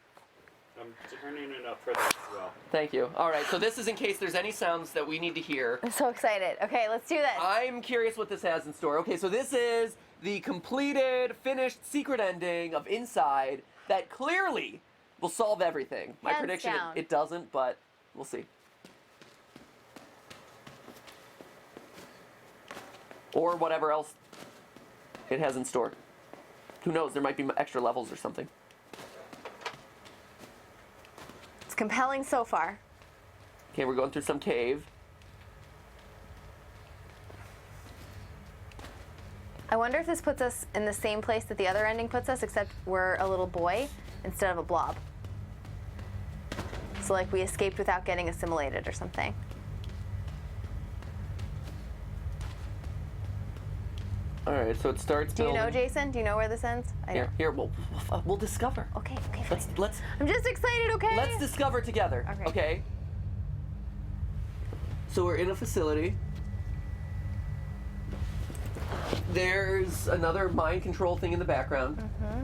I'm turning it up for that as well. Thank you. All right, so this is in case there's any sounds that we need to hear. I'm so excited. Okay, let's do this. I'm curious what this has in store. Okay, so this is the completed, finished secret ending of Inside that clearly will solve everything. My Hands prediction, down. it doesn't, but we'll see. Or whatever else it has in store. Who knows, there might be extra levels or something. It's compelling so far. Okay, we're going through some cave. I wonder if this puts us in the same place that the other ending puts us, except we're a little boy instead of a blob. So like we escaped without getting assimilated or something. All right, so it starts. Do you know, building. Jason? Do you know where this ends? I don't. Here, we'll discover. Okay, fine. Let's I'm just excited, okay? Let's discover together. Okay. So we're in a facility. There's another mind control thing in the background. Mm-hmm.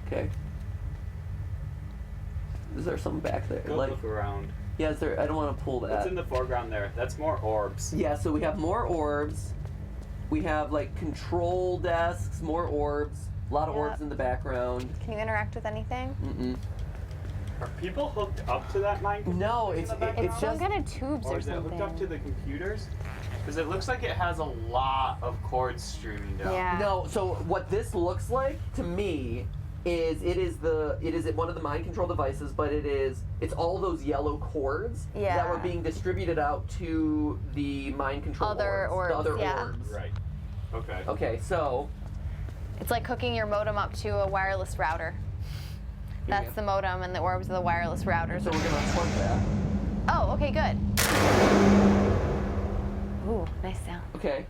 Okay. Is there something back there? Go look around. Yeah, is there? I don't want to pull that. What's in the foreground there? That's more orbs. Yeah, so we have more orbs. We have like control desks, more orbs. A lot of Yep. orbs in the background. Can you interact with anything? Mm-mm. Are people hooked up to that mind control No, thing in it's the background? It's just some kind of tubes Or or is it something. hooked up to the computers? Because it looks like it has a lot of cords streaming down. Yeah. No, so what this looks like to me is it is one of the mind control devices, but it's all those yellow cords Yeah. that were being distributed out to the mind control Other orbs, the orbs, other yeah. orbs. Right. Okay. Okay, so It's like hooking your modem up to a wireless router. That's the modem, and the orbs are the wireless routers. So we're gonna unplug that. Oh, okay, good. Ooh, nice sound. Okay.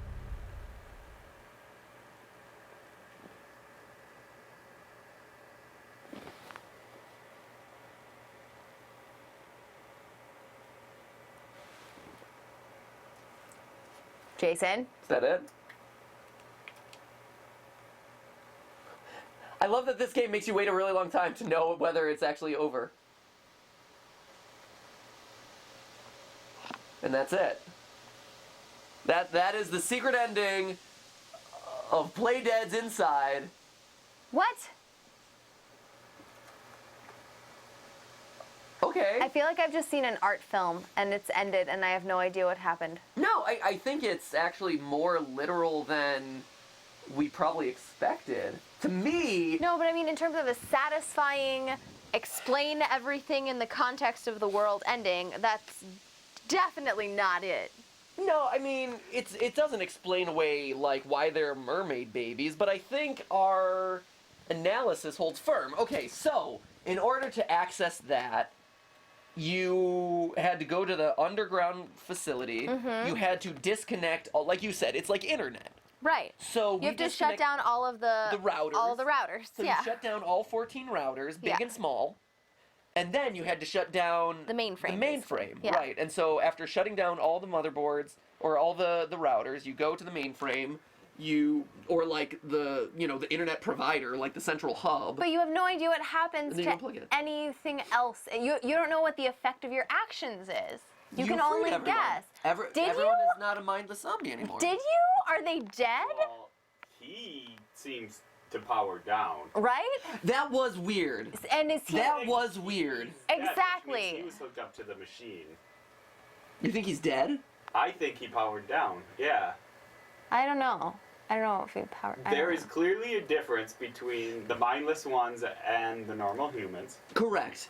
Jason? Is that it? I love that this game makes you wait a really long time to know whether it's actually over. And that's it. That is the secret ending of Play Dead's Inside. What? Okay. I feel like I've just seen an art film, and it's ended, and I have no idea what happened. No, I think it's actually more literal than we probably expected. To me... No, but I mean in terms of a satisfying, explain everything in the context of the world ending, that's definitely not it. No, I mean, it doesn't explain away, like, why they're mermaid babies, but I think our analysis holds firm. Okay, so, in order to access that, you had to go to the underground facility. You had to disconnect, like you said, it's like internet. Right. So you have to shut down all of the routers. All of the routers. So yeah. you shut down all 14 routers, big Yeah. and small. And then you had to shut down The mainframe, The mainframe, yeah. right. And so after shutting down all the motherboards or all the routers, you go to the mainframe, or like the internet provider, like the central hub. But you have no idea what happens And then you to unplug it. anything else. You don't know what the effect of your actions is. You can freed only everyone. guess. Did Everyone you? is not a mindless zombie anymore. Did you? Are they dead? Well, he seems to power down. Right? That was weird. And is he? That was weird. He's dead, which Exactly. means he was hooked up to the machine. You think he's dead? I think he powered down. Yeah. I don't know. I don't know if he power. I There don't is know. clearly a difference between the mindless ones and the normal humans. Correct.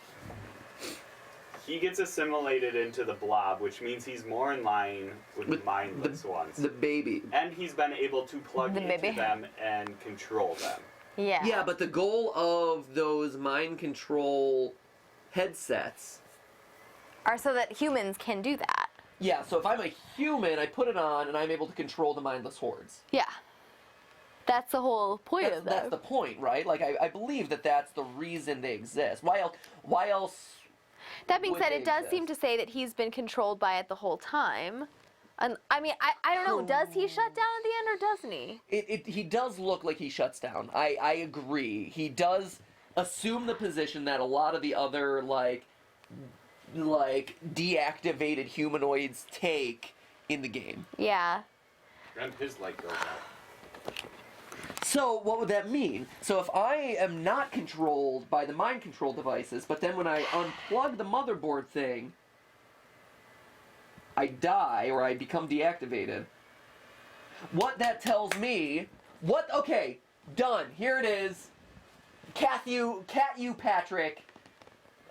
He gets assimilated into the blob, which means he's more in line with the mindless ones. The baby. And he's been able to plug The into baby. them and control them. Yeah. Yeah, but the goal of those mind control headsets. Are so that humans can do that. Yeah, so if I'm a human, I put it on and I'm able to control the mindless hordes. Yeah. That's the whole point of That's that. the point, right? Like, I believe that that's the reason they exist. Why else? That being would said, they it does exist? seem to say that he's been controlled by it the whole time. And I mean, I don't know. Does he shut down at the end, or doesn't he? He does look like he shuts down. I agree. He does assume the position that a lot of the other, like deactivated humanoids take in the game. Yeah. And his light goes out. So what would that mean? So if I am not controlled by the mind control devices, but then when I unplug the motherboard thing, I die or I become deactivated. What that tells me, okay, done. Here it is. Cathu Patrick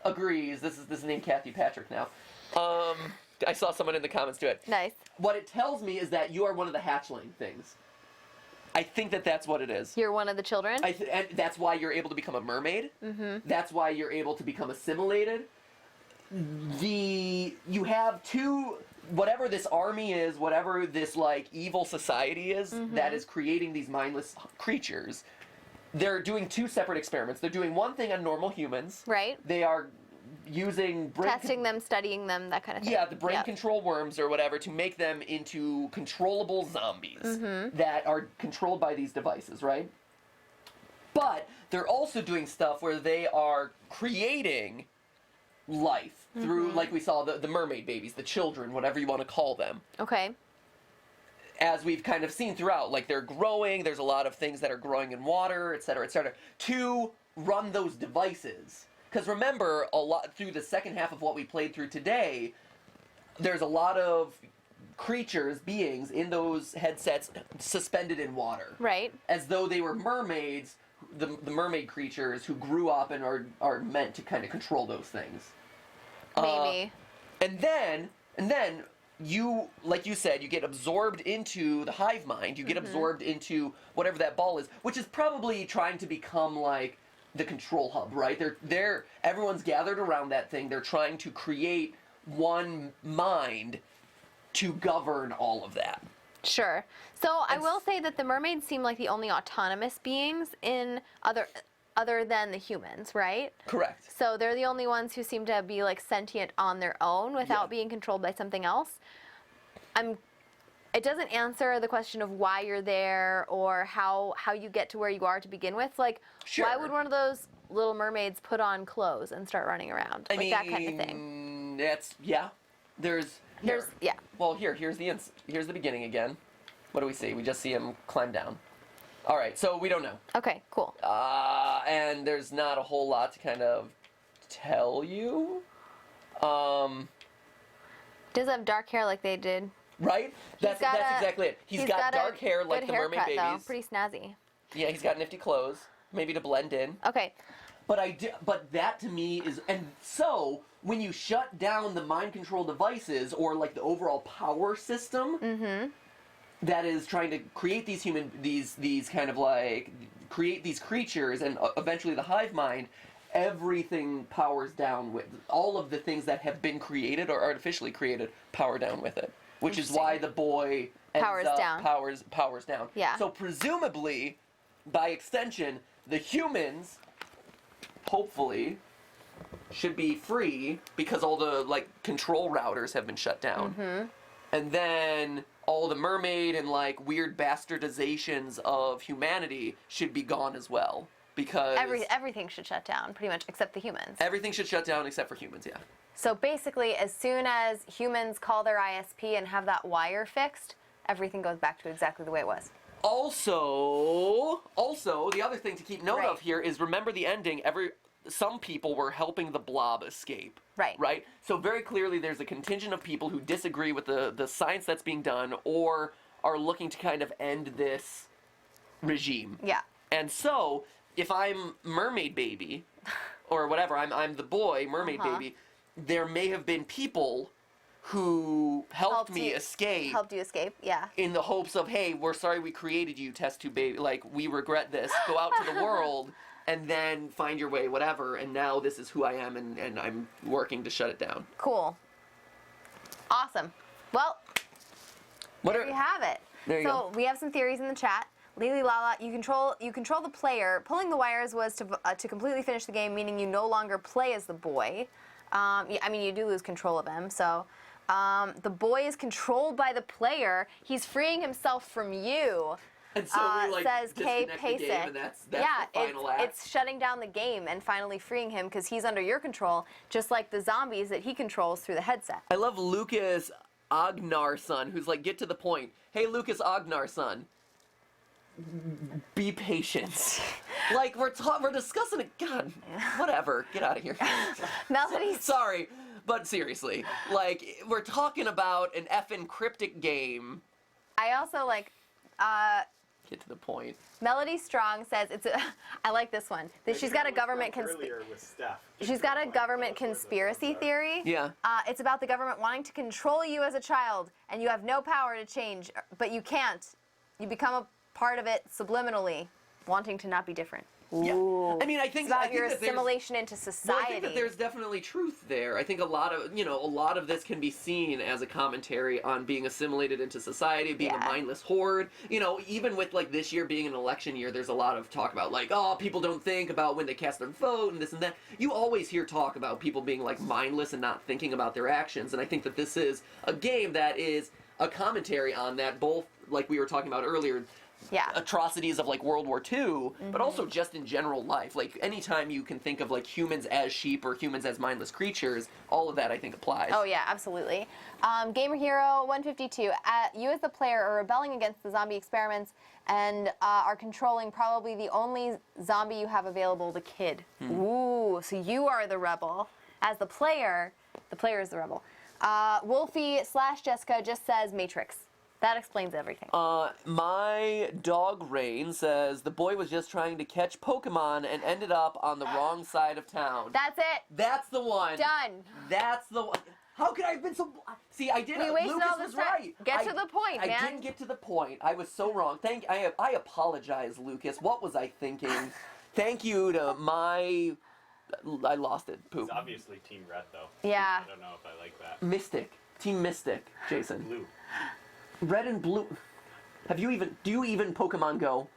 agrees. This is named Cathu Patrick now. I saw someone in the comments do it. Nice. What it tells me is that you are one of the hatchling things. I think that's what it is. You're one of the children? And that's why you're able to become a mermaid. That's why you're able to become assimilated. You have two, whatever this army is, whatever this like evil society is that is creating these mindless creatures. They're doing two separate experiments. They're doing one thing on normal humans. Right. They are using Testing them, studying them, that kind of thing. yeah, the brain Yep. control worms or whatever to make them into controllable zombies that are controlled by these devices, right? But they're also doing stuff where they are creating life through, like we saw, the mermaid babies, the children, whatever you want to call them. Okay. As we've kind of seen throughout, like they're growing, there's a lot of things that are growing in water, et cetera, to run those devices. Because remember, a lot through the second half of what we played through today, there's a lot of creatures, beings in those headsets suspended in water. Right. As though they were mermaids, the mermaid creatures who grew up and are meant to kind of control those things. Maybe. And then you, like you said, you get absorbed into the hive mind. You get absorbed into whatever that ball is, which is probably trying to become like the control hub, right? Everyone's gathered around that thing. They're trying to create one mind to govern all of that. Sure. So I will say that the mermaids seem like the only autonomous beings in other than the humans, right? Correct. So they're the only ones who seem to be like sentient on their own without being controlled by something else. It doesn't answer the question of why you're there or how you get to where you are to begin with. Like, why would one of those little mermaids put on clothes and start running around? I mean, that kind of thing. That's, Well, here's the beginning again. What do we see? We just see him climb down. All right, so we don't know. Okay, cool. And there's not a whole lot to kind of tell you. Does have dark hair like they did. Right? That's exactly it. He's got dark hair like the mermaid babies. Though. Pretty snazzy. Yeah, he's got nifty clothes, maybe to blend in. Okay. But that to me is, and so when you shut down the mind control devices or like the overall power system that is trying to create these kind of like create these creatures and eventually the hive mind, everything powers down with all of the things that have been created or artificially created power down with it. Which is why the boy powers down. Yeah. So presumably, by extension, the humans, hopefully, should be free because all the like control routers have been shut down. And then all the mermaid and like weird bastardizations of humanity should be gone as well. Because everything should shut down, pretty much, except the humans. Everything should shut down except for humans, yeah. So basically, as soon as humans call their ISP and have that wire fixed, everything goes back to exactly the way it was. Also, the other thing to keep note of here is remember the ending. Some people were helping the blob escape. Right? So very clearly there's a contingent of people who disagree with the science that's being done or are looking to kind of end this regime. Yeah. And so, if I'm mermaid baby, or whatever, I'm the boy, mermaid baby, there may have been people who helped me escape. Helped you escape, yeah. In the hopes of, hey, we're sorry we created you, test tube baby. Like, we regret this. Go out to the world and then find your way, whatever. And now this is who I am, and I'm working to shut it down. Cool. Awesome. Well, there you have it. There you go. So we have some theories in the chat. Lily Lala, you control the player. Pulling the wires was to completely finish the game, meaning you no longer play as the boy. I mean, you do lose control of him. So the boy is controlled by the player. He's freeing himself from you. And so we like says Kay disconnect the game, and that's the final act. It's shutting down the game and finally freeing him because he's under your control, just like the zombies that he controls through the headset. I love Lucas Agnarson, who's like, get to the point. Hey, Lucas Agnarson. Be patient. Like, we're discussing it. God, whatever. Get out of here. Melody's... Sorry, but seriously. Like, we're talking about an effing cryptic game. I also, like, Get to the point. Melody Strong says, I like this one. She's got a government She's got a government conspiracy theory. Yeah. It's about the government wanting to control you as a child, and you have no power to change, but you can't. You become a part of it subliminally, wanting to not be different. Yeah. I mean, I think it's about your assimilation into society. Well, I think that there's definitely truth there. I think a lot of this can be seen as a commentary on being assimilated into society, being a mindless horde. You know, even with like this year being an election year, there's a lot of talk about like, oh, people don't think about when they cast their vote and this and that. You always hear talk about people being like mindless and not thinking about their actions, and I think that this is a game that is a commentary on that, both like we were talking about earlier. Atrocities of like World War II, but also just in general life. Like anytime you can think of like humans as sheep or humans as mindless creatures, all of that I think applies. Oh yeah, absolutely. Gamer Hero 152, you as the player are rebelling against the zombie experiments and are controlling probably the only zombie you have available, the kid. Ooh, so you are the rebel. As the player is the rebel. Wolfie/Jessica just says Matrix. That explains everything. My dog Rain says the boy was just trying to catch Pokemon and ended up on the wrong side of town. That's it. That's the one. Done. That's the one. How could I have been so... See, I didn't... We wasted Lucas all this was time. right. Get to the point, man. I didn't get to the point. I was so wrong. I apologize, Lucas. What was I thinking? Thank you to my... I lost it. Poop. It's obviously Team Red, though. Yeah. I don't know if I like that. Mystic. Team Mystic, Jason. Blue. Red and blue. Do you even Pokemon Go?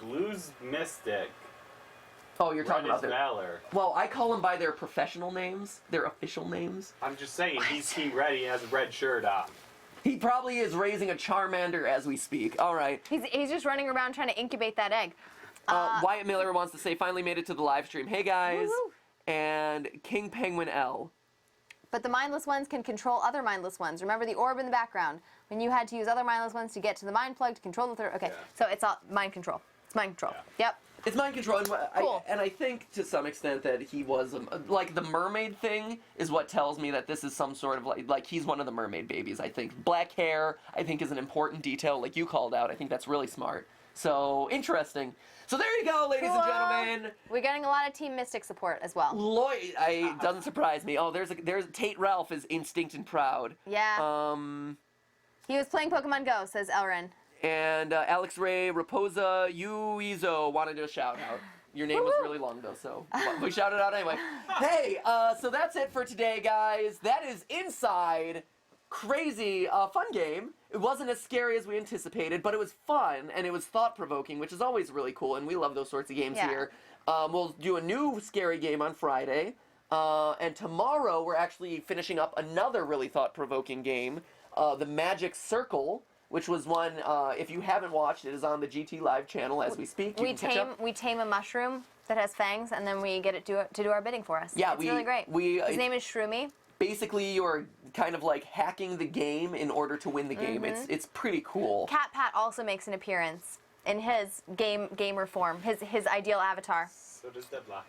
Blue's Mystic. Oh, you're Red talking about is their... Valor. Well, I call them by their professional names, their official names. I'm just saying, he's Team Red. He has a red shirt on. He probably is raising a Charmander as we speak. All right. He's just running around trying to incubate that egg. Wyatt Miller wants to say, finally made it to the live stream. Hey, guys. Woo-hoo. And King Penguin L. But the mindless ones can control other mindless ones. Remember the orb in the background? When you had to use other mindless ones to get to the mind plug to control the third. Okay, Yeah. so it's all mind control. It's mind control. Yeah. Yep. It's mind control, and Cool. I think to some extent that he was like the mermaid thing is what tells me that this is some sort of like he's one of the mermaid babies. I think black hair I think is an important detail, like you called out. I think that's really smart. So interesting. So there you go, ladies and gentlemen. We're getting a lot of Team Mystic support as well. Lloyd, doesn't surprise me. Oh, there's Tate Ralph is instinct and proud. Yeah. He was playing Pokemon Go, says Elren. And Alex Ray Raposa Uizo wanted a shout out. Your name was really long though, so we shouted out anyway. Hey, so that's it for today, guys. That is Inside. Crazy, fun game. It wasn't as scary as we anticipated, but it was fun and it was thought-provoking, which is always really cool, and we love those sorts of games here. We'll do a new scary game on Friday, and tomorrow we're actually finishing up another really thought-provoking game, the Magic Circle, which was one, if you haven't watched, it is on the GTLive channel as we speak. You can catch up. We tame a mushroom that has fangs, and then we get it to do our bidding for us. Yeah, it's really great. His name is Shroomy. Basically, you're kind of like hacking the game in order to win the game. It's pretty cool. Cat Pat also makes an appearance in his gamer form, his ideal avatar. So does Deadlock.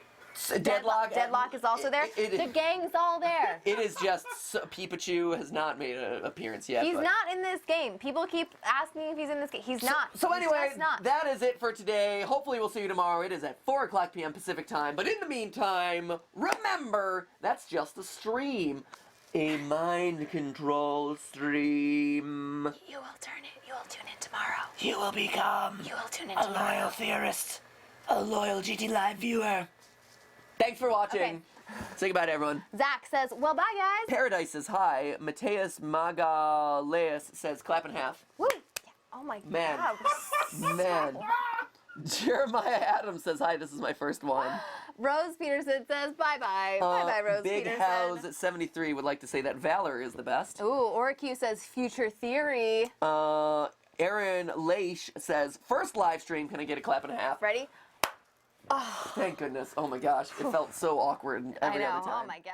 Deadlock is also there. The gang's all there. It is just Pikachu has not made an appearance yet. He's not in this game. People keep asking if he's in this game. He's not. So anyway, He's not. that is it for today. Hopefully we'll see you tomorrow. It is at 4 o'clock p.m. Pacific time. But in the meantime, remember, that's just a stream. A mind control stream. You will turn it. You will tune in tomorrow. You will become You will tune in a tomorrow. loyal theorist, a loyal GTLive viewer. Thanks for watching. Okay. Say goodbye to everyone. Zach says, well, bye, guys. Paradise says hi. Mateus Magaleus says clap in half. Woo. Yeah. Oh, my Man. God. Man. Jeremiah Adams says hi. This is my first one. Rose Peterson says, bye-bye. Bye-bye, Rose Big Peterson. House at 73 would like to say that Valor is the best. Ooh, Oracu says, future theory. Aaron Leish says, first live stream. Can I get a clap and a half? Ready? Thank goodness. Oh my gosh. It felt so awkward every I know. other time. Oh, my gosh.